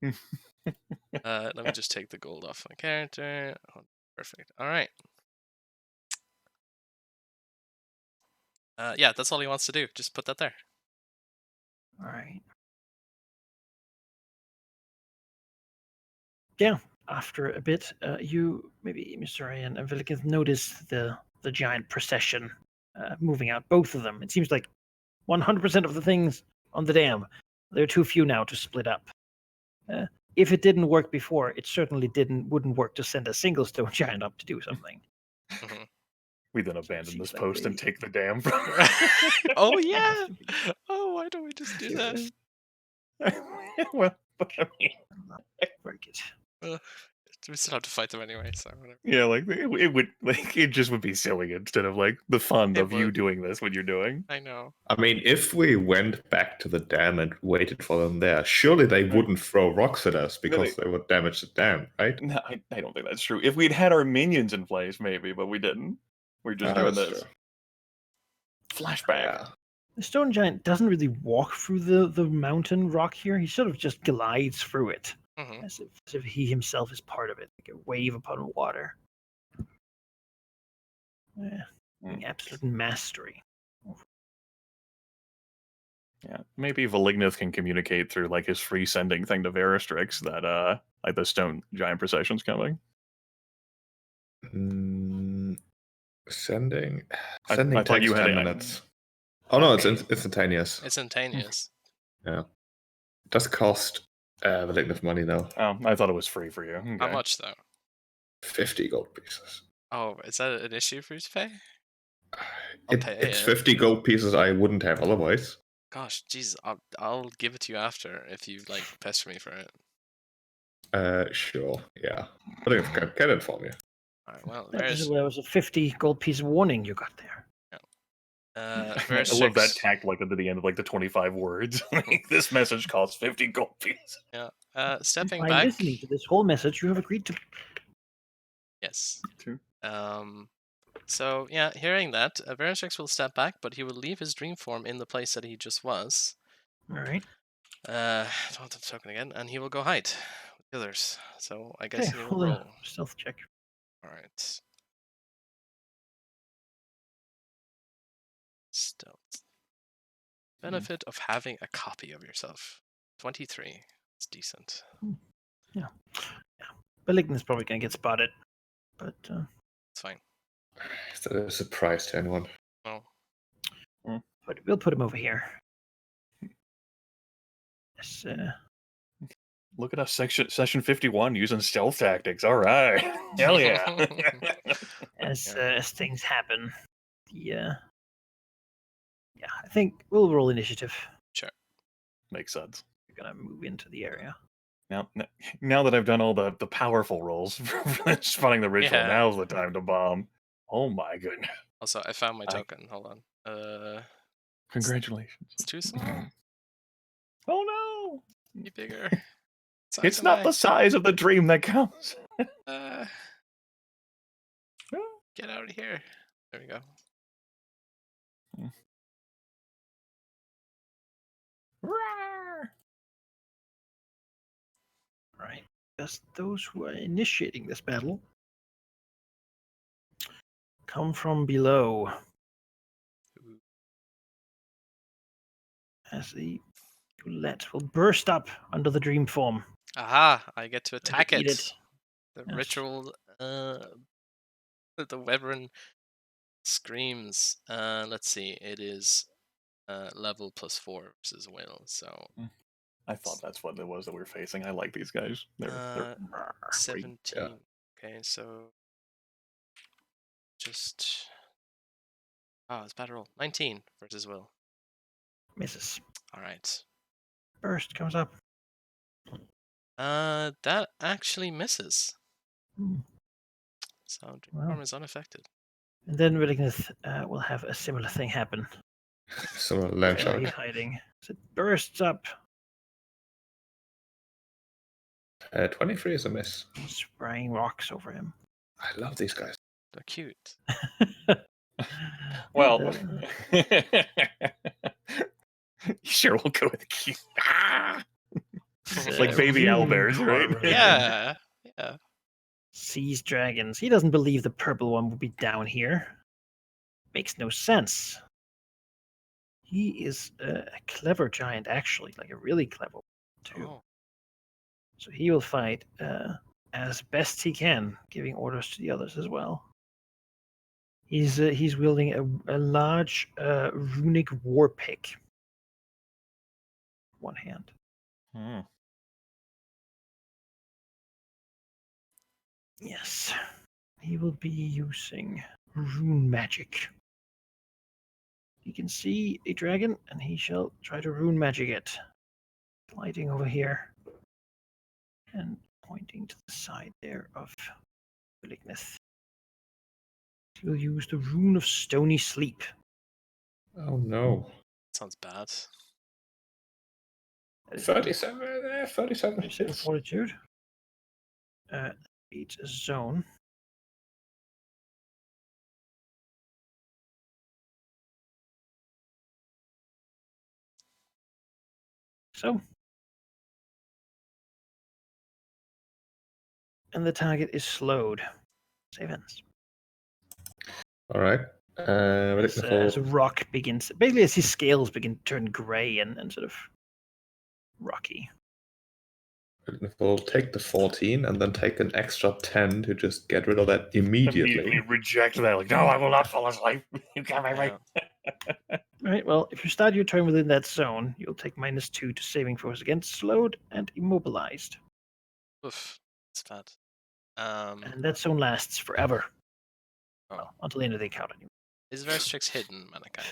Let me just take the gold off my character. Oh, perfect. All right. Yeah, that's all he wants to do. Just put that there. All right. Yeah. After a bit, you maybe Mr. Ryan and Vilignith notice the giant procession moving out. Both of them. It seems like 100% of the things on the dam. They're too few now to split up. If it didn't work before, it certainly wouldn't work to send a single stone giant up to do something. We then abandon this Seems like post and they- take the dam from. Oh yeah. Oh, why don't we just do that? Well, but I mean, Very good. We still have to fight them anyway, so whatever. yeah, like it would like it just would be silly instead of like the fun It of you would. doing this when you're doing. I know. I mean, if we went back to the dam and waited for them there, surely they wouldn't throw rocks at us because they would damage the dam, right? No, I don't think that's true. If we'd had our minions in place, maybe, but we didn't. We're just doing That's this. true. Flashback. Yeah. The stone giant doesn't really walk through the mountain rock here. He sort of just glides through it, Mhm. as if he himself is part of it, like a wave upon water. Absolute mastery. Yeah, maybe Vilignith can communicate through like his free sending thing to Veristrix that like the stone giant procession's coming. Sending I takes thought you had 10 it. minutes. Oh no, Okay. it's instantaneous. Instantaneous. Yeah. It does cost Malignant money though. Oh, I thought it was free for you. Okay. How much though? 50 gold pieces. Oh, is that an issue for you to pay? I'll pay It's it. 50 gold pieces I wouldn't have otherwise. Gosh, jeez, I'll give it to you after if you like pester me for it. Sure, yeah. I think I get it from you. All right, well, That was a 50 gold piece warning you got there. I verse love that 6. tacked like at the end of like the 25 words. Like, this message costs 50 gold pieces. Yeah. Stepping By back. listening to this whole message, you have agreed to. Yes. True. So yeah, hearing that, Verusix will step back, but he will leave his dream form in the place that he just was. All right. Don't have token again, and he will go hide with the others. So I guess Okay, he will roll a roll. stealth check. All right. Stealth. Benefit of having a copy of yourself. 23. It's decent. Malignant's probably going to get spotted, but It's fine. Is that a surprise to anyone? No. but we'll put him over here. Yes, Look at us, session 51, using stealth tactics. All right. Hell yeah. as things happen, yeah, I think we'll roll initiative. Makes sense. We're gonna move into the area. Now that I've done all the powerful rolls for spawning the ritual, Yeah. now's the time to bomb. Oh my goodness. Also, I found my I- token. Hold on. Congratulations. It's too small. Oh Be bigger. no. Size It's am not I? the size of the dream that counts. Get out of here. There we go. Right. Just those who are initiating this battle come from below. Ooh. As the roulette will burst up under the dream form. Aha! I get to attack eat it. it. The Yes. ritual. The wyvern screams. Let's see. It is level +4 versus will. So I thought that's what it was that we were facing. I like these guys. They're 17. Yeah. Okay, so just it's bad roll. 19 versus will. Misses. All right. Burst comes up. That actually misses. Hmm. So dream Wow. form is unaffected. And then Malignant will have a similar thing happen. So land Where shark. he's hiding. So it bursts up, 23 is a miss. spraying rocks over him. I love these guys. They're cute. well. Uh, Sure, we'll go with cute. It's, Like baby owlbears, right? horror. Yeah. Sees dragons. He doesn't believe the purple one would be down here. Makes no sense. He is a clever giant, actually, like a really clever one, too. Oh. So he will fight as best he can, giving orders to the others as well. He's wielding a large runic war pick. One hand. Hmm. Yes. He will be using rune magic. He can see a dragon, and he shall try to rune magic it. Gliding over here. And pointing to the side there of Malignant. He will use the rune of stony sleep. Oh no. Sounds bad. That is 37 37 hits. fortitude. Each zone. So. And the target is slowed. Save ends. Alright. As rock begins, basically as his scales begin to turn grey and sort of rocky. We'll take the 14 and then take an extra 10 to just get rid of that immediately. Reject that. Like, no, I will not fall asleep. You can't make me. Yeah. right. Well, if you start your turn within that zone, you'll take -2 to saving throws against slowed and immobilized, Oof, it's bad. and that zone lasts forever. Oh. Well, until the end of the encounter. Is Verstrix hidden, Manakai?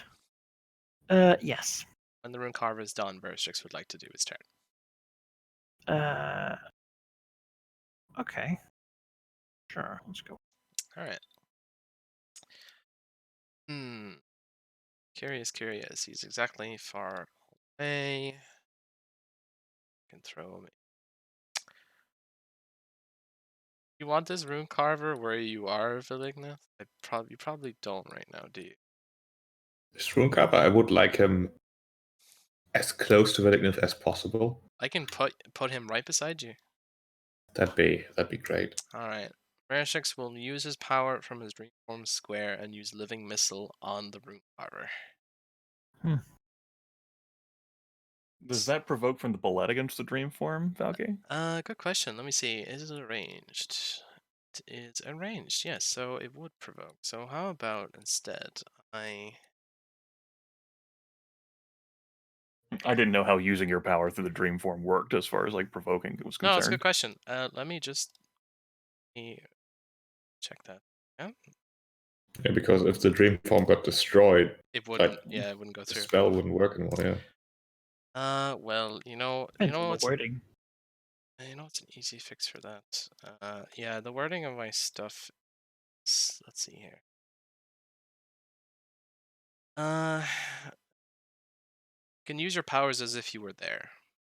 Yes. When the Rune Carver is done, Verstrix would like to do his turn. Okay. Sure. Let's go. All right. Curious. He's exactly far away. Can throw him. You want this Rune Carver where you are, Vilignith? You probably don't right now, do you? This Rune Carver, I would like him as close to Valignant as possible. I can put him right beside you. That'd be great. All right. Verstrix will use his power from his Dreamform square and use Living Missile on the Rune Carver. Does that provoke from the bullet against the dream form, Valky? Good question. Let me see. Is it arranged? It is arranged, yes. So it would provoke. So how about instead I didn't know how using your power through the dream form worked as far as like provoking was concerned. No, it's a good question. Let me check that. Yeah, because if the dream form got destroyed, It wouldn't. Yeah, it wouldn't go the through. spell wouldn't work anymore. Yeah. Well, you know what's wording. it's an easy fix for that. Yeah, the wording of my stuff. Let's see here. You can use your powers as if you were there.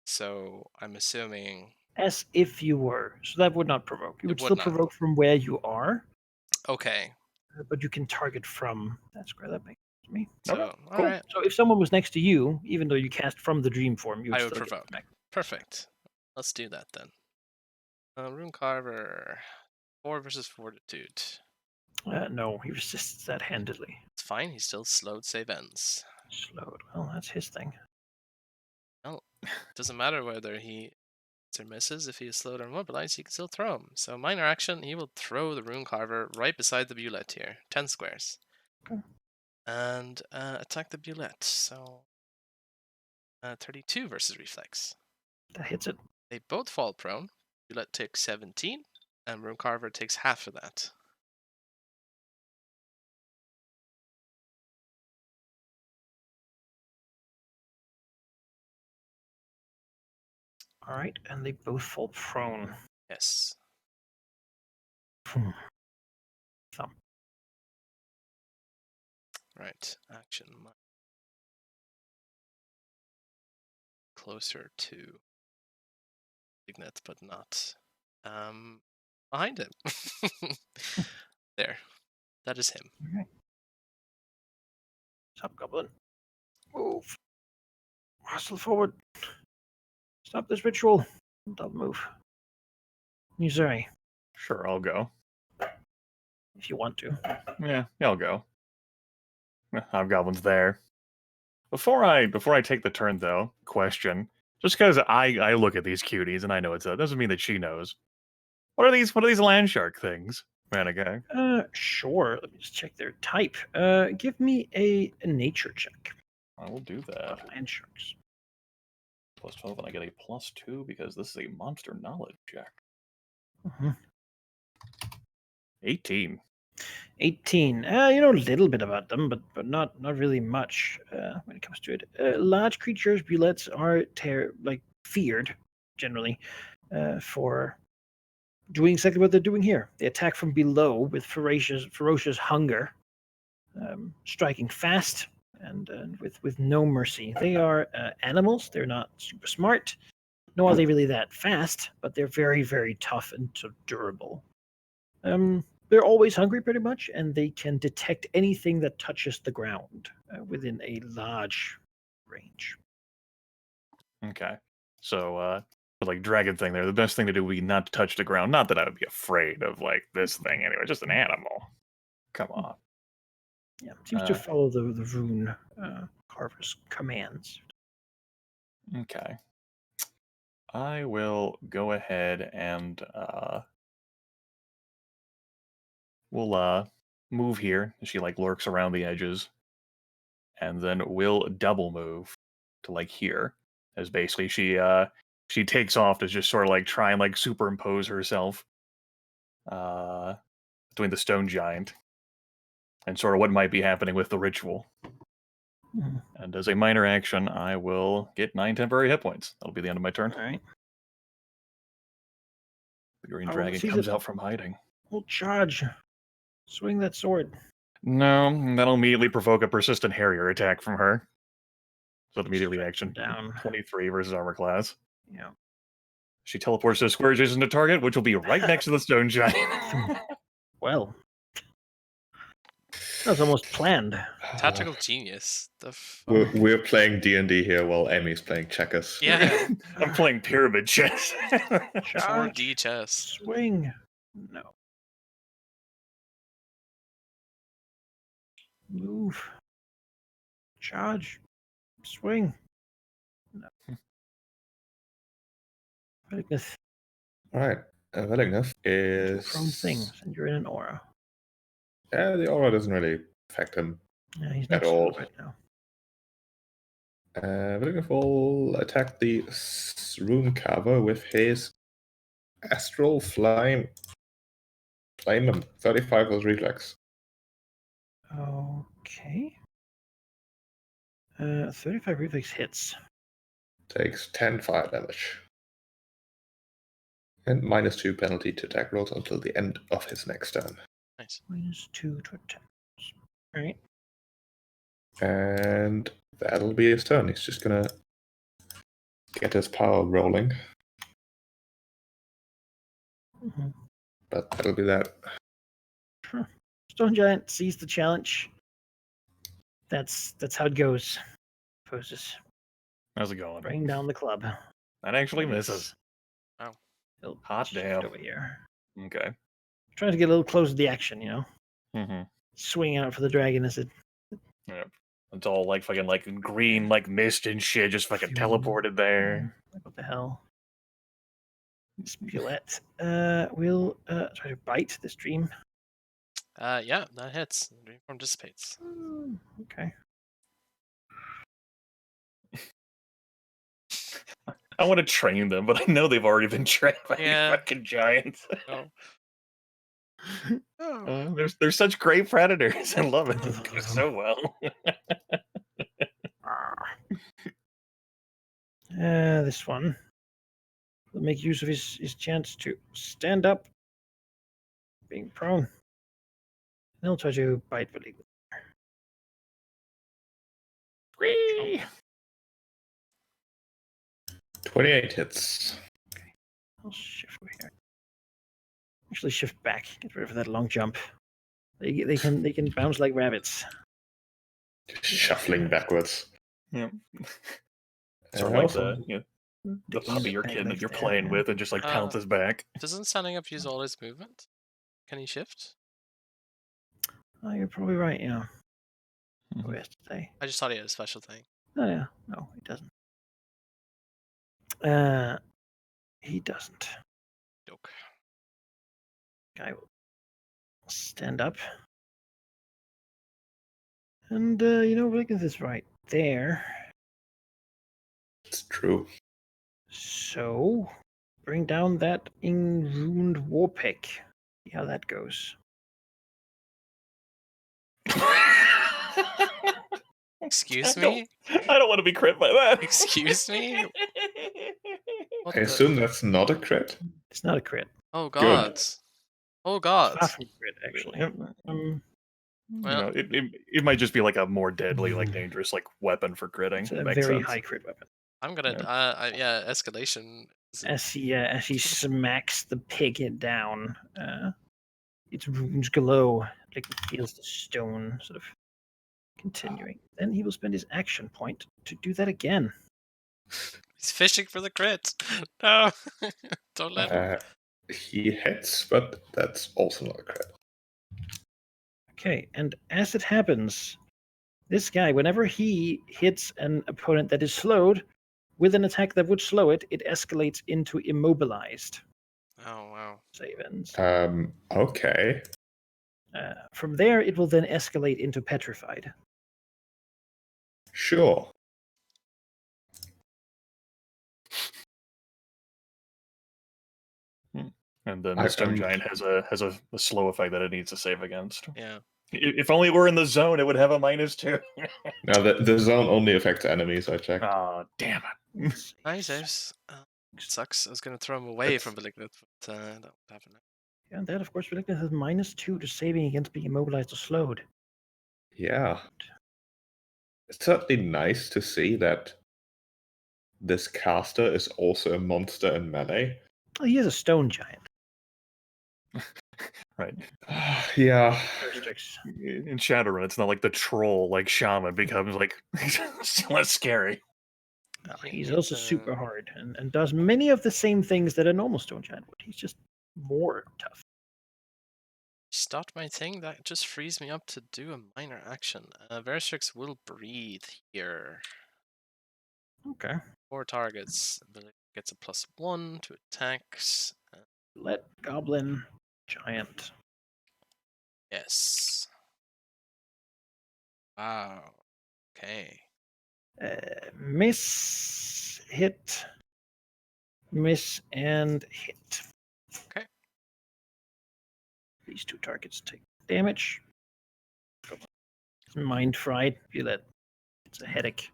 So I'm assuming. As if you were. So that would not provoke. You would still provoke from where you are. Okay. But you can target from that square. That makes sense to me. So, cool. all right. So if someone was next to you, even though you cast from the dream form, you would I would still provoke. Get Perfect. Let's do that then. Rune Carver, 4 versus Fortitude. No, he resists that handedly. It's fine. He's still slowed save ends. Slowed. Well, that's his thing. Well, doesn't matter whether he hits or misses. If he is slowed or immobilized, he can still throw him. So minor action, he will throw the Rune Carver right beside the Bulette here. 10 squares. Okay. And attack the Bulette. So 32 versus Reflex. That hits it. They both fall prone. Bulette takes 17, and Rune Carver takes half of that. All right, and they both fall prone. Yes. Thump. Right. Action. Closer to Ignat, but not behind him. There. That is him. Okay. Stop, Goblin. Move. Hustle forward. Stop this ritual. Don't move. Missouri, Sure, I'll go. if you want to. Yeah, I'll go. Hobgoblin's there. Before I take the turn though, question. Just because I look at these cuties and I know it's doesn't mean that she knows. What are these land shark things, Manigae? Sure. Let me just check their type. Give me a nature check. I will do that. Land sharks. Plus 12, and I get a +2 because this is a monster knowledge check. Mm-hmm. 18. 18. You know a little bit about them, but not really much when it comes to it. Large creatures, bullets, are feared generally for doing exactly what they're doing here. They attack from below with ferocious hunger, striking fast and with no mercy. They are animals. They're not super smart, nor are they really that fast, but they're very, very tough and so durable. They're always hungry, pretty much, and they can detect anything that touches the ground within a large range. Okay. So, for like dragon thing there, the best thing to do would be not to touch the ground. Not that I would be afraid of like this thing anyway, just an animal. Come on. Yeah, seems to follow the rune carver's commands. Okay. I will go ahead and we'll move here. She like lurks around the edges. and then will double move to like here. As basically she takes off to just sort of like try and like superimpose herself between the stone giant and sort of what might be happening with the ritual. Mhm. And as a minor action, I will get 9 temporary hit points. That'll be the end of my turn. All right. The green Oh, dragon sees comes it. out from hiding. We'll charge. Swing that sword. No, that'll immediately provoke a persistent harrier attack from her. So it immediately Strike action. down. 23 versus armor class. Yeah. She teleports to a square adjacent to target, which will be right next to the stone giant. Well, that was almost planned. Tactical genius. The We're playing D&D here while Amy's playing checkers. yeah, I'm playing pyramid chess. 4D chess. Swing. No. Move. Charge. Swing. No. Willingness. Alright, willingness To a is... prone thing, and you're in an aura. Yeah, the aura doesn't really affect him Yeah, he's at not all. slowed right now. Willingness will attack the rune carver with his astral flame. Flame him. 35 was reflex. Okay. 35 reflex hits. Takes 10 fire damage. And -2 penalty to attack rolls until the end of his next turn. Nice. -2 to attack. Alright. And that'll be his turn. He's just gonna get his power rolling. Mhm. But that'll be that. Sure. Stone Giant sees the challenge. That's how it goes. Poses. How's it going? Bring down the club. That actually misses. He'll Hot shift damn. over here. Okay. Trying to get a little closer to the action, you know? Mm-hmm. Swing out for the dragon as it. Yep. It's all like fucking like green like mist and shit just fucking teleported there. Like, what the hell? Spulette will try to bite this dream. Yeah, that hits. Dreamform dissipates. Okay. I want to train them, but I know they've already been trained by Yeah. fucking giants. Oh. They're such great predators. I love it. It goes so well. This one will make use of his chance to stand up, being prone. He'll try to bite Willie. 28 hits. I'll shift over here. Actually, shift back. Get rid of that long jump. They can bounce like rabbits. Shuffling backwards. Yeah. And Sort of like also- the puppy or kid that you're Yeah. playing with and just like pounces back. Doesn't standing up use all his movement? Can he shift? Oh, you're probably right. Yeah. Mhm. What we have to say. I just thought he had a special thing. Oh yeah. No, he doesn't. He doesn't. Joke. Guy will stand up. And Wiggins is right there. It's true. So bring down that enruined war pick. See how that goes. Excuse I don't- me? I don't want to be crit by that. Excuse me? What I the- assume that's not a crit. It's not a crit. Oh god. Oh god. Far from a crit, actually. Well- it might just be like a more deadly, like dangerous, like weapon for critting. It's a Makes very sense. high crit weapon. I'm gonna escalation. As he smacks the pig down, its runes glow like it feels the stone sort of continuing. Then he will spend his action point to do that again. He's fishing for the crit. No. Don't let him. He hits, but that's also not a crit. Okay, and as it happens, this guy, whenever he hits an opponent that is slowed with an attack that would slow it, it escalates into immobilized. Oh wow. Save ends. Okay. From there, it will then escalate into petrified. Sure. And then I- the stone I'm- giant has a slow effect that it needs to save against. Yeah. If only we're in the zone, it would have a -2. Now the zone only affects enemies. I checked. Ah, damn it. Nice, Ace. Sucks. I was gonna throw him away from Malignant, but that won't happen. Yeah, and that, of course, Malignant has -2 to saving against being immobilized or slowed. Yeah. It's certainly nice to see that this caster is also a monster in melee. Oh, he is a stone giant. Right. Yeah. Restricts. In Shadowrun, it's not like the troll, like shaman, becomes like less scary. He's also super hard and does many of the same things that a normal stone giant would. He's just more tough. Start my thing. That just frees me up to do a minor action. Veristrix will breathe here. Okay. 4 targets. Gets a +1 to attacks. Let goblin giant. Yes. Wow. Okay. Miss, hit, miss, and hit. Okay. These 2 targets take damage. Mind fried. Feel that it's a headache.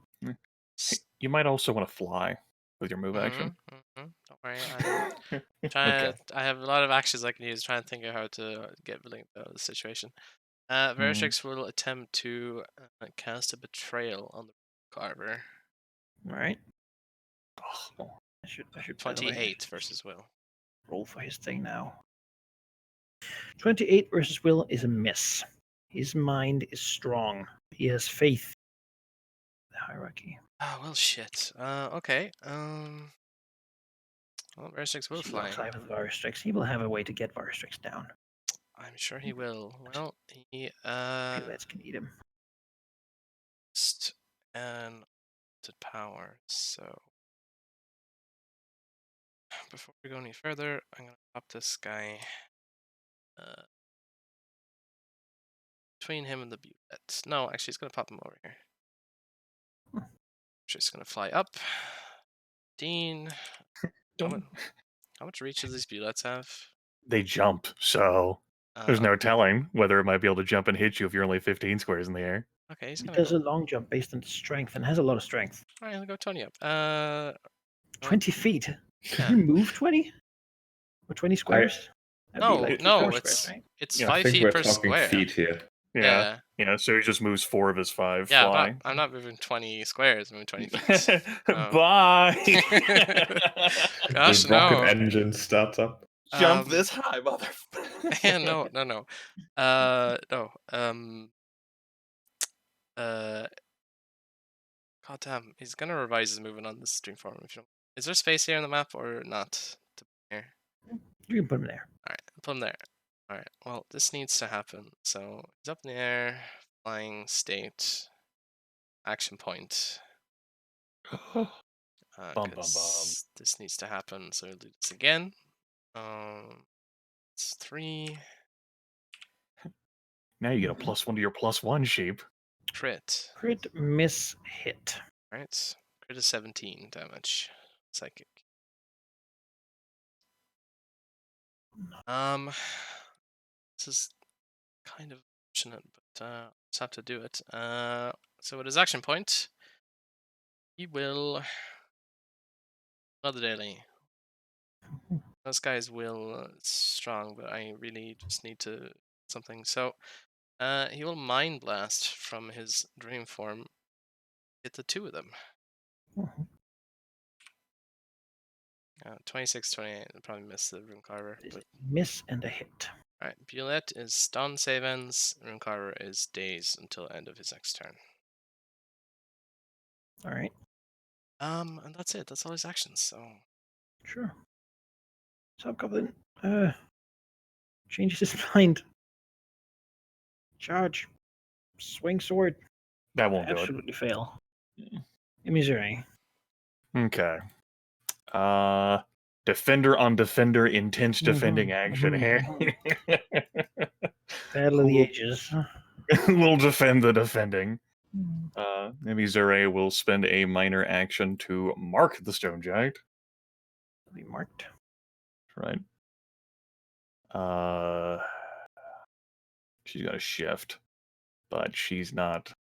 You might also want to fly with your move action. Don't worry. I have a lot of actions I can use. Trying to think of how to get Malignant out of the situation. Veristrix will attempt to cast a betrayal on the carver. All right. Oh, I should by the way, 28 versus Will. roll for his thing now. 28 versus Will is a miss. His mind is strong. He has faith in the hierarchy. Oh well, shit. Okay. Well, Veristrix will He fly. locks eye with Varistrix. He will have a way to get Varistrix down. I'm sure he will. Well, he Let's can eat him. and to power. So before we go any further, I'm gonna pop this guy between him and the Bullet. No, actually, he's gonna pop him over here. Just gonna fly up. Dean, how much reach do these Bullets have? They jump, so there's no telling whether it might be able to jump and hit you if you're only 15 squares in the air. Okay, he's He gonna does go. a long jump based on strength and has a lot of strength. All right, I'll go Tony up. 20 feet. Yeah. Can you move 20? Or 20 squares? That'd be No, like no, 4 it's squares, right? it's Yeah, I 5 think feet we're per talking square. feet here. Yeah. So he just moves 4 of his 5 Yeah, fly. I'm not moving 20 squares. I'm moving 20 feet. Bye. Gosh, the rocket no. engine starts up. Jump this high, motherfucker. Yeah, no. No. God damn, he's gonna revise his movement on this stream form. Is there space here on the map or not? Here. You can put him there. All right, put him there. All right. Well, this needs to happen. So he's up in the air, flying state, action point. Bum, bum, bum. This needs to happen. So we'll do this again. It's 3. Now you get a +1 to your +1 sheep. Crit. Crit, miss, hit. All right. Crit is 17 damage. Psychic. This is kind of fortunate, but just have to do it. So with his action point, he will another daily. This guy's will strong, but I really just need to something. So he will mind blast from his dream form. Hit the 2 of them. 26, 28. I'll probably miss the Rune Carver. But... Miss and a hit. Alright, Bullet is stun save ends. Rune Carver is dazed until end of his next turn. Alright. And that's it. That's all his actions, so Sure. Subgoblin changes his mind. Charge. Swing sword. That won't do it. Absolutely fail. Missouri. Okay. Defender on defender, intense defending action here. Battle of the Ages. We'll defend the defending. Maybe Zure will spend a minor action to mark the stone giant. Be marked. Right. She's got a shift, but she's not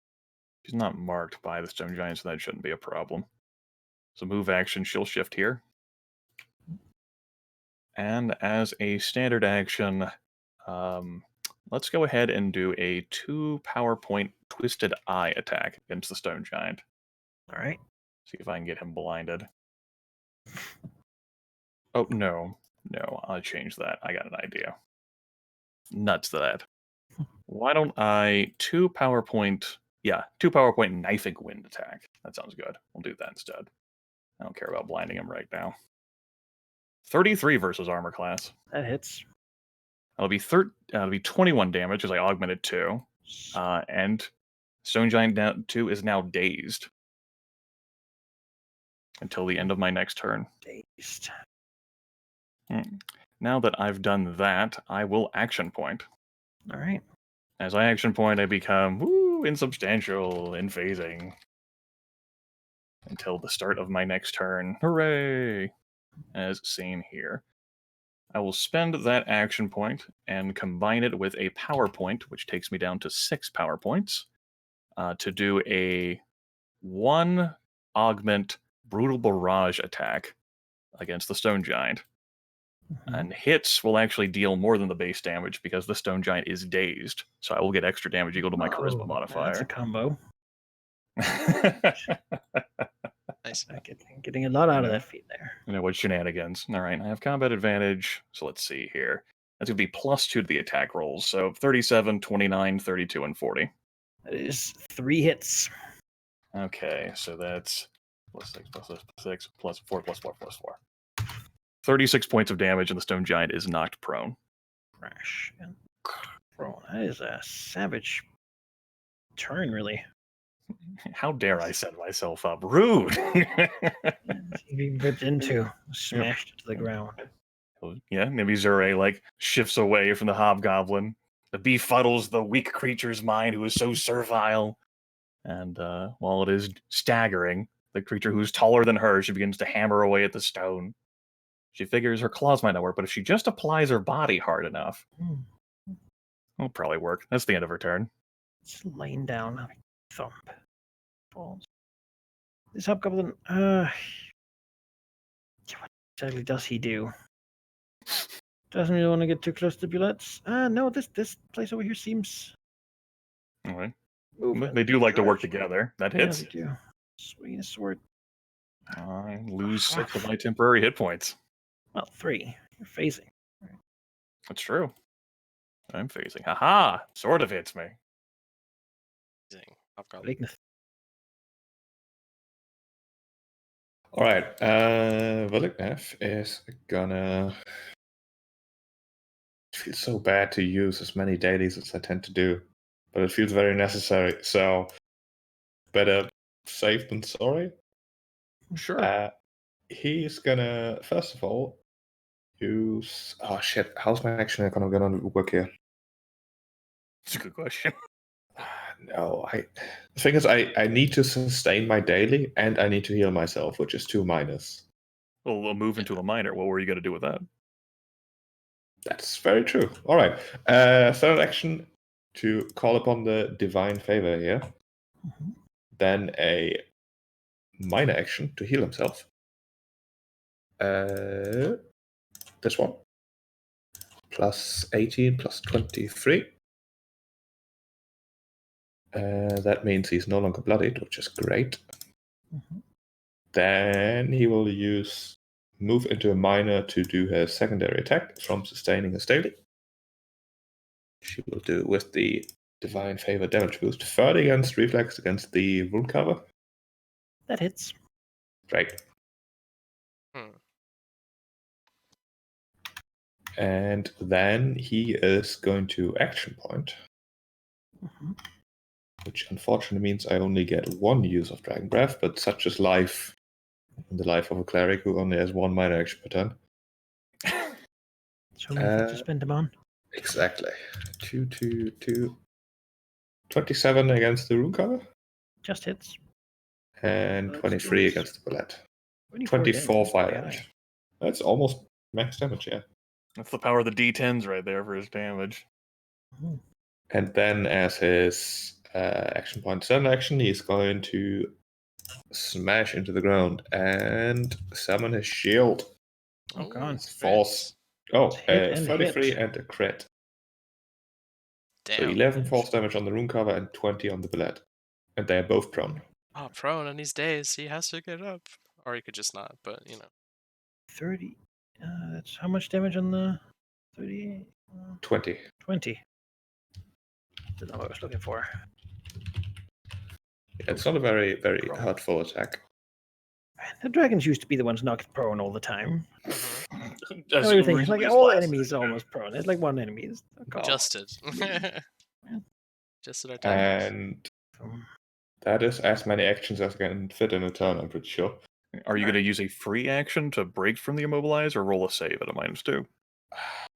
marked by the stone giant, so that shouldn't be a problem. So move action, she'll shift here. And as a standard action, let's go ahead and do a 2 power point twisted eye attack against the stone giant. All right. See if I can get him blinded. Oh, no. No, I'll change that. I got an idea. Nuts that. Why don't I 2 power point... Yeah, 2 power point knifing wind attack. That sounds good. We'll do that instead. I don't care about blinding him right now. 33 versus armor class. That hits. It'll be 21 damage as I augmented 2. And Stone Giant 2 is now dazed until the end of my next turn. Dazed. Now that I've done that, I will action point. All right. As I action point, I become insubstantial in phasing until the start of my next turn. Hooray! As seen here. I will spend that action point and combine it with a power point, which takes me down to 6 power points, to do a 1 augment brutal barrage attack against the stone giant. And hits will actually deal more than the base damage because the stone giant is dazed. So I will get extra damage equal to my charisma modifier. That's a combo. Nice. Getting a lot out of that feat there. You know what, shenanigans. All right, I have combat advantage. So let's see here. That's going to be +2 to the attack rolls. So 37, 29, 32, and 40. That is 3 hits. Okay, so that's +6, +6, +4, +4, +4. 36 points of damage, and the stone giant is knocked prone. Crash and prone. That is a savage turn, really. How dare I set myself up? Rude! He ripped into, smashed to the ground. Yeah, maybe Zure shifts away from the hobgoblin. The befuddles the weak creature's mind who is so servile. And while it is staggering, the creature who's taller than her, she begins to hammer away at the stone. She figures her claws might not work, but if she just applies her body hard enough, it'll probably work. That's the end of her turn. It's laying down. Thump. Falls. This hobgoblin, what exactly does he do? Doesn't really want to get too close to bullets. No, this place over here seems... All right. Movement. They do like to work together. That Yeah, hits. they do. Swing a sword. I lose 6 of my temporary hit points. Well, 3. You're phasing. That's true. I'm phasing. Haha! Sort of hits me. Bleakness. All right. Veliknev is gonna. It feels so bad to use as many dailies as I tend to do, but it feels very necessary. So better safe than sorry. Sure. He's gonna first of all use. Oh shit! How's my action gonna work here? It's a good question. No, the thing is, I need to sustain my daily, and I need to heal myself, which is 2 minus. Well, we'll move into a minor. What were you going to do with that? That's very true. All right. Third action to call upon the divine favor here. Then a minor action to heal himself. This one. Plus 18, plus 23. That means he's no longer bloodied, which is great. Then he will move into a minor to do her secondary attack from sustaining a daily. She will do with the divine favor damage boost 30 against reflex against the wound cover. That hits. Right. And then he is going to action point. Which unfortunately means I only get 1 use of Dragon Breath, but such is life in the life of a cleric who only has 1 minor action per turn. So many things to spend them on. Exactly. 27 against the rune cover? Just hits. And That's 23 nice. against the bullet. 24 fire pretty damage. high. That's almost max damage, yeah. That's the power of the D10s right there for his damage. Mhm. And then as his action point, sudden action, he's going to smash into the ground and summon his shield. Oh, God. it's Force. crits. Oh, Hit and 33 hit. and a crit. So Damn. 11 force damage on the rune cover and 20 on the bullet. And they are both prone. Oh, prone on these days, he has to get up. Or he could just not, but 30. That's how much damage on the 38? 20. 20. The number I was looking for. It's not a very, very Prone. hurtful attack. Man, the dragons used to be the ones knocked prone all the time. As Now everything, recently like as all last enemies are session. almost prone. It's like one enemy is a call. Adjusted. Yeah. Adjusted our tactics. And Um, that is as many actions as can fit in a turn, I'm pretty sure. Are you going to use a free action to break from the immobilize or roll a save at a -2?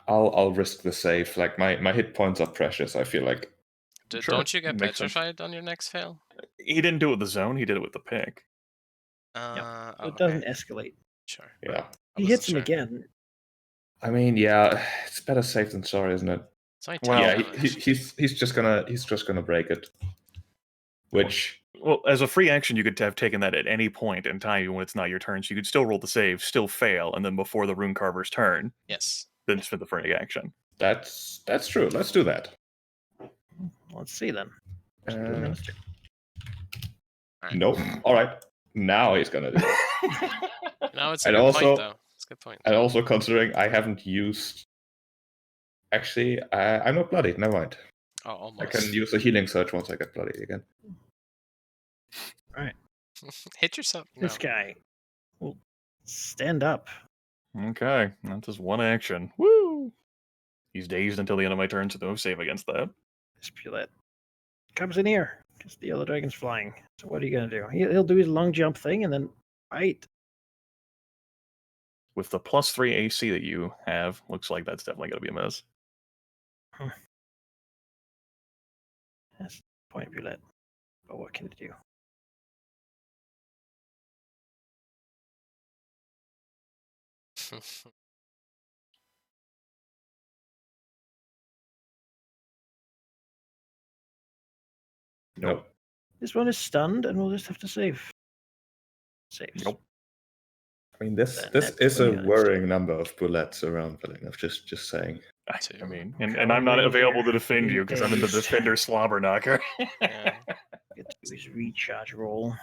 I'll risk the save. Like my hit points are precious, I feel like. Sure, Don't you get makes sense. petrified on your next fail? He didn't do it with the zone, he did it with the pick. so Oh, it doesn't okay. escalate. Sure. Yeah. I He wasn't hits him sure. again. I mean, yeah, it's better safe than sorry, isn't it? It's only 10 Well, Yeah, damage. he's just gonna break it. Which Well, as a free action, you could have taken that at any point in time when it's not your turn, so you could still roll the save, still fail, and then before the rune carver's turn, Yes. then spend the free action. that's true. Let's do that. Let's see then. Let's do Uh, minister. Alright. nope. All right. Now he's gonna do it. No, it's a And good also- point, though. It's a good point. And also considering I haven't used. Actually, I'm not bloodied. Never mind. Oh, I almost. can use a healing surge once I get bloodied again. Hit yourself. No. This guy will stand up. Okay, that's just one action. Woo! He's dazed until the end of my turn, so no save against that. This Pulette comes in here because the other dragon's flying. So what are you gonna do? He'll do his long jump thing and then bite. With the +3 AC that you have, looks like that's definitely going to be a miss. That's the point, Pulette. But what can it do? Nope. This one is stunned, and we'll just have to save. Saves. Nope. I mean, this Then this that's is a 29 worrying still. number of bullets around Villeneuve. Just saying. I mean, and Come I'm not right available here. to defend you because I'm in the Engaged. defender slobber knocker. Yeah. Get to do his recharge roll.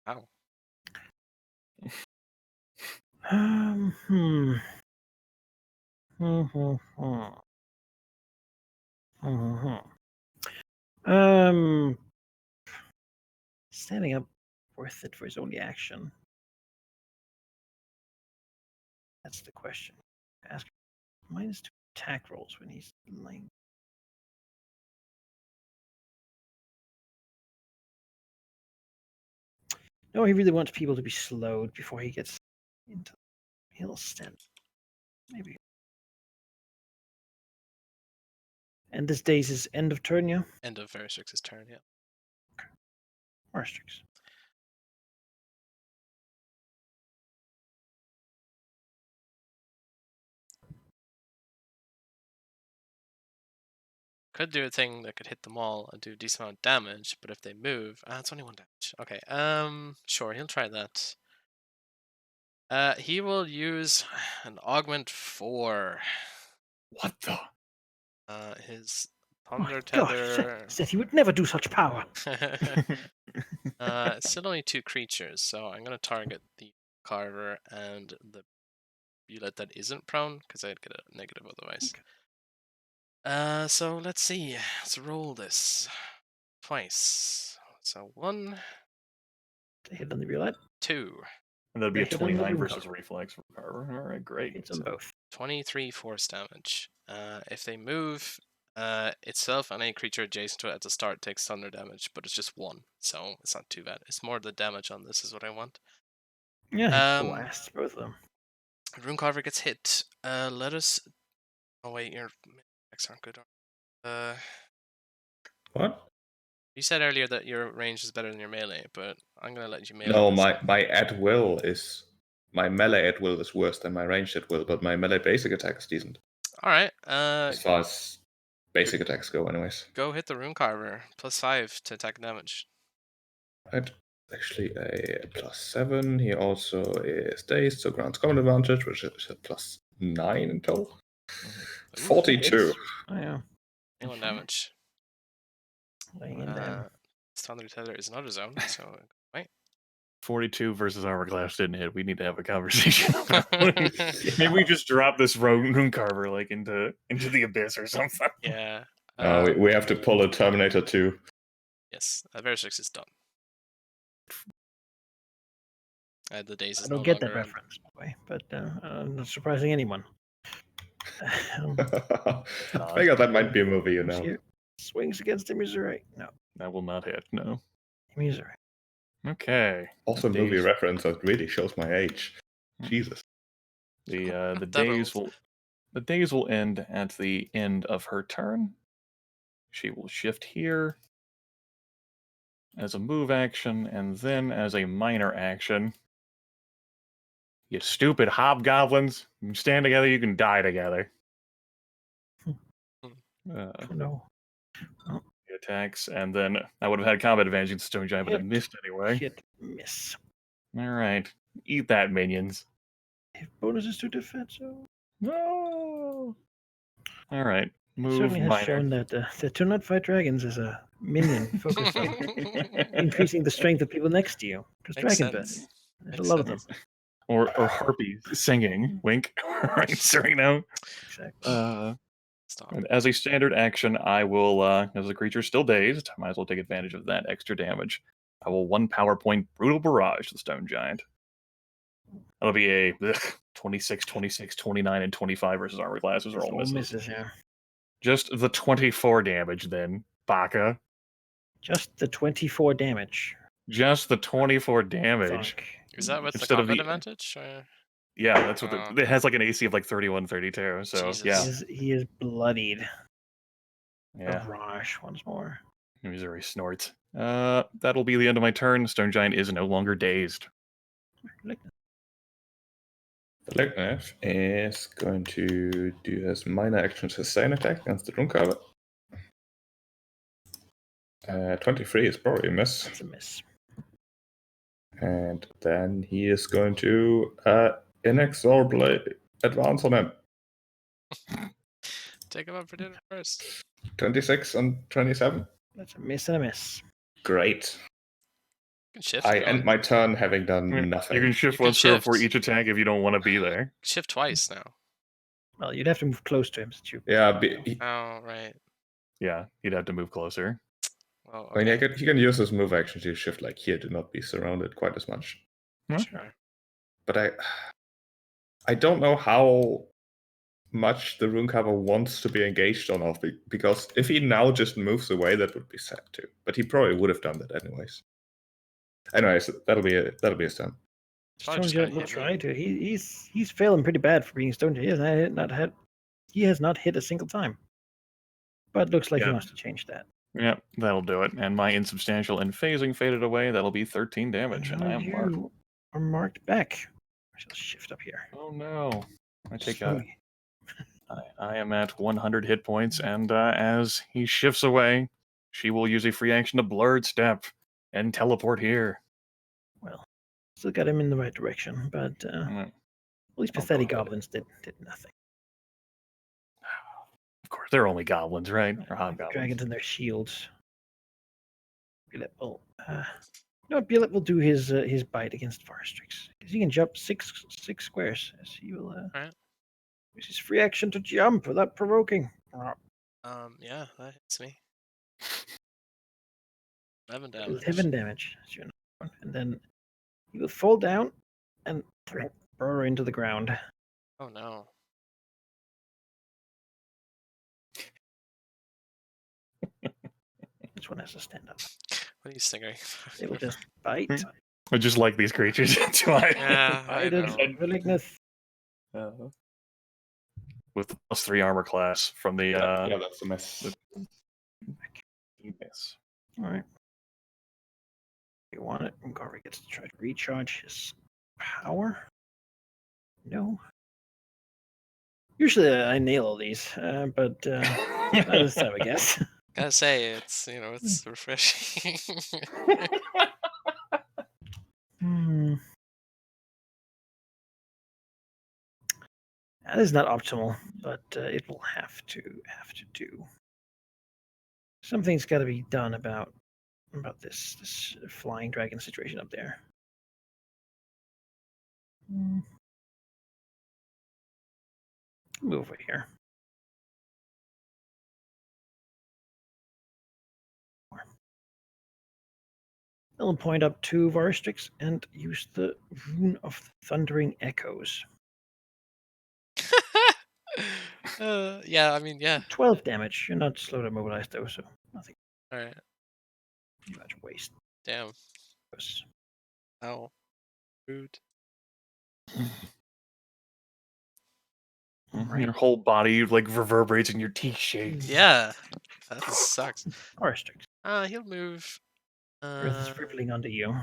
Wow. Hmm. Standing up worth it for his only action? That's the question. Ask -2 attack rolls when he's laying. No, he really wants people to be slowed before he gets into. He'll stand. Maybe. And this day's his end of turn, yeah? End of Veristrix's turn, yeah. Marstrix. Could do a thing that could hit them all and do a decent amount of damage, but if they move, it's only 1 damage. Okay, sure, he'll try that. He will use an augment 4. What the? His My thunder God, tether. said he would never do such power. Still only 2 creatures, so I'm gonna target the carver and the bullet that isn't prone because I'd get a negative otherwise. So let's see. Let's roll this twice. So 1, They hit on the roulette. 2, And that'd be a They hit on the 29 room versus cover. reflex for Carver. All right, great. Hits them both. 23 force damage. If they move, itself and any creature adjacent to it at the start takes thunder damage, but it's just 1, so it's not too bad. It's more the damage on this is what I want. Yeah, he blasts both of them. Runecarver gets hit. Let us. Oh wait, your attacks aren't good. What? You said earlier that your range is better than your melee, but I'm gonna let you melee. No, this. my at will is my melee at will is worse than my ranged at will, but my melee basic attack is decent All right. as far as basic attacks go, anyways. Go hit the Rune Carver. +5 to attack damage. Right. Actually, a +7. He also is dazed, so grants common advantage, which is a +9 in total. Ooh, 42. Oh yeah, 21 damage. laying in down. Thunder Tether is not a zone, so wait. 42 versus armor class didn't hit. We need to have a conversation about maybe we just drop this rune carver like into the abyss or something. Yeah. We have to pull a Terminator 2. Yes, Vertex is done. The days is I don't no get that longer on. reference, by the way, but not surprising anyone. I figured that might be a movie, you know. Here. Swings against him, is right? No, That will not hit. No. he's right. Okay. Also, a movie Days- reference that really shows my age. Jesus. The That days will end at the end of her turn. She will shift here as a move action, and then as a minor action. You stupid hobgoblins! You can stand together, you can die together. Oh no. He attacks, and then I would have had combat advantage against Stone Giant, but it Hit. missed anyway. Hit, miss. Alright. Eat that, minions. If bonuses to defense, so No! Alright. Move certainly has minor. shown that that to not fight dragons is a minion focused on increasing the strength of people next to you. Because Makes dragon sense. there's Makes a lot of them. sense. Or harpies singing. Wink. Right, Sereno. Exactly. Stop. And as a standard action, I will, as the creature's still dazed, I might as well take advantage of that extra damage. I will 1 power point Brutal Barrage to the Stone Giant. That'll be a 26, 26, 29, and 25 versus armor classes are all misses. Yeah. Just the 24 damage then, Baka. Just the 24 damage. Just the 24 damage. Fuck. Is that with the Instead of combat the- advantage? Or? Yeah, that's what it has like an AC of like 31, 32. So Jesus. yeah, He is bloodied. yeah. Barrage once more. Missouri snorts. That'll be the end of my turn. Stone Giant is no longer dazed. Look, The Ligneth is going to do his minor action sustain attack against the Rune Carver. 23 is probably a miss. that's a miss. And then he is going to inexorably advance on him. Take him up for dinner first. 26 and 27. That's a miss and a miss. Great. You can shift. I if you end want. my turn having done You nothing. can shift You can one square for shift. each attack if you don't want to be there. Shift twice now. Well, you'd have to move close to him since you. Yeah, Oh, right. Yeah, you'd have to move closer. Well, I mean, okay. he can use his move action to shift like here to not be surrounded quite as much. Sure. But I don't know how much the Rune Carver wants to be engaged on off, because if he now just moves away, that would be sad too. But he probably would have done that anyways. Anyways, that'll be his turn. Probably Stone just Giant gonna will hit try me. to. He's failing pretty bad for being Stone Giant. He has not hit a single time. But looks like he Yeah. wants to change that. Yeah, that'll do it. And my insubstantial and phasing faded away. That'll be 13 damage, and I am marked. You are marked back. I shall shift up here. Oh no! I take a. Slowly. I am at 100 hit points, and as he shifts away, she will use a free action to Blurred Step and teleport here. Well, still got him in the right direction, but Mm, these Oh, pathetic God. goblins did nothing. Of course, they're only goblins, right? Or Like hobgoblins. dragons and their shields. Bullet will. No, Bullet will do his bite against Forrestrix. He can jump six squares. As he will. Alright. Use his free action to jump without provoking. Yeah, that hits me. 11 damage. 11 damage. That's your one. And then he will fall down and burrow into the ground. Oh no. This one has to stand up. What are you singing? It will just bite. I just like these creatures. Do I? Yeah, I Bite know. and Malignant. With the +3 armor class from the Yeah, that's a miss. miss. All right. You want it? Garvey gets to try to recharge his power. No. Usually I nail all these, but not this time, I guess. Gotta say, it's it's refreshing. Hmm. That is not optimal, but it will have to do. Something's got to be done about this flying dragon situation up there. Move over here. I'll point up 2 Varstrix and use the Rune of Thundering Echoes. Yeah, I mean, yeah. 12 damage. You're not slow to mobilize though, so nothing All right. much waste. Damn. Ow. Rude. Right. Your whole body like reverberates and your teeth shake. Yeah, that sucks. Varstrix. He'll move. Earth is rippling under you.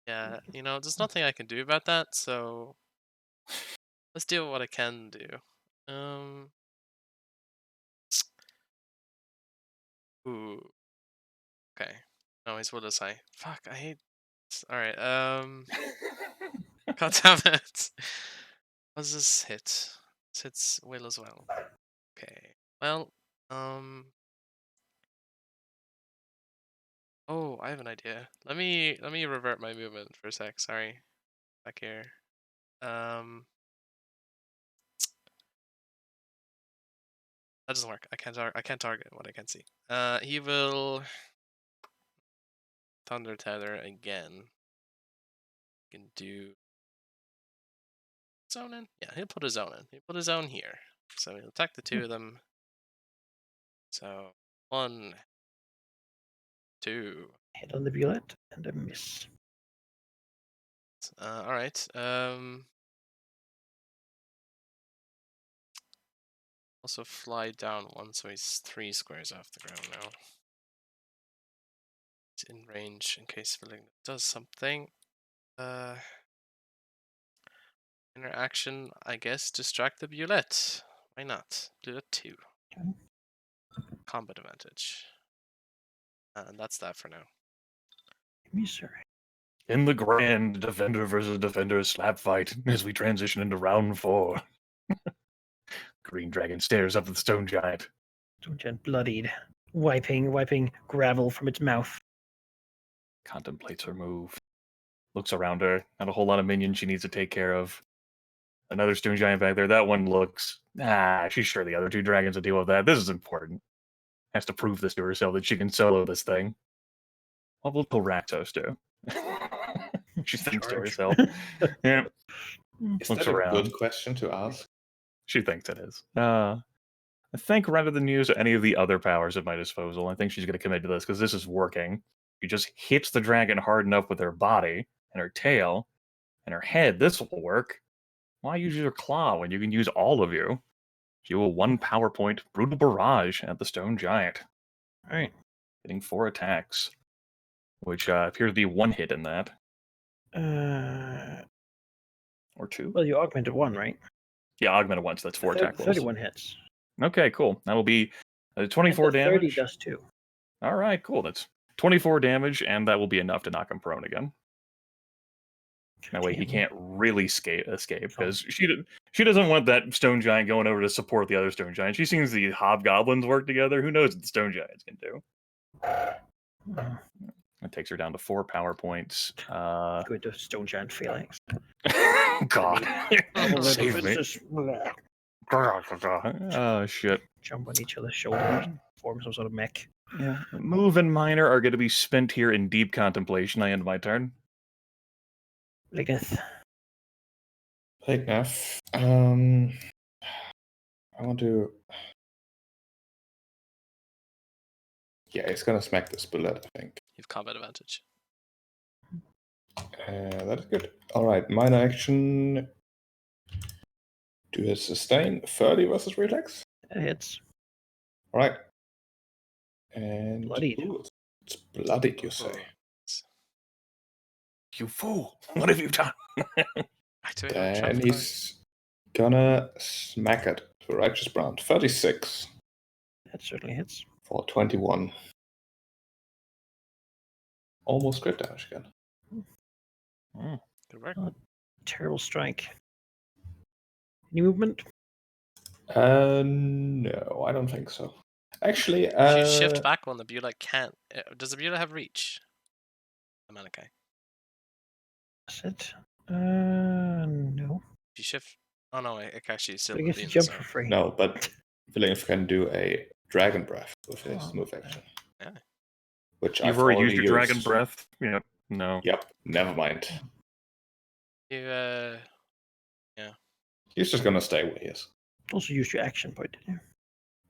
Yeah, there's nothing I can do about that, so let's deal with what I can do. Ooh. Okay. No, he's what does I? Fuck, I hate. All right. God damn it. What does this hit? This hits Will as well. Okay. Well, oh, I have an idea. Let me revert my movement for a sec. Sorry. Back here. That doesn't work. I can't target what I can see. He will Thunder Tether again. Can do zone in. Yeah, he'll put his zone in. He'll put his zone here. So he'll attack the 2 of them. So 1, 2. Hit on the violet and a miss. All right. Also fly down 1, so he's 3 squares off the ground now. He's in range in case Malignant does something. Interaction, I guess, distract the Bulette. Why not? Do that 2. Okay. Combat advantage. And that's that for now. Give me sorry. In the grand defender versus defender slap fight as we transition into round 4. Green Dragon stares up at the stone giant. Stone giant bloodied, wiping gravel from its mouth. Contemplates her move. Looks around her. Not a whole lot of minions she needs to take care of. Another stone giant back there. That one looks... she's sure the other 2 dragons will deal with that. This is important. Has to prove this to herself that she can solo this thing. What will Raxos do? She thinks to herself. Yeah. Is Looks that a around. good question to ask? She thinks it is. I think rather than use any of the other powers at my disposal, I think she's going to commit to this because this is working. She just hits the dragon hard enough with her body and her tail and her head. This will work. Why use your claw when you can use all of you? She will 1 power point brutal barrage at the stone giant. All right. Hitting 4 attacks, which appears to be 1 hit in that. Or 2? Well, you augmented 1, right? Yeah, augmented once. That's 4 attack rolls. 31 hits. Okay, cool. That will be 24 and the damage. 30 does 2. All right, cool. That's 24 damage, and that will be enough to knock him prone again. That way he can't really escape because she doesn't want that stone giant going over to support the other stone giant. She sees the hobgoblins work together. Who knows what the stone giants can do? It takes her down to 4 power points. Going to stone giant phalanx. God, save me! Just Oh shit! jump on each other's shoulders, form some sort of mech. Yeah, move and minor are going to be spent here in deep contemplation. I end my turn. Ligeth. Enough. I want to. Yeah, it's gonna smack this bullet, I think. You have combat advantage. That is good. Alright, minor action. Do his sustain 30 versus reflex. That hits. Alright. And Bloodied. ooh, It's bloodied, you say? You fool! What have you done? Activate on Then trump card. he's gonna smack it to Righteous Brand. 36 That certainly hits. for 21. Almost crit damage again. Good work. Terrible strike. Any movement? No, I don't think so. Actually, If you shift back one, the Beulah can't. Does the Beulah have reach? Malachi. Is it? No. If you shift. Oh no, it actually still But I would guess be you in the jump zone. for free. no, but Villeneuve can do a Dragon Breath with his Oh, move action. Yeah. Which You've I've already used your dragon used. breath. Yeah. No. Yep, never mind. You He's just gonna stay where he is. Also use your action point, didn't you?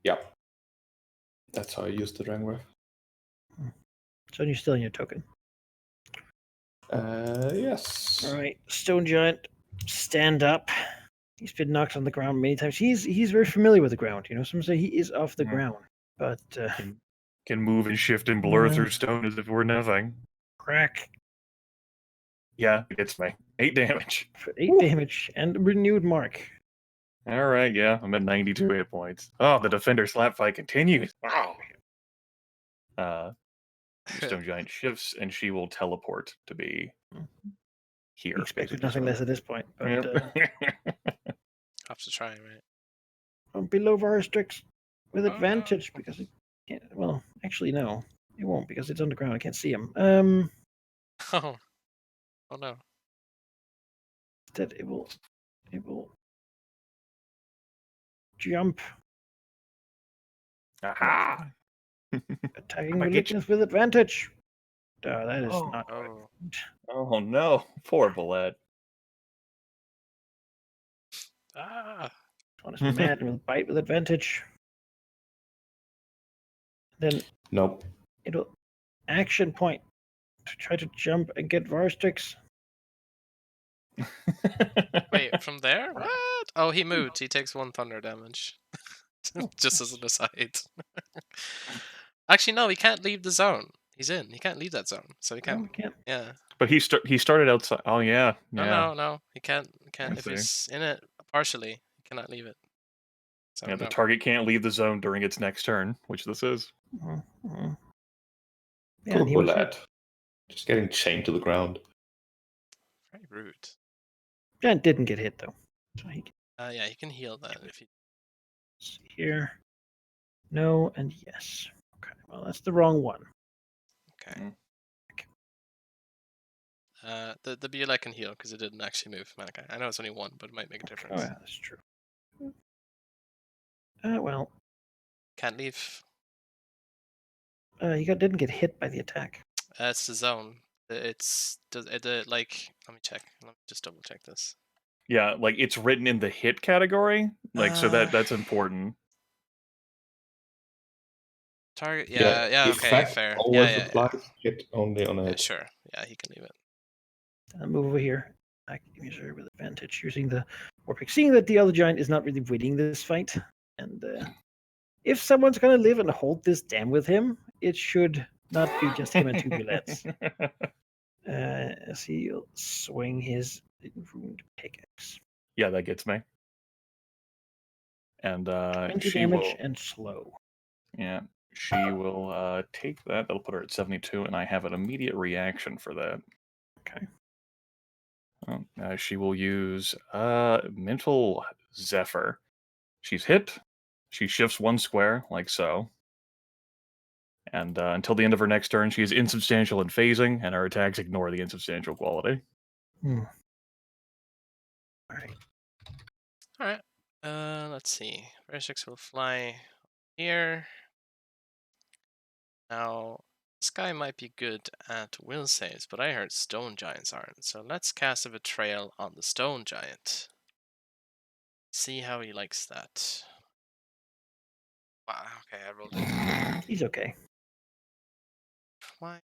Yep. That's how I use the Dragon Breath. So you're still in your token. Yes. All right, Stone Giant, stand up. He's been knocked on the ground many times. He's very familiar with the ground. You know, some say he is off the Yeah. ground, but Can move and shift and blur Yeah. through stone as if we're nothing. crack Yeah, it hits me. 8 damage. for 8 damage and a renewed mark. All right, yeah, I'm at 92 hit points. Oh, the defender slap fight continues. Wow. Stone Giant shifts, and she will teleport to be here. He expected basically, nothing so- less at this point. But Yep. have to try, right? below Varstrix with Oh, no. advantage because it can't. Well, actually, no, it won't because it's underground. I can't see him. Oh. Oh no. Instead, it will jump, Aha! attacking I get you. Malignus with advantage. That is Oh. not. Oh. Oh no, poor Bullet. Ah. One is mad and will bite with advantage. Then Nope. it'll action point to try to jump and get Varstrix. Wait, from there? What? Oh, he moved. He takes 1 thunder damage. Just as an aside. Actually, no, he can't leave the zone. He's in. He can't leave that zone. So he No, can't. we can't. Yeah. But he started outside. Oh yeah, No, yeah. no. He can't. I If see. he's in it partially, he cannot leave it. So Yeah, the no. target can't leave the zone during its next turn, which this is. Mhm. Yeah, Poor and he was hit. Bullet. Just getting chained to the ground. Very rude. Giant didn't get hit though. So he can Yeah, he can heal that if he. see here. No and yes. Okay. Well, that's the wrong one. Okay. Mm. The Beulah can heal because it didn't actually move Malachi. I know it's only 1, but it might make a Oh difference. yeah, that's true. Well, Can't leave. he didn't get hit by the attack. It's the zone. It's like. Let me check. Let me just double check this. Yeah, like it's written in the hit category, like so that's important. Target. Yeah. Okay. Effect Fair. always Yeah. applies. Hit only on a Yeah, hit. sure. Yeah, he can leave it. Move over here. Attack user with advantage using the war pick. Seeing that the other giant is not really winning this fight, and if someone's gonna live and hold this dam with him, it should not be just him and 2 bullets. As he'll swing his ruined pickaxe. Yeah, that gets me. And 20 she damage will. and slow. Yeah, she will take that. That'll put her at 72, and I have an immediate reaction for that. Okay. She will use Mental Zephyr. She's hit. She shifts 1 square, like so. And until the end of her next turn, she is insubstantial and phasing, and her attacks ignore the insubstantial quality. All right. All right. Let's see. Vertex will fly here. Now, this guy might be good at will saves, but I heard stone giants aren't. So let's cast a betrayal on the stone giant. See how he likes that. Wow. Okay, I rolled it. He's okay. Why?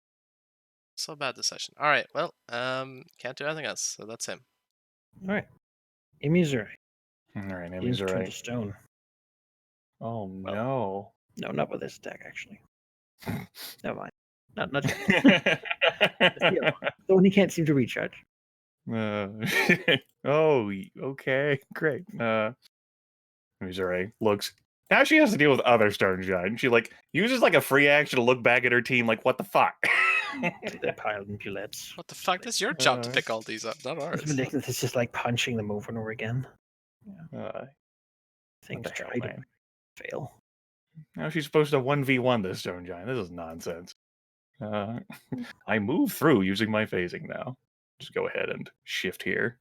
So bad this session. All right. Well, can't do anything else. So that's him. All right. Imizuri. All right, He Amy's didn't turn right. to stone. Oh no. No, not with this attack, actually. Never mind. Not yet. The one he can't seem to recharge. Oh, okay, great. Missouri looks. Now she has to deal with other stone giant. She uses a free action to look back at her team like, what the fuck? They're piled in bullets. What the fuck? That's your job to pick all these up, not ours. It's just like punching them over and over again. Things the hell, try to man? fail. Now she's supposed to 1v1 this stone giant. This is nonsense. I move through using my phasing now. Just go ahead and shift here.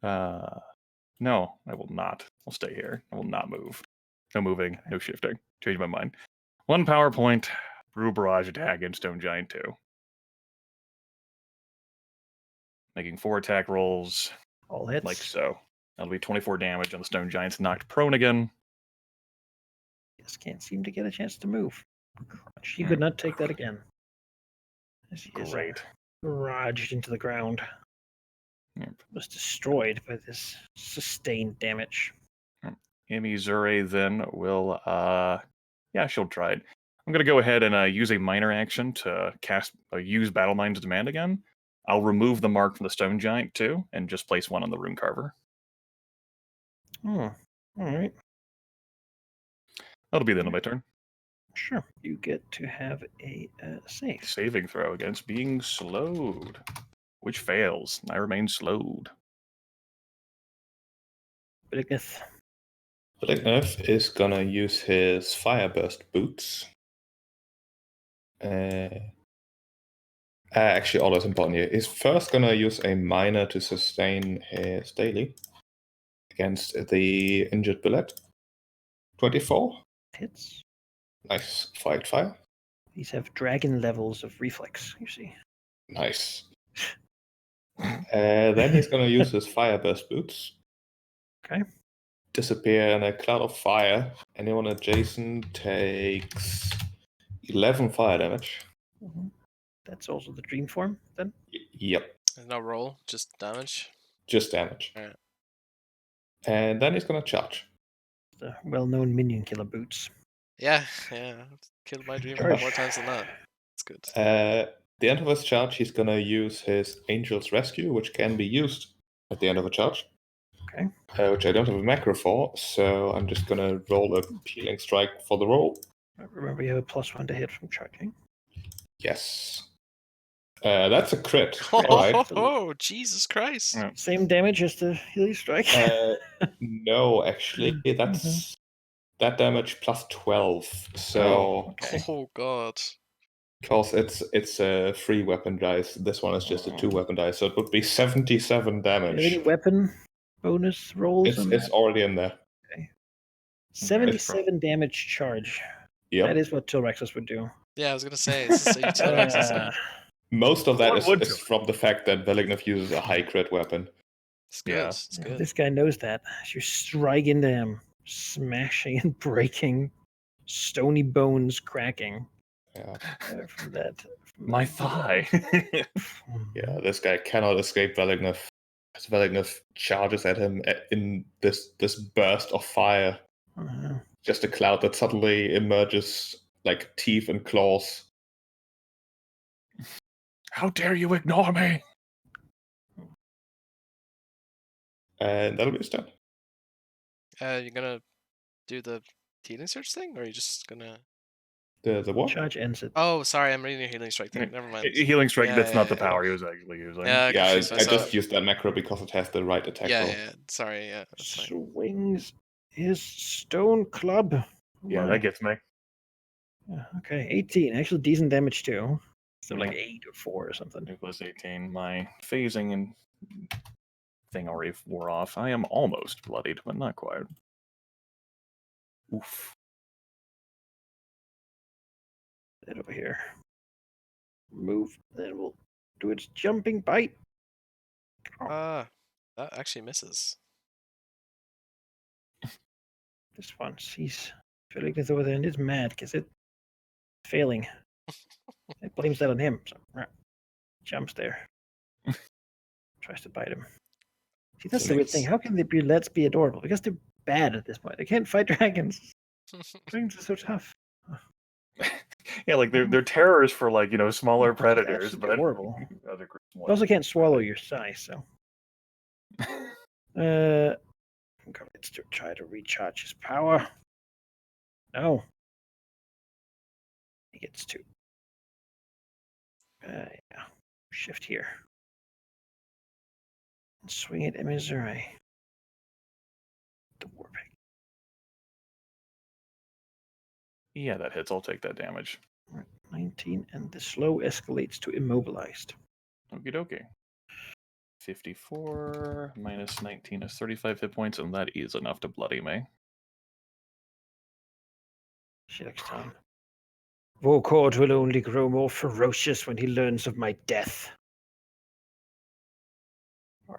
No, I will not. I'll stay here. I will not move. No moving, no shifting. Change my mind. 1 power point. Brew barrage attack against stone giant 2. Making 4 attack rolls. All hits. Like so. That'll be 24 damage, and the stone giant's knocked prone again. Just can't seem to get a chance to move. She could not take that again. As he is Great. barraged into the ground. Yep. Was destroyed by this sustained damage. Imizure then will, she'll try it. I'm going to go ahead and use a minor action to cast use Battle Mind's Demand again. I'll remove the mark from the stone giant too, and just place 1 on the rune carver. All right. That'll be the end of my turn. Sure. You get to have a save. Saving throw against being slowed, which fails. I remain slowed. Bilignith. Bilignith is gonna use his Fireburst boots. Actually, all that's important here. He's first gonna use a minor to sustain his daily against the injured bullet. 24. Hits. Nice. Fire. These have dragon levels of reflex, you see. Nice. Then he's gonna use his Fireburst boots. Okay. Disappear in a cloud of fire. Anyone adjacent takes 11 fire damage. Mm-hmm. That's also the dream form, then? Yep. There's no roll, just damage. Just damage. Alright. And then he's gonna charge. The well-known minion killer boots. Yeah. Killed my dream form more times than that. It's good. The end of his charge, he's gonna use his Angel's Rescue, which can be used at the end of a charge. Okay. Which I don't have a macro for, so I'm just gonna roll a Peeling Strike for the roll. Remember, you have a +1 to hit from charging. Yes. That's a crit, right? Oh, Jesus Christ. Yeah. Same damage as the healing strike? No, actually, that's that damage plus 12. So, okay. Oh, God. because it's a 3 weapon dice, this one is just a 2 weapon dice, so it would be 77 damage. Any weapon bonus rolls? It's already in there. Okay. 77 damage charge. Yep. That is what Tilrexus would do. Yeah, I was going to say, it's just a utility system. Most of that What would is from the fact that Velignov uses a high crit weapon. It's good. Yeah. It's good. This guy knows that. As you strike into him, smashing and breaking, stony bones cracking. Yeah. From that. My thigh. Yeah, this guy cannot escape Velignov. As Velignov charges at him in this burst of fire. Uh-huh. Just a cloud that suddenly emerges like teeth and claws. How dare you ignore me? And that'll be his turn. You're going to do the healing search thing, or are you just going to... The what? Charge ends it. Oh, sorry, I'm reading your healing strike thing. Never mind. Healing strike, Yeah, that's not the yeah, power he was actually using. Yeah, Yeah, I confused just myself. used that macro because it has the right attack roll. Yeah, sorry, yeah, that's fine. Swings his stone club. Yeah, that gets me. Yeah, okay, 18. Actually, decent damage too. So Yeah. like 8 or 4 or something. It was 18. My phasing and thing already wore off. I am almost bloodied, but not quite. Oof. That over here. Move. Then we'll do its jumping bite. That actually misses. This one, he's feeling this over there and it's mad because it's failing. It blames that on him. So jumps there. Tries to bite him. See, that's the weird thing. How can the Bullets be adorable? Because they're bad at this point. They can't fight dragons. Dragons are so tough. Yeah, like they're terrors for like smaller predators, absolutely but horrible. other groups You also can't swallow your size, so. Let's try to recharge his power. No. He gets to. Yeah. Shift here. And swing at Missouri. The war pig. Yeah, that hits. I'll take that damage. 19, and the slow escalates to immobilized. Okie dokie. 54 minus 19 is 35 hit points, and that is enough to bloody me. She looks down. Volcord will only grow more ferocious when he learns of my death.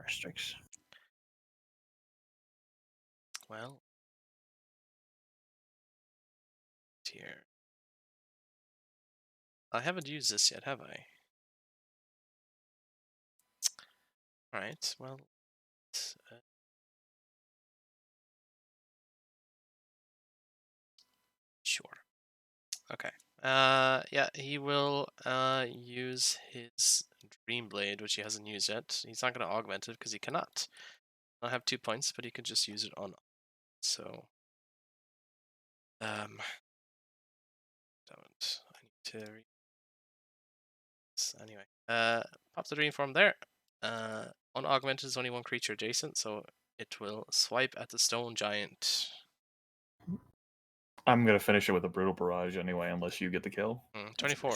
Strix. Well, here. I haven't used this yet, have I? Alright, well, sure. Okay. Yeah, he will use his Dream Blade, which he hasn't used yet. He's not going to augment it because he cannot. I have 2 points, but he could just use it on. So, don't. I need to read this anyway. Pop the Dream Form there. Unaugmented is only one creature adjacent, so it will swipe at the stone giant. I'm gonna finish it with a brutal barrage anyway, unless you get the kill. 24.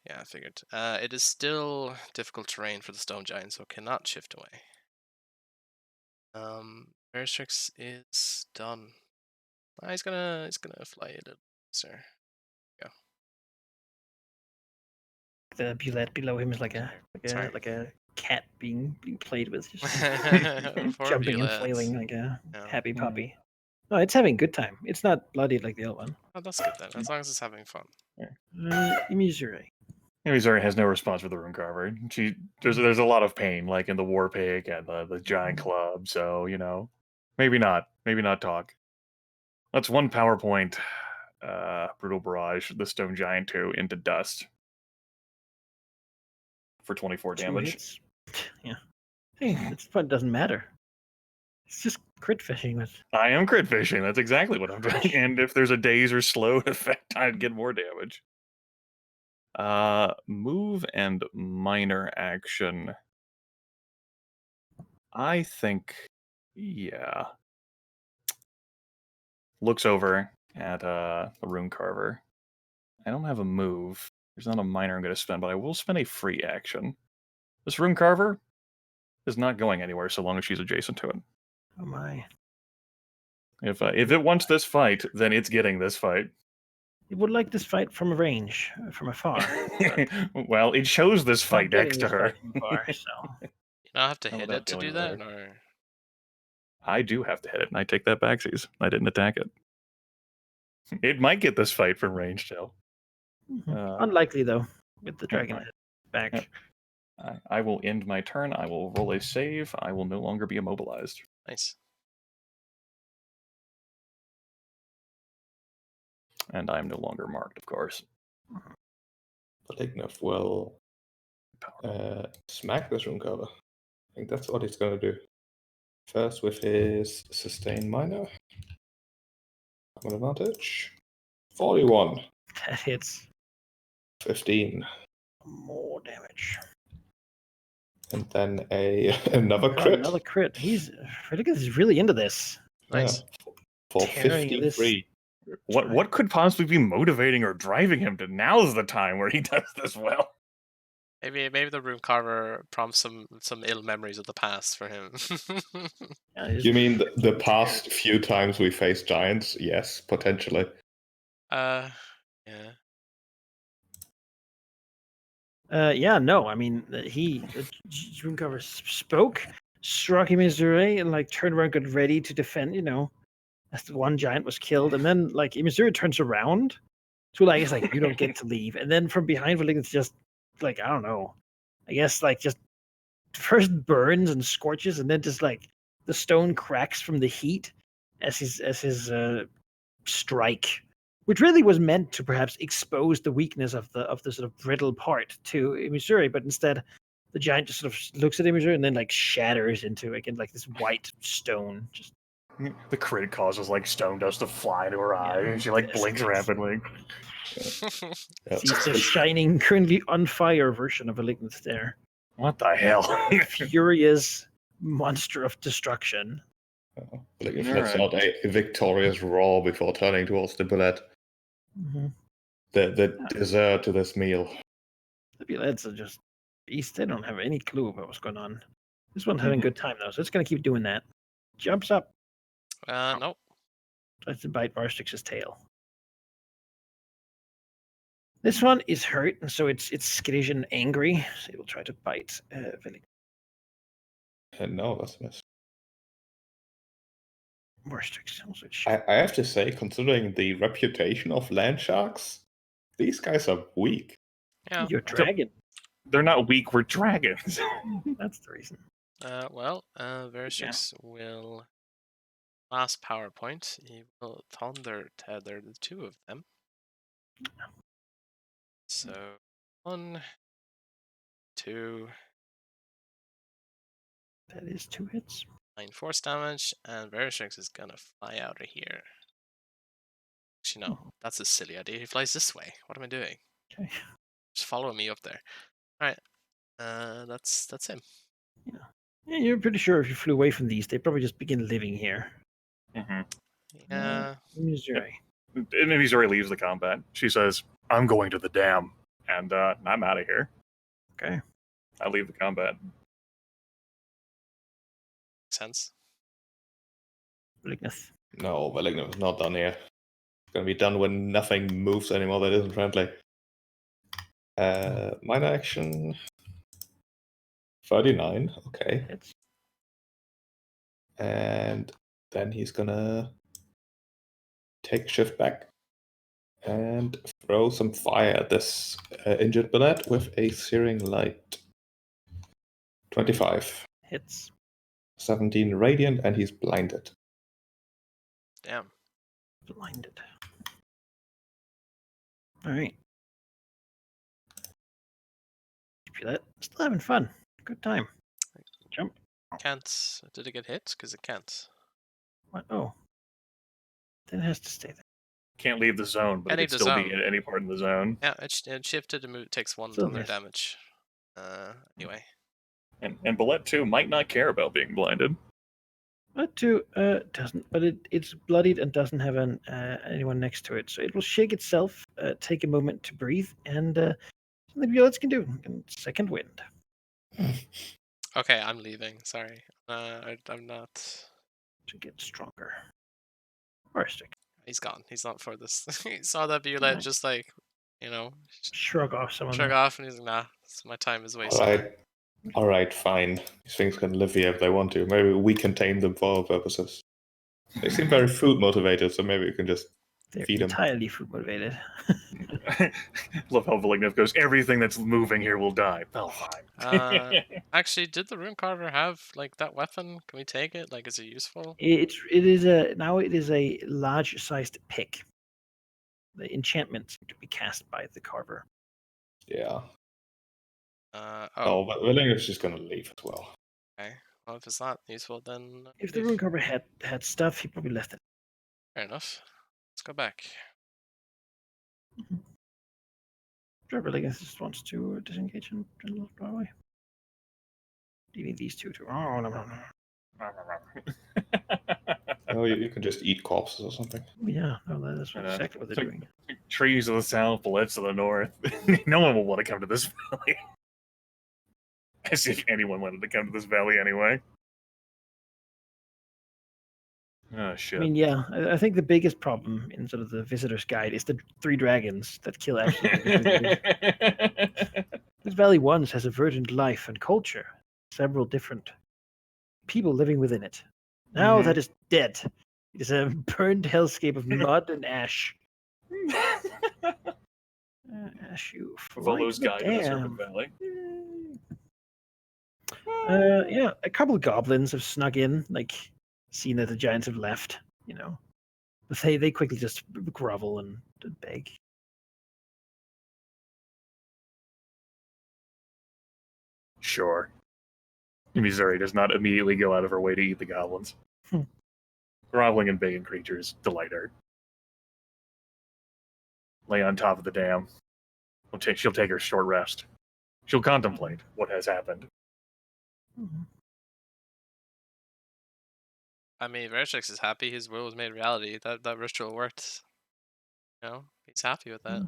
Yeah, I figured. It is still difficult terrain for the stone giant, so it cannot shift away. Airstrix is done. He's gonna fly a little closer. Go. The bulette below him is like a cat being played with, just jumping and flailing like a happy puppy. No, it's having a good time. It's not bloodied like the other one. Oh, that's good then. As long as it's having fun. Missouri. Missouri has no response for the Rune Carver. There's a lot of pain, like in the War Pig and the Giant Club. So maybe not talk. That's one power point. Brutal barrage the Stone Giant 2 into dust for 24 damage. Hits. Yeah. Hey, this fun doesn't matter. It's just crit fishing with. I am crit fishing. That's exactly what I'm doing. And if there's a daze or slow effect, I'd get more damage. Move and minor action. I think, yeah. Looks over at the Rune Carver. I don't have a move. There's not a minor I'm going to spend, but I will spend a free action. This Rune Carver is not going anywhere so long as she's adjacent to it. Oh my. If it wants this fight, then it's getting this fight. It would like this fight from a range, from afar. Well, it shows this fight next to her. From far, so. You don't have to hit it to do that, or? I do have to hit it, and I take that backsies. I didn't attack it. It might get this fight from range still. Unlikely though, with the dragon back. Yeah. I will end my turn. I will roll a save. I will no longer be immobilized. Nice. And I am no longer marked, of course. Malignant will smack this Rune Carver. I think that's what he's going to do. First with his Sustain Minor. I'm an advantage. 41. That hits. 15. More damage. And then another crit. Another crit. He's really into this. Nice. Yeah. For 53. What could possibly be motivating or driving him to now's the time where he does this well? Maybe the Rune Carver prompts some ill memories of the past for him. You mean the past few times we faced giants? Yes, potentially. Yeah. No. I mean, Rune Carver spoke, struck him Missouri, and like turned around, got ready to defend. As the one giant was killed, and then like Missouri turns around, so like it's like you don't get to leave, and then from behind, it's just like I don't know. I guess like just first burns and scorches, and then just like the stone cracks from the heat as his strike which really was meant to perhaps expose the weakness of the sort of brittle part to Missouri, but instead the giant just sort of looks at Missouri and then like shatters into again like this white stone. Just The crit causes like stone dust to fly into her eye, and she like blinks disintegrates. rapidly. Yeah. Sees the shining, currently on fire version of Malignant there. What the hell? Furious monster of destruction. Like if All lets right. out a victorious roar before turning towards the bullet. Mm-hmm. The dessert to this meal. The Bullets are just beasts. They don't have any clue about what's going on. This one's having a good time though, so it's gonna keep doing that. Jumps up, Nope. tries to bite Varstrix's tail. This one is hurt, and so it's skittish and angry. So it will try to bite Villig. No, that's a miss. Varstrix also. I have to say, considering the reputation of land sharks, these guys are weak. Yeah. Your dragon. They're not weak. We're dragons. That's the reason. Verishix will last PowerPoint. He will tether the two of them. So 1, 2, That is 2 hits. 9 force damage, and Verishix is gonna fly out of here. Actually, no, that's a silly idea. He flies this way. What am I doing? Okay. Just follow me up there. All right. That's him. Yeah, you're pretty sure if you flew away from these, they'd probably just begin living here. Mm-hmm. Yeah. Missouri. And Missouri leaves the combat. She says, "I'm going to the dam," and I'm out of here. Okay. I leave the combat. Makes sense. Malignant. No, Malignant is not done here. It's gonna be done when nothing moves anymore that isn't friendly. Minor action. 39, okay. Hits. And then he's gonna take shift back and throw some fire at this injured bullet with a searing light. 25. Hits. 17 radiant, and he's blinded. Damn. Blinded. Alright. That still having fun. Good time. Jump. Can't. Did it get hit? Because it can't. What? Oh. Then it has to stay there. Can't leave the zone, but Can't it leave can the still be zone. at any part in the zone. Yeah, it shifted and moved. Takes 1 Still thunder miss. damage. Anyway. And Bullet too might not care about being blinded. But two doesn't. But it's bloodied and doesn't have anyone next to it, so it will shake itself, take a moment to breathe, and the bullets can do. Second wind. Okay, I'm leaving. Sorry. I'm not. To get stronger. Varstric. He's gone. He's not for this. He saw that Violet Nice. just like, you know, Shrug off someone. shrug there. off, and he's like, nah, my time is wasted. Alright, fine. These things can live here if they want to. Maybe we can tame them for our purposes. They seem very food motivated, so maybe we can just They're feed 'em. entirely food motivated. Love how Malignant goes, everything that's moving here will die. Oh, fine. Actually, did the rune carver have like that weapon? Can we take it? Like, is it useful? It is a large-sized pick. The enchantments to be cast by the carver. Yeah. Oh, Oh, but Willing is just gonna leave as well. okay. Well, if it's not useful, then If the leave. rune carver had stuff, he probably left it. Fair enough. Let's go back. Sure, but I guess just wants to disengage and fly away. Leaving these two to. Oh no. Oh, you can just eat corpses or something. Yeah, no, that's exactly what they're doing. Trees to the south, bullets to the north. No one will want to come to this valley. As if anyone wanted to come to this valley anyway. Oh, shit. I mean, yeah, I think the biggest problem in sort of the visitor's guide is the 3 dragons that kill absolutely everything. This valley once has a verdant life and culture, several different people living within it. Now that is dead. It is a burned hellscape of mud and ash. Ash, you Well, those fly guys to the in the Serpent dam. Valley. Yeah, a couple of goblins have snuck in, like, seen that the giants have left, you know. But they quickly just grovel and beg. Sure. Missouri does not immediately go out of her way to eat the goblins. Groveling and begging creatures delight her. Lay on top of the dam. She'll take her short rest. She'll contemplate what has happened. I mean, Vertex is happy his will was made reality. That ritual worked. You know, he's happy with that.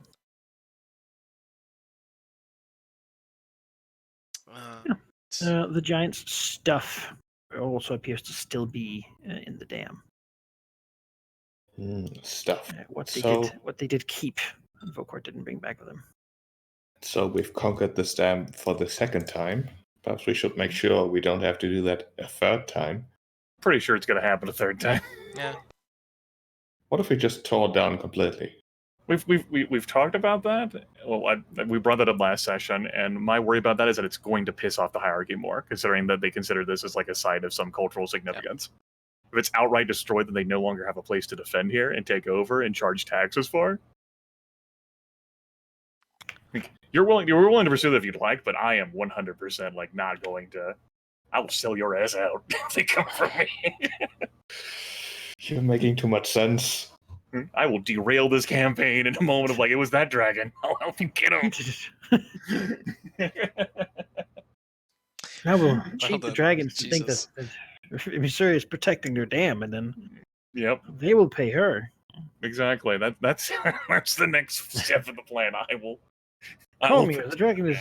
The giant's stuff also appears to still be in the dam. Stuff. What they did keep, Vokor didn't bring back with him. So we've conquered this dam for the second time. Perhaps we should make sure we don't have to do that a third time. Pretty sure it's going to happen a third time. Yeah. What if we just tore it down completely? We've talked about that. Well, we brought that up last session, and my worry about that is that it's going to piss off the hierarchy more, considering that they consider this as like a site of some cultural significance. Yeah. If it's outright destroyed, then they no longer have a place to defend here and take over and charge taxes for. You're willing to pursue that if you'd like, but I am 100% like not going to. I will sell your ass out if they come for me. You're making too much sense. I will derail this campaign in a moment of like, it was that dragon. I'll help you get him. I will cheat the dragons to think that Missouri is protecting their dam, and then they will pay her. Exactly. That's the next step of the plan. Call me. The dragon is.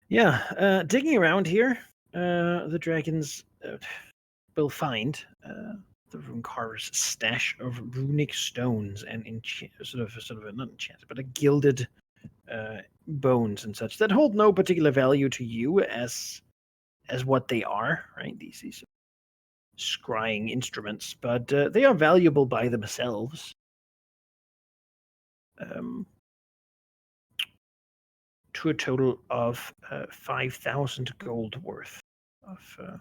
Yeah. Digging around here, the dragons will find the rune carver's stash of runic stones and sort of not enchanted, but a gilded bones and such that hold no particular value to you as what they are, right? These scrying instruments, but they are valuable by themselves. To a total of 5,000 gold worth of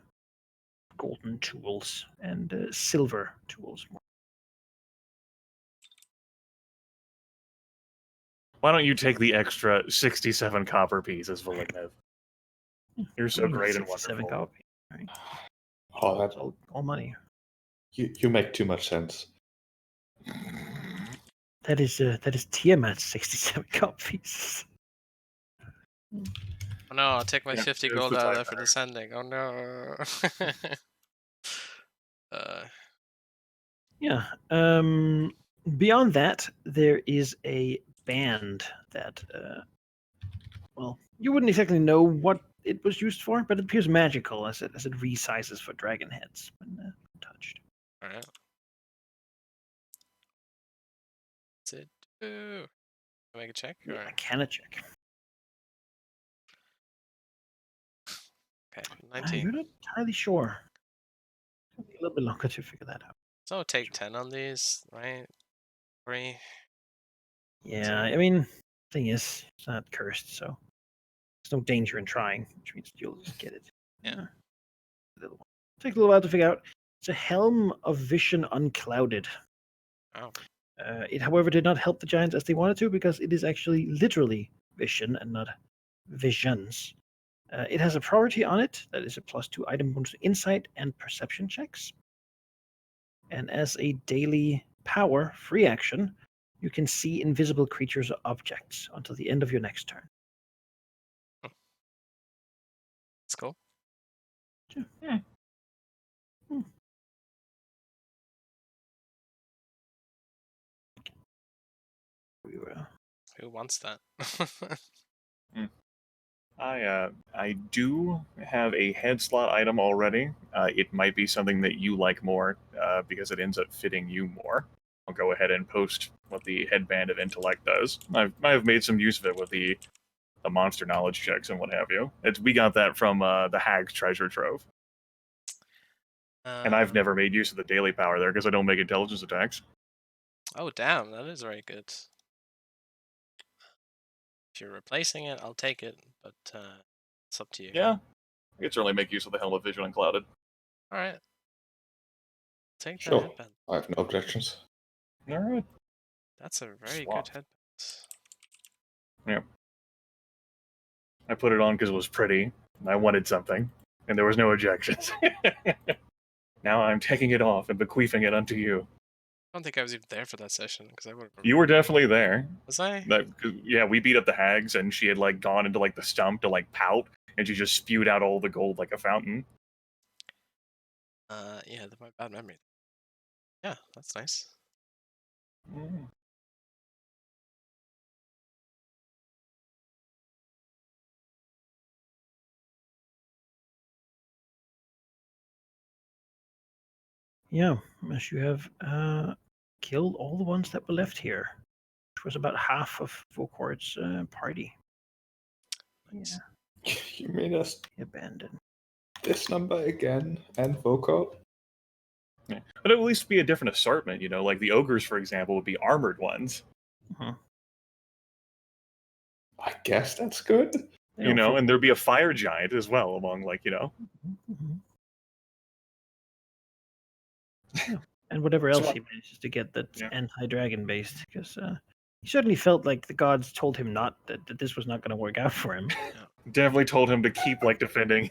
golden tools and silver tools. Why don't you take the extra 67 copper pieces, Valignev? You're so great and wonderful. Copy, right? Oh, that's all money. You make too much sense. That is Tiamat's 67 copies. Oh no, I'll take my 50 gold out of that for descending. Oh no. Yeah. Beyond that, there is a band that, well, you wouldn't exactly know what it was used for, but it appears magical as it resizes for dragon heads when touched. All right. That's it. Can I make a check? Or? Yeah, can a check. Okay, 19. You're not entirely sure. It'll be a little bit longer to figure that out. So take 10 on these, right? 3. Yeah, I mean, thing is, it's not cursed, so there's no danger in trying, which means you'll just get it. Yeah. Take a little while to figure out. It's a helm of vision unclouded. Oh. It, however, did not help the giants as they wanted to because it is actually literally vision and not visions. It has a property on it that is a +2 item bonus to insight and perception checks. And as a daily power free action, you can see invisible creatures or objects until the end of your next turn. That's cool. Yeah. Who wants that? I do have a head slot item already. It might be something that you like more because it ends up fitting you more. I'll go ahead and post what the headband of intellect does. I've made some use of it with the monster knowledge checks and what have you. We got that from the Hag's treasure trove. And I've never made use of the daily power there because I don't make intelligence attacks. Oh damn, that is very good. If you're replacing it, I'll take it, but it's up to you. Yeah. I could certainly make use of the Helm of Vision Unclouded. All right. Take that Sure. headband. I have no objections. All right. That's a very Swap. good headband. Yeah. I put it on because it was pretty. And I wanted something, and there was no objections. Now I'm taking it off and bequeathing it unto you. I don't think I was even there for that session because I would have. You were definitely there. Was I? Yeah, we beat up the hags, and she had like gone into like the stump to like pout, and she just spewed out all the gold like a fountain. Yeah, my bad memory. Yeah, that's nice. Mm. Yeah, as you have killed all the ones that were left here, which was about half of Volkord's party. Nice. Yeah, You made us abandoned. this number again and vocal. Yeah. But at least be a different assortment, you know, like the ogres, for example, would be armored ones. Uh-huh. I guess that's good. You know, and there'd be a fire giant as well among, like, you know. Mhm. Yeah. And whatever else So- he manages to get that's Yeah. anti-dragon based, because he certainly felt like the gods told him not that this was not going to work out for him. Definitely told him to keep like defending.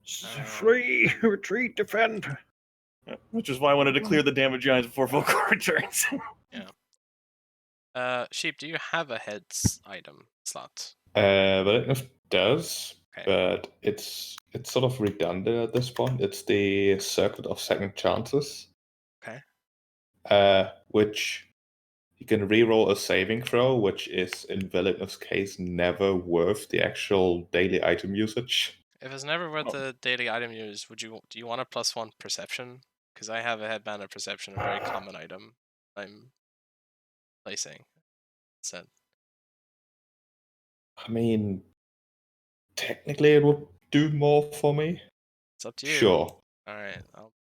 Flee, retreat, defend. Which is why I wanted to clear the damage giants before Volkor returns. Sheep, do you have a heads item slot? But it does, Okay. but it's sort of redundant at this point. It's the Circuit of Second Chances. Okay. Which you can reroll a saving throw, which is in Villeneuve's case never worth the actual daily item usage. If it's never worth Oh. the daily item use, do you want a +1 perception? Because I have a headband of perception, a very common item I'm placing. So I mean, technically it would do more for me. it's up to you. Sure. All right.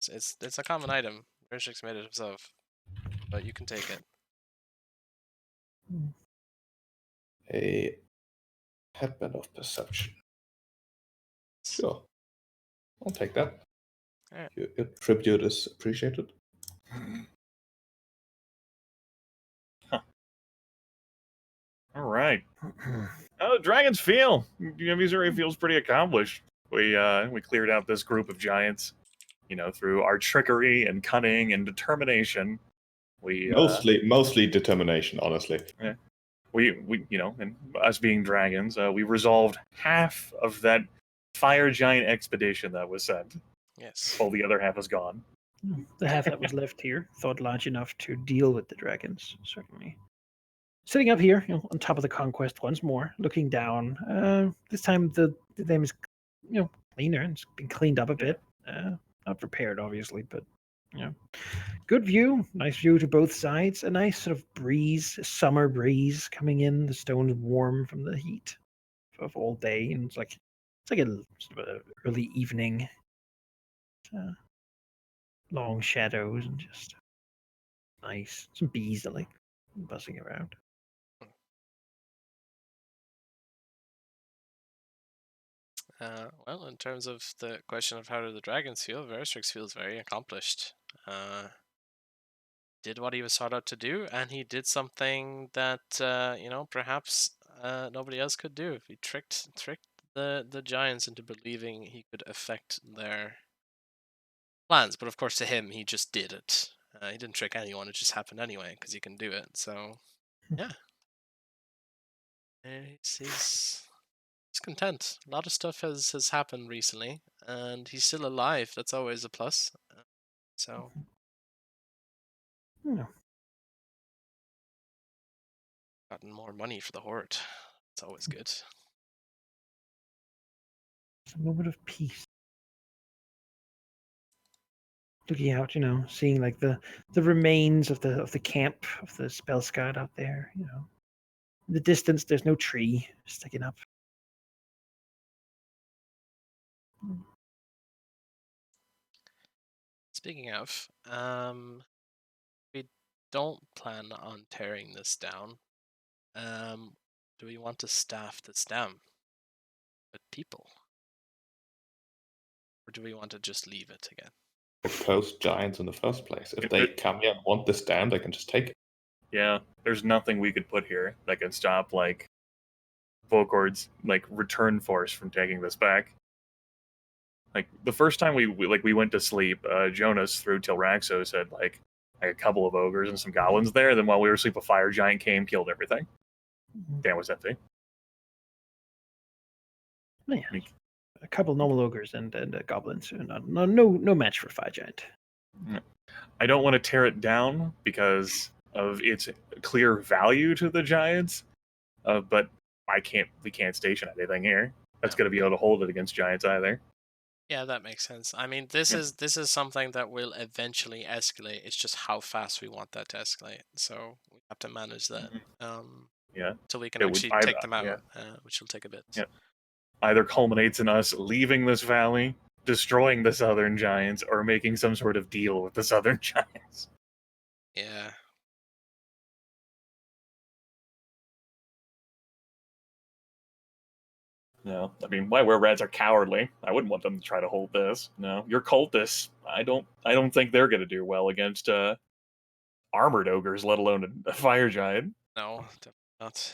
It's a common item. Rishik's made it himself, but you can take it. A headband of perception. Sure. I'll take that. Alright. Your tribute is appreciated. All right. How the dragons feel? Missouri feels pretty accomplished. We cleared out this group of giants, you know, through our trickery and cunning and determination. We Mostly determination, honestly. we you know, and us being dragons, we resolved half of that fire giant expedition that was sent. Yes. While the other half is gone. The half that was left here thought large enough to deal with the dragons, certainly. Sitting up here, on top of the conquest once more, looking down. This time the dam is, cleaner and it's been cleaned up a bit. Not repaired, obviously, but good view. Nice view to both sides. A nice sort of breeze, summer breeze coming in. The stone's warm from the heat of all day, and it's like a sort of a early evening. Long shadows and just nice. Some bees that like buzzing around. Well, in terms of the question of how do the dragons feel, Veristrix feels very accomplished. Did what he was sought out to do, and he did something that perhaps nobody else could do. He tricked the giants into believing he could affect their plans. But of course, to him, he just did it. He didn't trick anyone; it just happened anyway because he can do it. So, yeah, he's content. A lot of stuff has happened recently, and he's still alive. That's always a plus. So, Yeah. gotten more money for the horde. It's always good. It's a moment of peace. Looking out, seeing like the remains of the camp of the spell scout out there. In the distance, there's no tree sticking up. Speaking of, we don't plan on tearing this down. Do we want to staff this dam with people? Or do we want to just leave it again? Propose giants in the first place. If they come here and want this dam, they can just take it. Yeah, there's nothing we could put here that could stop like Volkord's like return force from taking this back. Like the first time we went to sleep, Jonas through Tilraxos had like a couple of ogres and some goblins there. Then while we were asleep, a fire giant came, killed everything. Dam was empty. Yeah, a couple normal ogres and goblins. No match for fire giant. I don't want to tear it down because of its clear value to the giants, but we can't station anything here that's going to be able to hold it against giants either. Yeah, that makes sense. I mean, this is something that will eventually escalate. It's just how fast we want that to escalate. So we have to manage that. Yeah. So we can actually take them out, which will take a bit. Yeah. Either culminates in us leaving this valley, destroying the southern giants, or making some sort of deal with the southern giants. Yeah. No, I mean, my were-rats are cowardly. I wouldn't want them to try to hold this. No, your cultists, I don't think they're going to do well against armored ogres, let alone a fire giant. No, definitely not.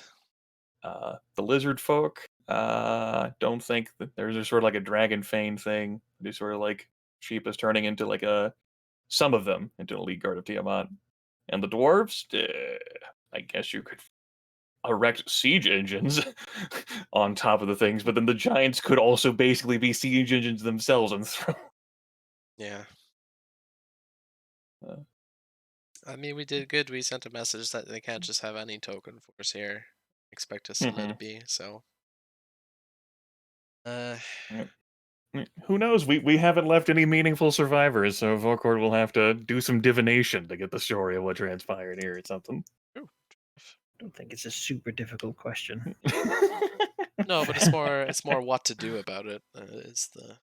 The lizard folk, don't think that there's sort of like a dragon fane thing. They sort of like sheep is turning into like some of them into an elite guard of Tiamat. And the dwarves, I guess you could erect siege engines on top of the things, but then the giants could also basically be siege engines themselves and throw. Yeah. I mean, we did good. We sent a message that they can't just have any token force here. Expect us to let it be. So. Who knows? We haven't left any meaningful survivors, so Volkord will have to do some divination to get the story of what transpired here or something. Ooh. I don't think it's a super difficult question. No, but it's more what to do about it is the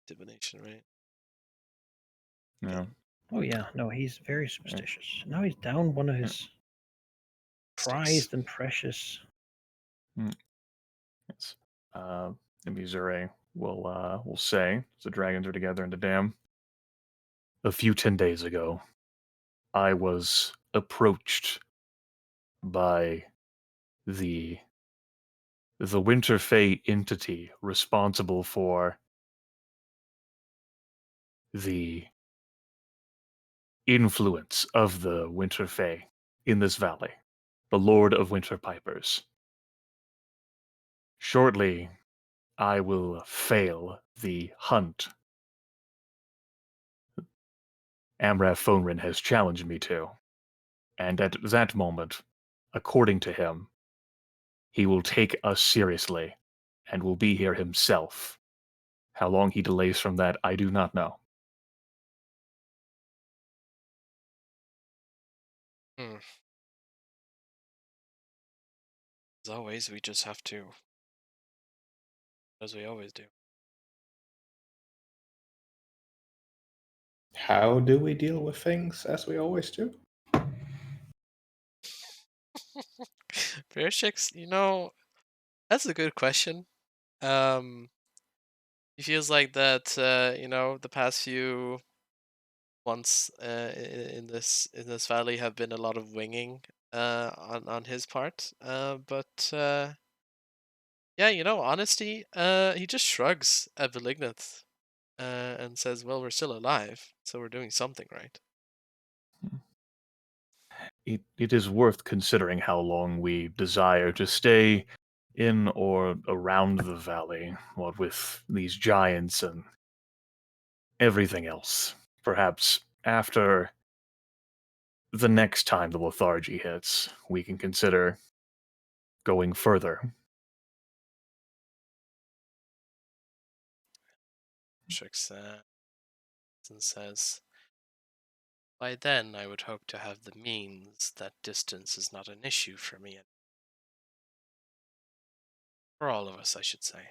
divination, right? Yeah. Oh yeah, no, he's very superstitious. Now he's down one of his prized and precious. Yes. Missouri will say, as the dragons are together in the dam. A few 10 days ago, I was approached by the Winter Fae entity responsible for the influence of the Winter Fae in this valley, the Lord of Winter Pipers. Shortly, I will fail the hunt Amrath Fonrin has challenged me to, and at that moment, according to him, he will take us seriously and will be here himself. How long he delays from that, I do not know. As always, we just have to, as we always do. How do we deal with things as we always do? Bearchicks, that's a good question. It feels like that, the past few months in this valley have been a lot of winging on his part. But yeah, honesty. He just shrugs at Malignant and says, "Well, we're still alive, so we're doing something right." It is worth considering how long we desire to stay in or around the valley, what with these giants and everything else. Perhaps after the next time the lethargy hits, we can consider going further. Bearchicks and says, "By then, I would hope to have the means that distance is not an issue for me. For all of us, I should say."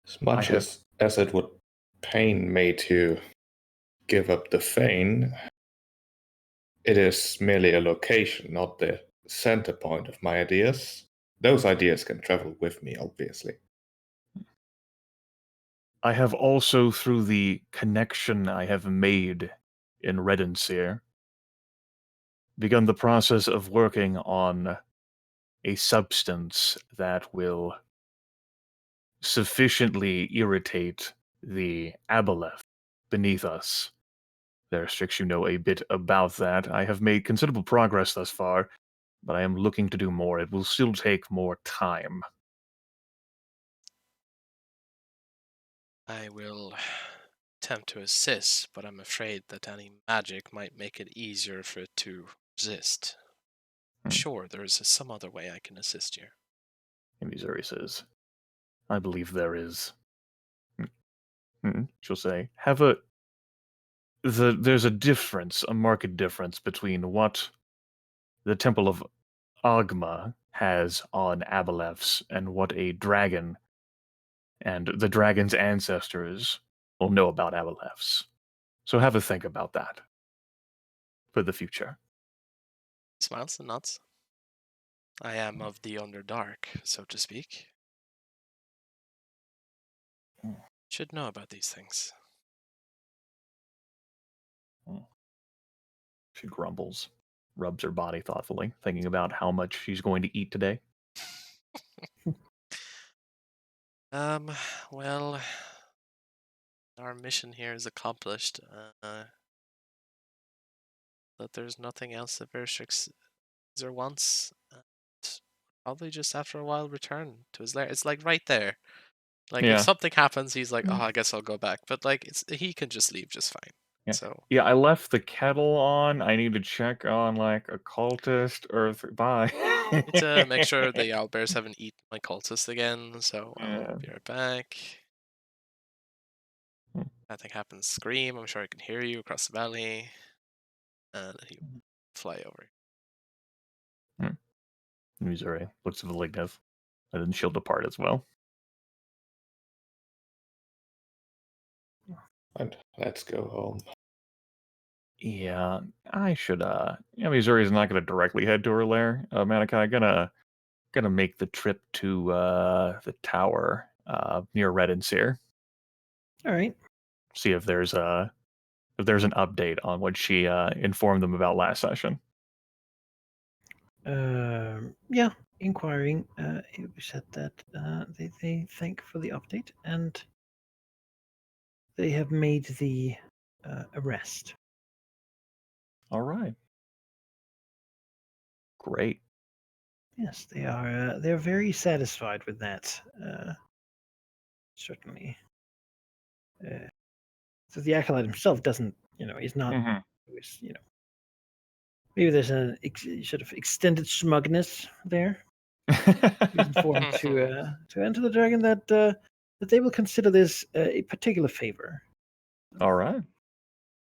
As much as it would pain me to give up the Fane, it is merely a location, not the center point of my ideas. Those ideas can travel with me, obviously. I have also, through the connection I have made in Redenseer, begun the process of working on a substance that will sufficiently irritate the aboleth beneath us. There, Strix, you know a bit about that. I have made considerable progress thus far, but I am looking to do more. It will still take more time. I will attempt to assist, but I'm afraid that any magic might make it easier for it to resist. Sure, there is some other way I can assist you. And Missouri says, I believe there is. She'll say, there's a difference, a marked difference between what the Temple of Agma has on aboleths and what a dragon and the dragon's ancestors will know about aboleths. So have a think about that for the future. Smiles and nods. I am of the Underdark, so to speak. Should know about these things. She grumbles, rubs her body thoughtfully, thinking about how much she's going to eat today. Well, our mission here is accomplished. But there's nothing else that Berstrix wants. Probably just after a while return to his lair. It's like right there. Like if Yeah. something happens, he's like, "Oh, I guess I'll go back." But like he can just leave just fine. Yeah. So Yeah, I left the kettle on. I need to check on like a cultist or bye. need to make sure the owlbears haven't eaten my cultist again. So I'll Yeah. be right back. Hmm. Nothing happens. Scream. I'm sure I can hear you across the valley. And he fly over. Missouri looks vindictive, and then she'll depart as well. And let's go home. Yeah, I should. Missouri's not going to directly head to her lair. Malachi, gonna make the trip to the tower near Redenseer. All right. See if there's an update on what she informed them about last session. Yeah, inquiring. It was said that they thank for the update and they have made the arrest. All right, great. Yes, they are. They're very satisfied with that. Certainly. So the acolyte himself doesn't. He's not. Maybe there's a sort of extended smugness there. He's informed to enter the dragon that they will consider this a particular favor. All right.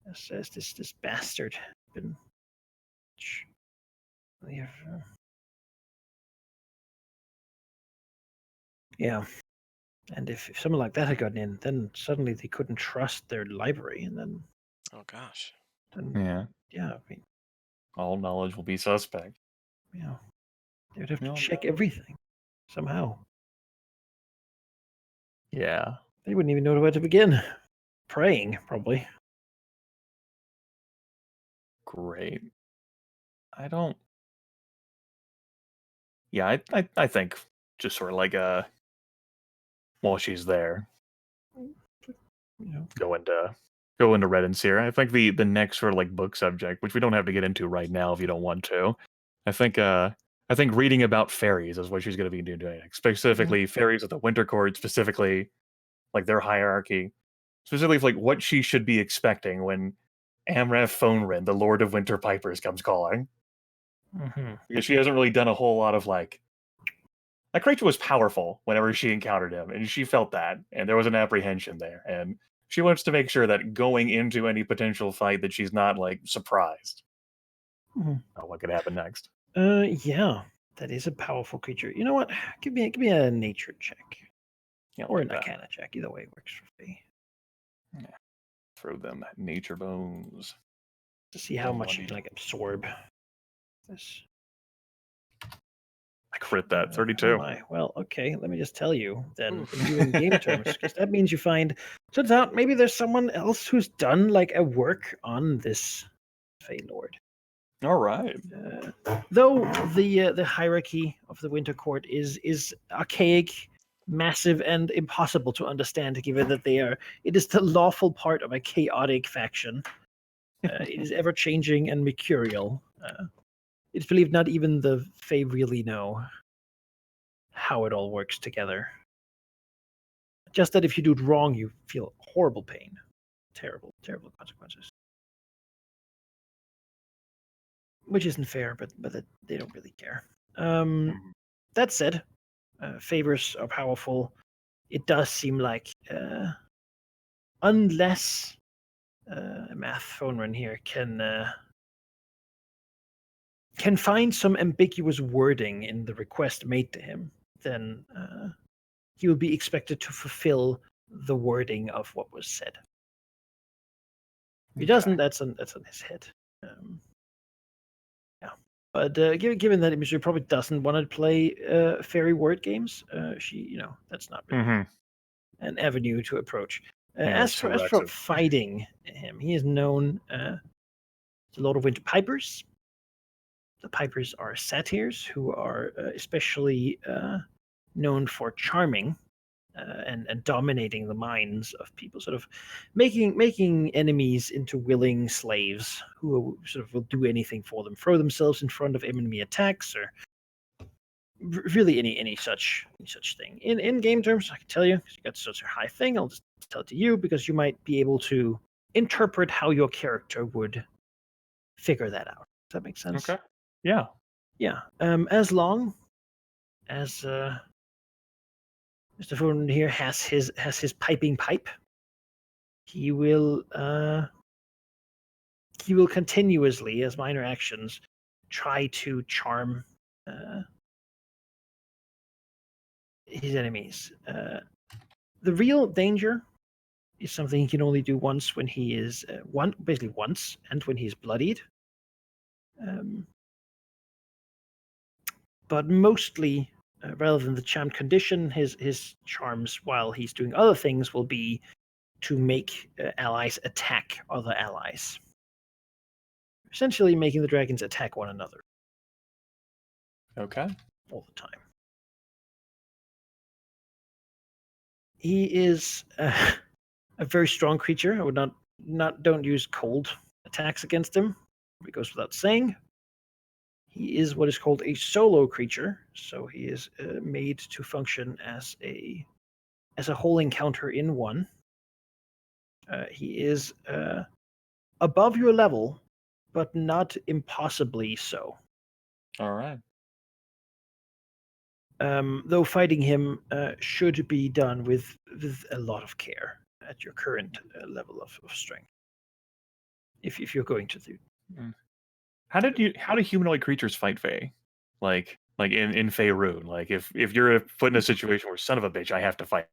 As this bastard been. Yeah, and if someone like that had gotten in, then suddenly they couldn't trust their library, and then. Oh gosh. Yeah. Yeah, I mean. All knowledge will be suspect. Yeah, they would have to No, check no. everything somehow. Yeah. They wouldn't even know where to begin. Praying, probably. Great. I don't. Yeah, I think just sort of like while she's there, go into Redenseer. I think the next sort of like book subject, which we don't have to get into right now if you don't want to. I think reading about fairies is what she's going to be doing. Specifically, fairies of the Winter Court, specifically like their hierarchy, specifically like what she should be expecting when Amrath Phonrin, the Lord of Winter Pipers, comes calling. Because she hasn't really done a whole lot of like Rachel was powerful whenever she encountered him, and she felt that, and there was an apprehension there, and she wants to make sure that going into any potential fight that she's not like surprised. What could happen next? Yeah, that is a powerful creature. You know what? Give me a nature check. Yeah, Or an arcana check. Either way works for me. Yeah. Throw them nature bones. To see how much you can like absorb this. I crit that, Oh 32. my. Well, okay. Let me just tell you then, Oof. in you in game terms, because that means you find. Turns out maybe there's someone else who's done like a work on this Fey Lord. All right. Though the hierarchy of the Winter Court is archaic, massive, and impossible to understand, given that it is the lawful part of a chaotic faction. It is ever changing and mercurial. It's believed not even the Fae really know how it all works together. Just that if you do it wrong, you feel horrible pain, terrible, terrible consequences. Which isn't fair, but they don't really care. That said, favors are powerful. It does seem like, unless a math phone run here can find some ambiguous wording in the request made to him, then he will be expected to fulfill the wording of what was said. If he doesn't, that's on his head. Yeah. But given that Missouri probably doesn't want to play fairy word games, that's not really an avenue to approach. Yeah, As for fighting him, he is known as the Lord of Winter Pipers. The Pipers are satyrs who are especially known for charming and dominating the minds of people, sort of making enemies into willing slaves who sort of will do anything for them, throw themselves in front of enemy attacks, or really any such thing. In game terms, I can tell you, because you got such a high thing, I'll just tell it to you because you might be able to interpret how your character would figure that out. Does that make sense? Okay. Yeah. Yeah. As long as Mr. Foden here has his piping pipe, he will continuously, as minor actions, try to charm his enemies. The real danger is something he can only do once when he is basically once, and when he's bloodied. But mostly, rather than the charmed condition, his charms while he's doing other things will be to make allies attack other allies. Essentially making the dragons attack one another. Okay. All the time. He is a very strong creature. I would don't use cold attacks against him. It goes without saying. He is what is called a solo creature, so he is made to function as a whole encounter in one. He is above your level, but not impossibly so. All right. Though fighting him should be done with a lot of care at your current level of strength. If you're going to do. How do humanoid creatures fight Fae? Like in Faerun, like if you're put in a situation where son of a bitch, I have to fight.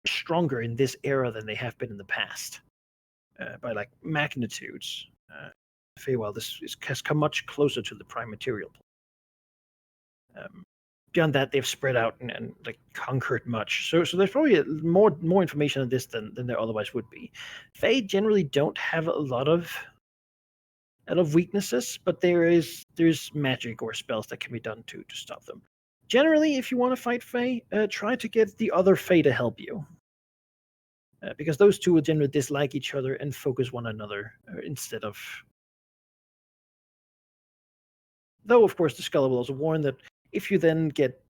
Stronger in this era than they have been in the past, by like magnitudes. Feywild has come much closer to the prime material. Beyond that, they've spread out and like conquered much. So there's probably more information on this than there otherwise would be. Fae generally don't have a lot of weaknesses, but there's magic or spells that can be done to stop them. Generally, if you want to fight Fae, try to get the other Fae to help you. Because those two will generally dislike each other and focus one another instead of. Though, of course, the scholar will also warn that if you then get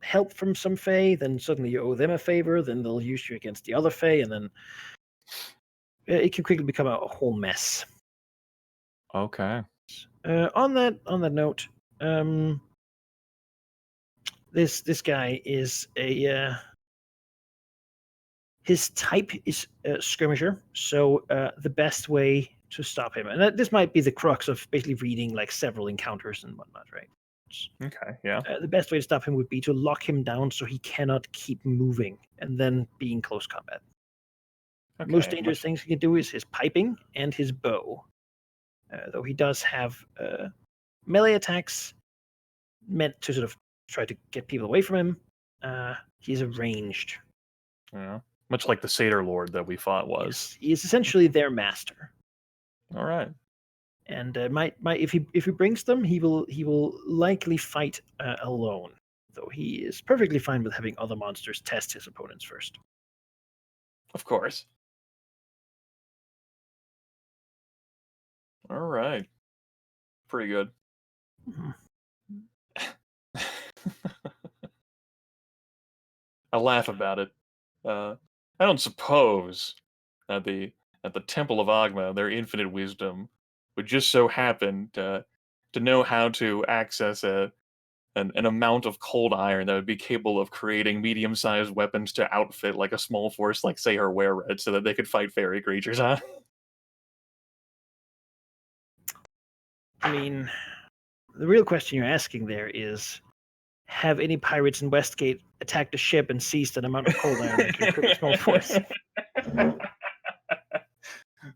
help from some Fae, then suddenly you owe them a favor, then they'll use you against the other Fae, and then it can quickly become a whole mess. Okay. On that note, this guy is a. His type is skirmisher, so the best way to stop him, and this might be the crux of basically reading like several encounters and whatnot, right? rounds. Okay, yeah. The best way to stop him would be to lock him down so he cannot keep moving and then be in close combat. Okay. Most dangerous things he can do is his piping and his bow. Though he does have melee attacks meant to sort of try to get people away from him. He's a ranged. Yeah. Much like the Satyr Lord that we fought was. Yes, he is essentially their master. All right. And if he brings them, he will likely fight alone. Though he is perfectly fine with having other monsters test his opponents first. Of course. All right. Pretty good. Mhm. I laugh about it. I don't suppose that the Temple of Agma, their infinite wisdom, would just so happen to know how to access an amount of cold iron that would be capable of creating medium-sized weapons to outfit like a small force, like say her were-red, so that they could fight fairy creatures, huh? I mean, the real question you're asking there is: have any pirates in Westgate attacked a ship and seized an amount of cold iron that could equip a small force?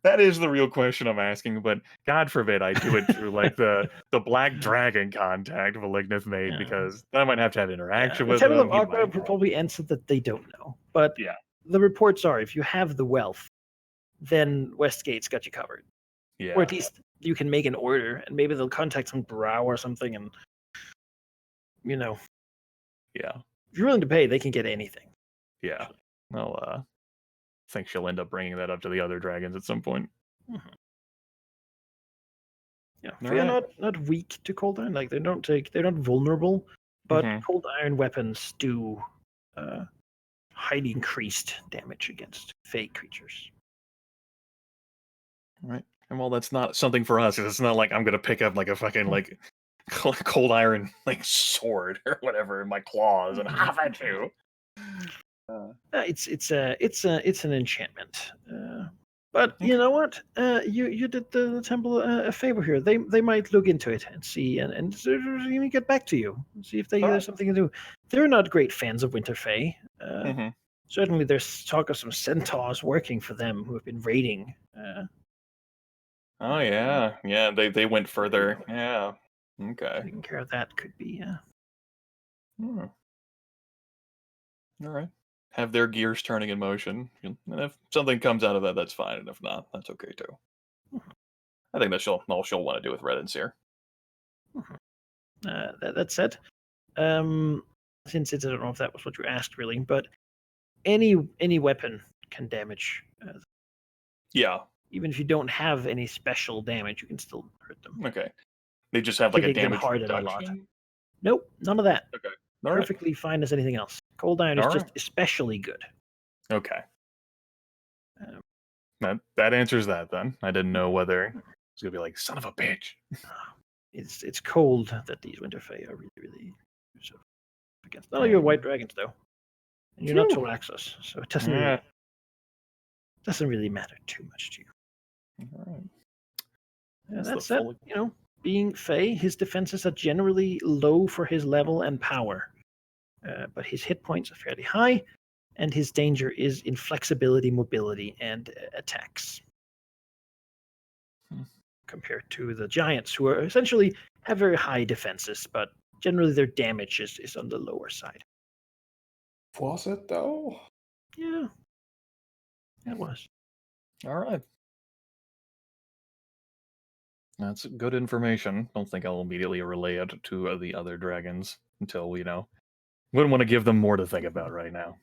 That is the real question I'm asking, but God forbid I do it through like the Black Dragon contact Malignith made, Yeah. because then I might have to have interaction The with Temple of him. He Akbar might- probably answered that they don't know. But Yeah. the reports are if you have the wealth, then Westgate's got you covered. Yeah. Or at least you can make an order, and maybe they'll contact some brow or something, and Yeah. if you're willing to pay, they can get anything. Yeah. Well, I think she'll end up bringing that up to the other dragons at some point. Mm-hmm. Yeah, All they are right. not weak to cold iron. Like they're not vulnerable, but Mhm. cold iron weapons do highly increased damage against fey creatures. Right. And well, that's not something for us. 'Cause it's not like I'm gonna pick up like a fucking like cold iron like sword or whatever in my claws and have at you. It's an enchantment. But you Okay. know what? You did the temple a favor here. They might look into it and see and sort of even get back to you. See if Alright. there's something to do. They're not great fans of Winterfey. Mhm. Certainly, there's talk of some centaurs working for them who have been raiding. Oh yeah, yeah. They went further. Yeah. Okay. Taking care of that could be. Hmm. All right. Have their gears turning in motion, and if something comes out of that, that's fine. And if not, that's okay too. I think that's all she'll want to do with Red and Seer. That said, since I don't know if that was what you asked really, but any weapon can damage. Yeah. Even if you don't have any special damage, you can still hurt them. Okay. They just have like a Hitting them damage hard and a lot. reduction. Nope, none of that. Okay. All right. Perfectly fine as anything else. Cold iron is All just right. especially good. Okay. Um, That answers that then. I didn't know whether it's gonna be like son of a bitch. it's cold that these Winterfey are really sort of against. None of Yeah. your white dragons though, and you're not Phew. Toraxos, so it doesn't Yeah. really matter too much to you. All right. Yeah, That's that the said, full- being Fey, his defenses are generally low for his level and power, but his hit points are fairly high, and his danger is in flexibility, mobility, and attacks. Hmm. Compared to the giants, who are essentially have very high defenses, but generally their damage is on the lower side. Was it though? Yeah, it was. All right. That's good information. Don't think I'll immediately relay it to the other dragons until wouldn't want to give them more to think about right now.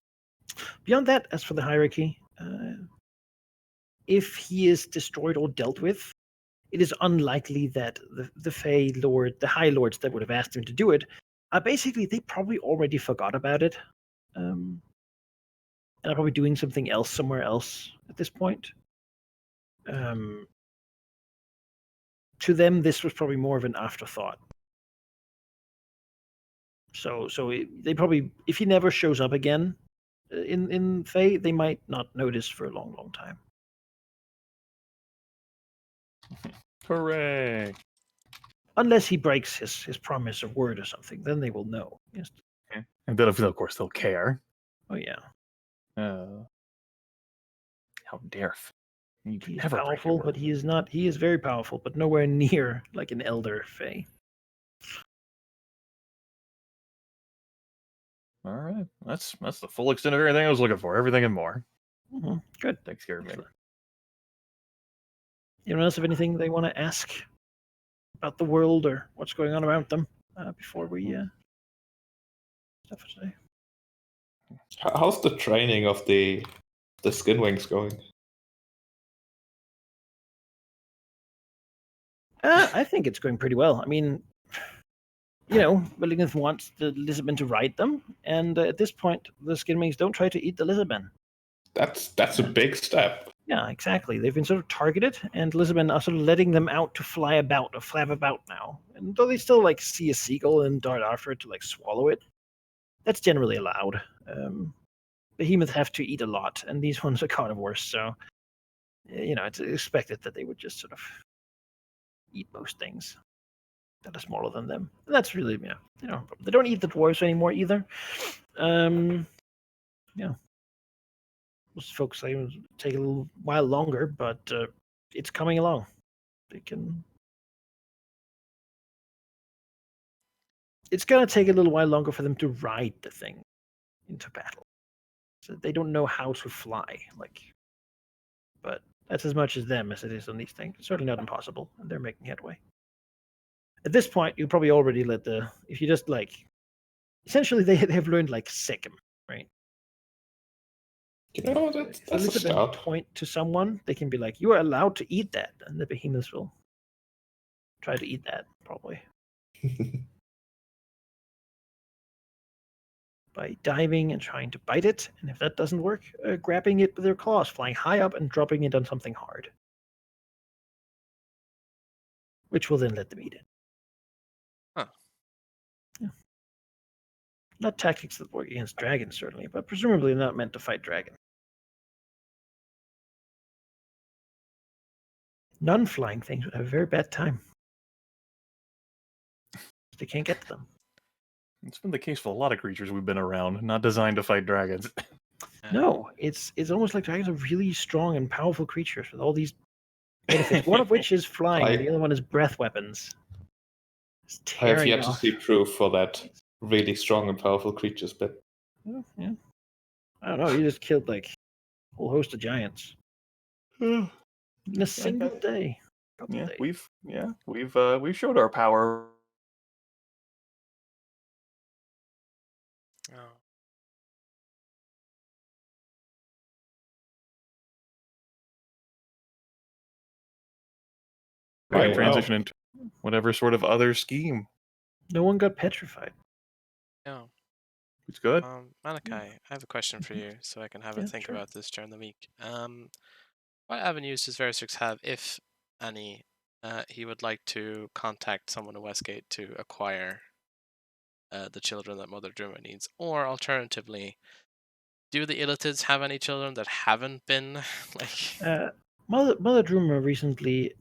Beyond that, as for the hierarchy, if he is destroyed or dealt with, it is unlikely that the Fey Lord, the High Lords that would have asked him to do it, basically they probably already forgot about it, and are probably doing something else somewhere else at this point. To them, this was probably more of an afterthought. So they probably, if he never shows up again in Fey, they might not notice for a long time. Hooray! Unless he breaks his promise or word or something, then they will know. Yes. And then, of course, they'll care. Oh yeah. How dare you He's never break your powerful, word. but he is not. He is very powerful, but nowhere near like an elder Fae. All right, that's the full extent of everything I was looking for. Everything and more. Good. Takes care of me. Excellent. Anyone else have anything they want to ask about the world or what's going on around them before we stuff for today? How's the training of the skin wings going? I think it's going pretty well. I mean, you know, Willingeth wants the lizardmen to ride them, and at this point, the skinwings don't try to eat the lizardmen. That's a big step. Yeah, exactly. They've been sort of targeted, and lizardmen are sort of letting them out to fly about or flap about now. And though they still like see a seagull and dart after it to like swallow it, that's generally allowed. Behemoths have to eat a lot, and these ones are carnivores, so you know it's expected that they would just sort of eat most things that are smaller than them. And that's really they don't eat the dwarves anymore either. Yeah, most folks say it will take a little while longer, but it's coming along. They can. It's gonna take a little while longer for them to ride the thing into battle. So they don't know how to fly, but that's as much as them as it is on these things. It's certainly not impossible, and they're making headway. At this point, you probably already let if you just essentially they have learned sick 'em, right? You know, that's a Elizabeth start. point to someone, they can be like, "You are allowed to eat that," and the behemoths will try to eat that probably by diving and trying to bite it, and if that doesn't work, grabbing it with their claws, flying high up and dropping it on something hard, which will then let them eat it. Huh. Yeah. Not tactics that work against dragons, certainly, but presumably not meant to fight dragons. Non-flying things would have a very bad time. They can't get to them. It's been the case for a lot of creatures we've been around, not designed to fight dragons. No, it's almost like dragons are really strong and powerful creatures with all these benefits. One of which is flying, and the other one is breath weapons. It's I have tearing yet to off. see proof for that really strong and powerful creatures, but Yeah. I don't know. You just killed a whole host of giants in a single day. Yeah, we've showed our power. Oh. We can Right, transition well. into whatever sort of other scheme. No one got petrified. No. It's good. Malachi, I have a question for you, so I can have a Yeah, think sure. about this during the week. What avenues does Verisix have, if any, he would like to contact someone in Westgate to acquire the children that Mother Druma needs? Or alternatively, do the Illitids have any children that haven't been Mother Druma recently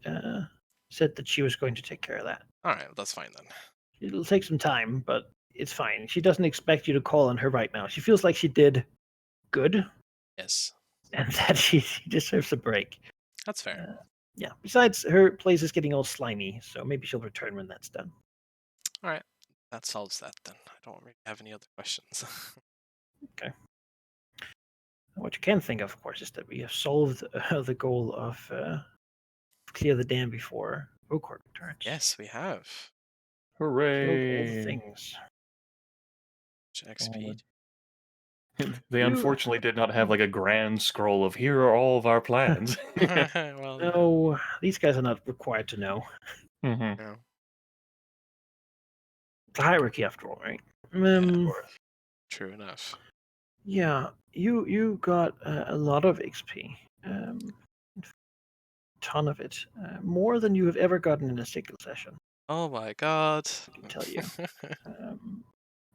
said that she was going to take care of that. All right, that's fine then. It'll take some time, but it's fine. She doesn't expect you to call on her right now. She feels like she did good, Yes, and that she deserves a break. that's fair. Yeah. Besides, her place is getting all slimy, so maybe she'll return when that's done. All right, that solves that then. I don't really have any other questions. Okay. What you can think of course, is that we have solved the goal of clear the dam before Oakcourt returns. Yes, we have. Killed all the Hooray! things. XP. They You- unfortunately did not have a grand scroll of here are all of our plans. Well, No, these guys are not required to know. Mhm. no. It's a hierarchy after all, right? Of course. True enough. Yeah, you got a lot of XP. Ton of it. More than you have ever gotten in a single session, Oh my god. I can tell you.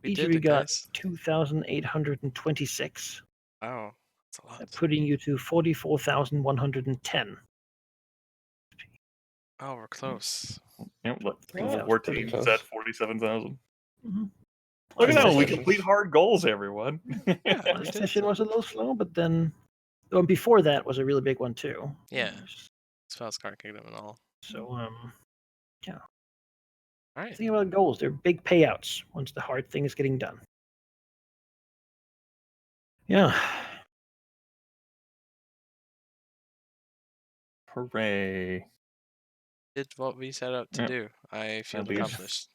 We Each did of you it, got guys. 2,826, Wow, that's a lot. putting you to 44,110. Oh, we're close. Yep, look, Yeah, War pretty Team's close. at 47,000. Mhm. Look at Last that! We session- complete hard goals, everyone. Yeah, we Last did session so. was a little slow, but then before that was a really big one too. Yeah. Spellscar Kingdom and all. So yeah. All right. Think about goals. They're big payouts once the hard thing is getting done. Yeah. Hooray! Did what we set out to Yep. do. I feel At least- accomplished.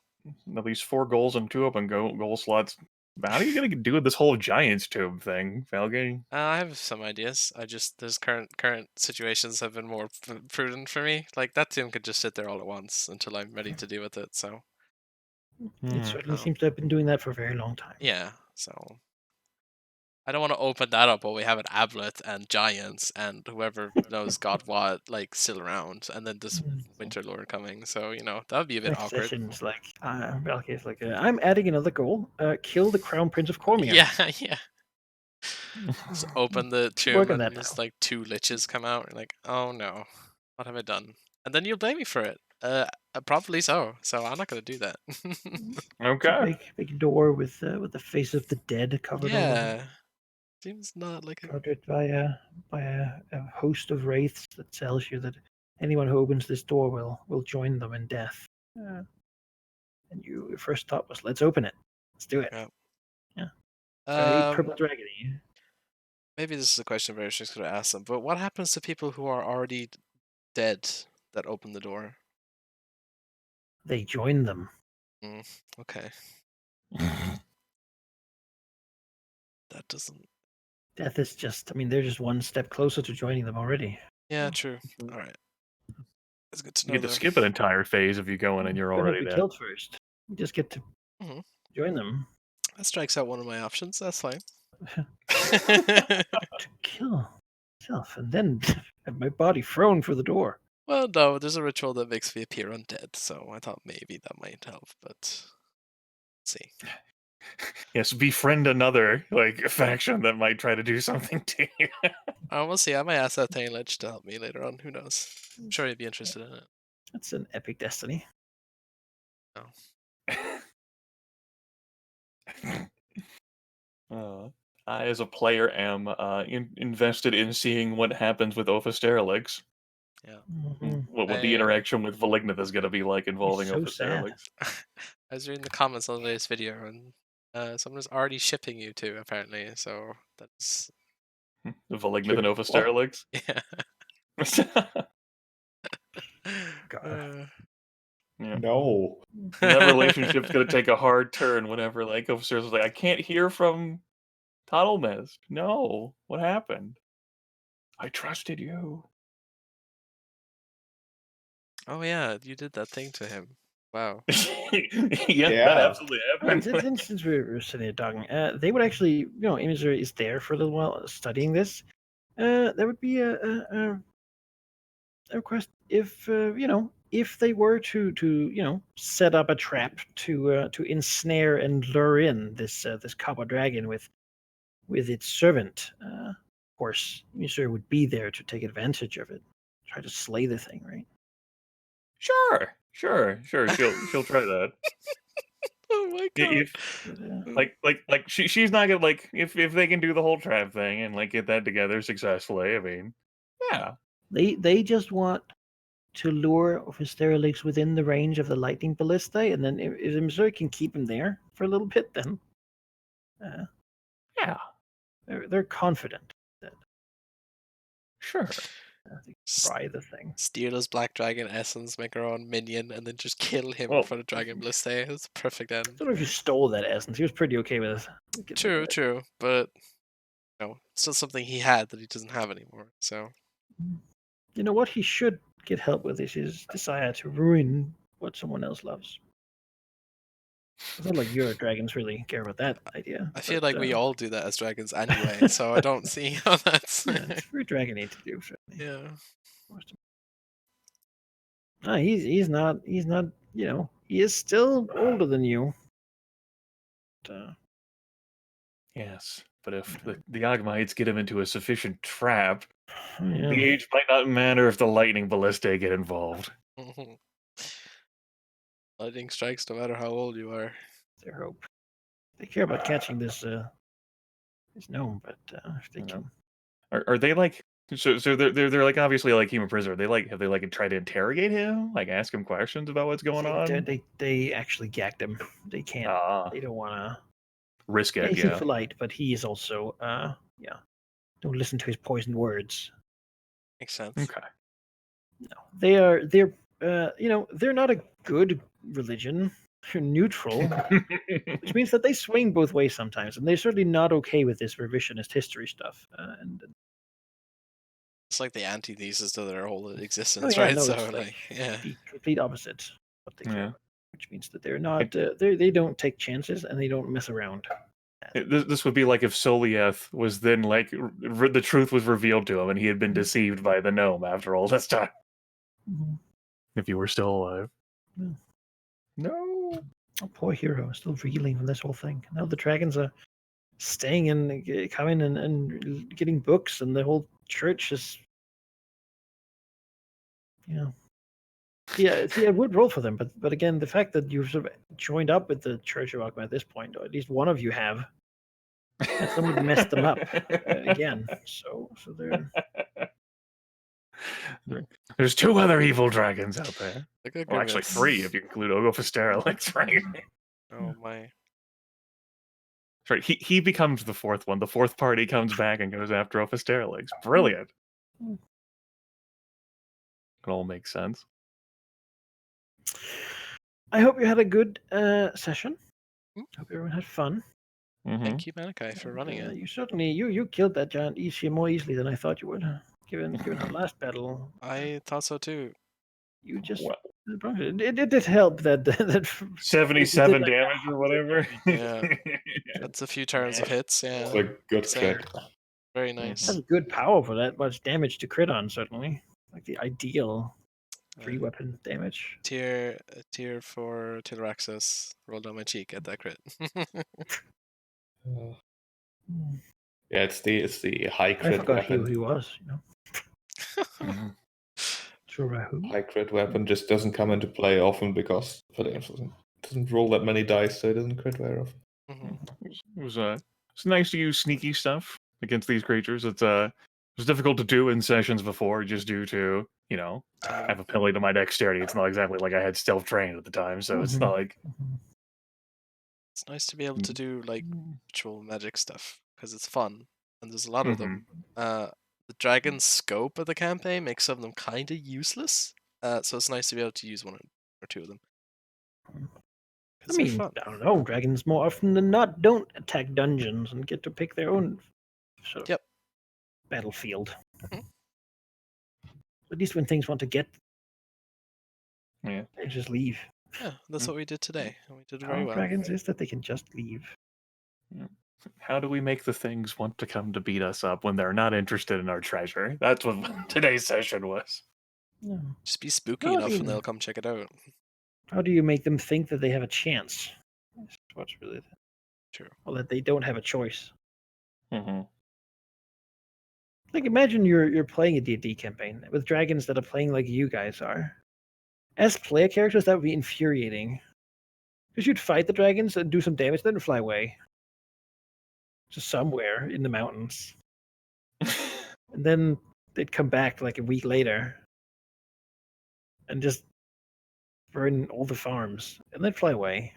At least 4 goals and 2 open goal slots. How are you gonna do this whole Giants Tomb thing, Falgate? I have some ideas. There's current situations have been more prudent for me. Like that tomb could just sit there all at once until I'm ready to deal with it. So It certainly Oh. seems to have been doing that for a very long time. yeah. So I don't want to open that up while we have an Ablet and Giants and whoever knows God what like still around, and then this Winter Lord coming. So that would be a bit Next awkward. session's like, Valky's like, I'm adding another goal. Kill the Crown Prince of Cormier. Yeah, yeah. Just open the tomb Work on and that just now. like 2 liches come out. And like, oh no, what have I done? And then you'll blame me for it. Probably so. So I'm not gonna do that. It's a Okay. big door with the face of the dead covered all over it. Yeah, seems not like a. Guarded by a host of wraiths that tells you that anyone who opens this door will join them in death. And your first thought was, let's open it. Let's do it. Yeah. Yeah. Very Um, purple dragony. maybe this is a question very just gonna ask them. But what happens to people who are already dead that open the door? They join them. Okay, that doesn't. Death is just, they're just one step closer to joining them already. Yeah, true. All right, it's good to You know. get to skip an entire phase if you go in and you're You don't have already to be dead. killed first. You just get to Mhm. join them. That strikes out one of my options. That's fine. To kill myself and then have my body thrown for the door. Well, no, there's a ritual that makes me appear undead, so I thought maybe that might help, but let's see. Yes, befriend another faction that might try to do something to you. We'll see. I might ask that Thane Lich to help me later on. Who knows? I'm sure he'd be interested in it. That's an epic destiny. I, as a player, am invested in seeing what happens with Ophisterelix. Yeah. What the interaction with Valignith is going to be like involving so sad. Ophisterelix. I was reading the comments on this video, and someone's already shipping you two, apparently. So that's Valignith and Ophisterelix. yeah. God. Yeah. No. That relationship's going to take a hard turn whenever Ophisterelix is like, I can't hear from Toddlemist. No, what happened? I trusted you. Oh yeah, you did that thing to him. Wow. yeah, Yeah. that absolutely happened. Since we're sitting here talking, they would actually, Imazur is there for a little while studying this. There would be a request if if they were to set up a trap to ensnare and lure in this copper dragon with its servant. Of course, Imazur would be there to take advantage of it, try to slay the thing, right? Sure. She'll try that. Oh my god. If she's not gonna if they can do the whole trap thing and get that together successfully. I mean, yeah. They just want to lure Ophisterelix within the range of the lightning ballista, and then if Missouri can keep him there for a little bit, then Yeah. they're confident that Sure. they try the thing. Steal his black dragon essence, make our own minion, and then just kill him Well- for the dragon ballista. It's a perfect end. I don't know if you stole that essence. He was pretty okay with it. True, but still something he had that he doesn't have anymore. So You know what he should get help with is his desire to ruin what someone else loves. It's not like your dragons really care about that idea. I feel but, like we all do that as dragons anyway. So I don't see how that's. Yeah, it's for a dragon need to do. Certainly. Yeah. No, he's not. He is still older than you. But, Yes, but if the Ogmites get him into a sufficient trap, yeah. the age might not matter if the lightning ballistae get involved. Lightning strikes no matter how old you are. Their hope. They care about catching this gnome, but if they Yeah. can, Are they like so they're like obviously like human prisoner. Have they like tried to interrogate him, like ask him questions about what's going on? they actually gagged him. They can't. Ah, They don't want to. risk Yeah, it. he's Yeah. polite, but he is also yeah. Don't listen to his poisoned words. Makes sense. Okay. No, they're they're not a good religion. They're neutral, which means that they swing both ways sometimes, and they're certainly not okay with this revisionist history stuff. And It's like the antithesis to their whole oh existence, yeah, right? no, So it's like, yeah. the complete opposite what they care Yeah. about, which means that they're not they don't take chances and they don't mess around. This would be like if Solieth was then like the truth was revealed to him and he had been deceived by the gnome after all this time. Mhm. If you were still alive. Yeah. No. Oh, poor hero, still reeling from this whole thing. Now the dragons are staying and coming and getting books, and the whole church is, yeah. See, I would roll for them, but again, the fact that you've sort of joined up with the Church of Ogma at this point, or at least one of you have, and someone messed them up again. So they're There's 2 other evil dragons out there. Look at Well, actually Grimace. 3 if you include Ogofisterelix, right? Oh my. Right. He becomes the 4th one. The 4th party comes back and goes after Ophisterelix. Brilliant. Hmm. It all makes sense. I hope you had a good session. Hmm. Hope everyone had fun. Mm-hmm. Thank you, Malachi, for running it. You certainly you killed that giant more easily than I thought you would. Given our last battle, I thought so too. you just Well, it did help that that 77 like damage or whatever. Yeah. That's a few turns of hits, yeah. It's a good Same. crit. Very nice. That's good power for that much damage to crit on, certainly. Like the ideal free Uh, weapon damage. Tier for Tilraxis. Roll down my cheek at that crit. Uh, Hmm. yeah, it's the high I crit forgot who weapon. he was. Mhm. Sure, who? High crit weapon just doesn't come into play often because it doesn't roll that many dice, so it doesn't crit very often. Mhm. It's nice to use sneaky stuff against these creatures. It was difficult to do in sessions before just due to, I have a penalty to my dexterity. It's not exactly like I had stealth trained at the time, so it's not like It's nice to be able to do like ritual magic stuff because it's fun and there's a lot of them. The dragon's scope of the campaign makes some of them kind of useless, so it's nice to be able to use one or two of them. I 'Cause they're mean, fun. I don't know. Dragons more often than not don't attack dungeons and get to pick their own sort of Yep. battlefield. Mhm. At least when things want to get, Yeah. they just leave. Yeah, that's what we did today, and we did Power very of well. dragons is that they can just leave. How do we make the things want to come to beat us up when they're not interested in our treasure? That's what today's session was. Yeah. Just be spooky Well, I enough mean- and they'll come check it out. How do you make them think that they have a chance? That's what's really True. Well, that they don't have a choice. Mm-hmm. Like, imagine you're playing a D&D campaign with dragons that are playing like you guys are. As player characters, that would be infuriating. Because you'd fight the dragons and do some damage, then fly away. Just somewhere in the mountains. And then they'd come back like a week later. And just burn all the farms. And then fly away.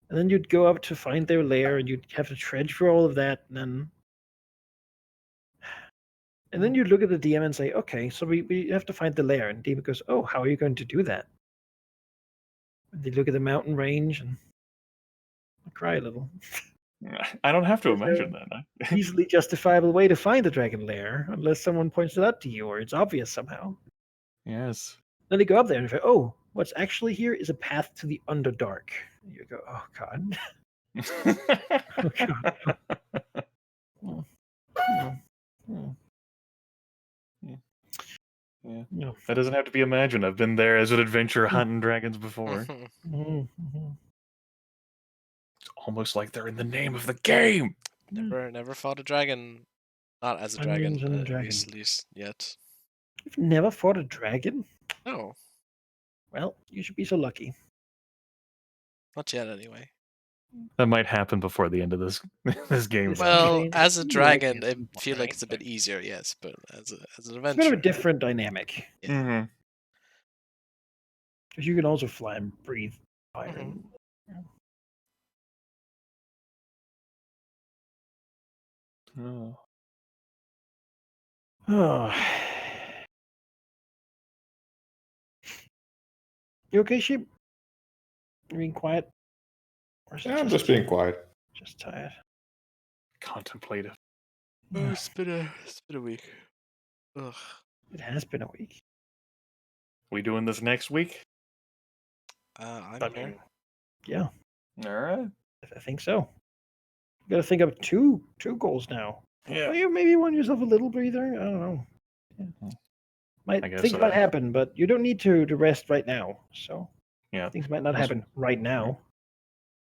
And then you'd go up to find their lair, and you'd have to trudge through all of that, and then you'd look at the DM and say, okay, so we have to find the lair. And DM goes, oh, how are you going to do that? And they look at the mountain range and cry a little. I don't have to There's imagine no that. easily justifiable way to find the dragon lair, unless someone points it out to you or it's obvious somehow. Yes. Then they go up there and say, oh, what's actually here is a path to the Underdark. And you go, oh, God. Oh, God. Hmm. Hmm. Hmm. Yeah. No. That doesn't have to be imagined. I've been there as an adventurer hunting dragons before. Mhm. Mhm, mhm. It's almost like they're in the name of the game. Never fought a dragon. Not as a Dungeons dragon, and at least yet. You've never fought a dragon? No, Well, you should be so lucky. not yet anyway. That might happen before the end of this this game. This though. Well, campaign, as a you like dragon, it I at some feel like point, it's a bit easier, yes, but as an It's a bit of adventure, a different dynamic. Yeah. Mhm. Because you can also fly and breathe fire. Mhm. Oh. Oh. You okay, sheep? You being quiet? Or is it Yeah, I'm just being quiet. just tired? Contemplative. Oh, it's been a week. Ugh. It has been a week. We doing this next week? I'm I here. mean, yeah, All right. I think so. You got to think of two goals now. Yeah. Well, you maybe want yourself a little breather. I don't know. I Might guess things might happen, but you don't need to rest right now. So Yeah. things might not Also- happen right now.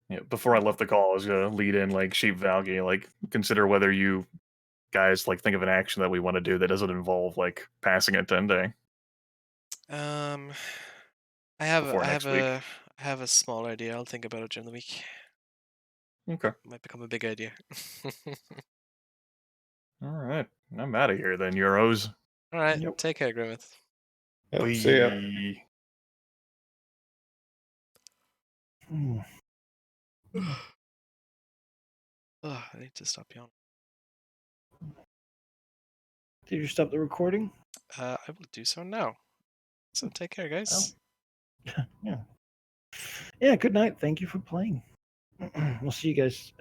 Yeah. Before I left the call, I was gonna lead in like Sheep Valky, like consider whether you guys like think of an action that we want to do that doesn't involve like passing a 10-day. Um, I have Before I next have week. I have a small idea. I'll think about it during the week. Okay. Might become a big idea. All right. I'm out of here then, Euros. All right, Yep. take care, Grimmeth. Yep, see ya. Bye. Hmm. Ugh, I need to stop yawning. Did you stop the recording? I will do so now. So take care, guys. Yeah. Yeah. Good night. Thank you for playing. We'll see you guys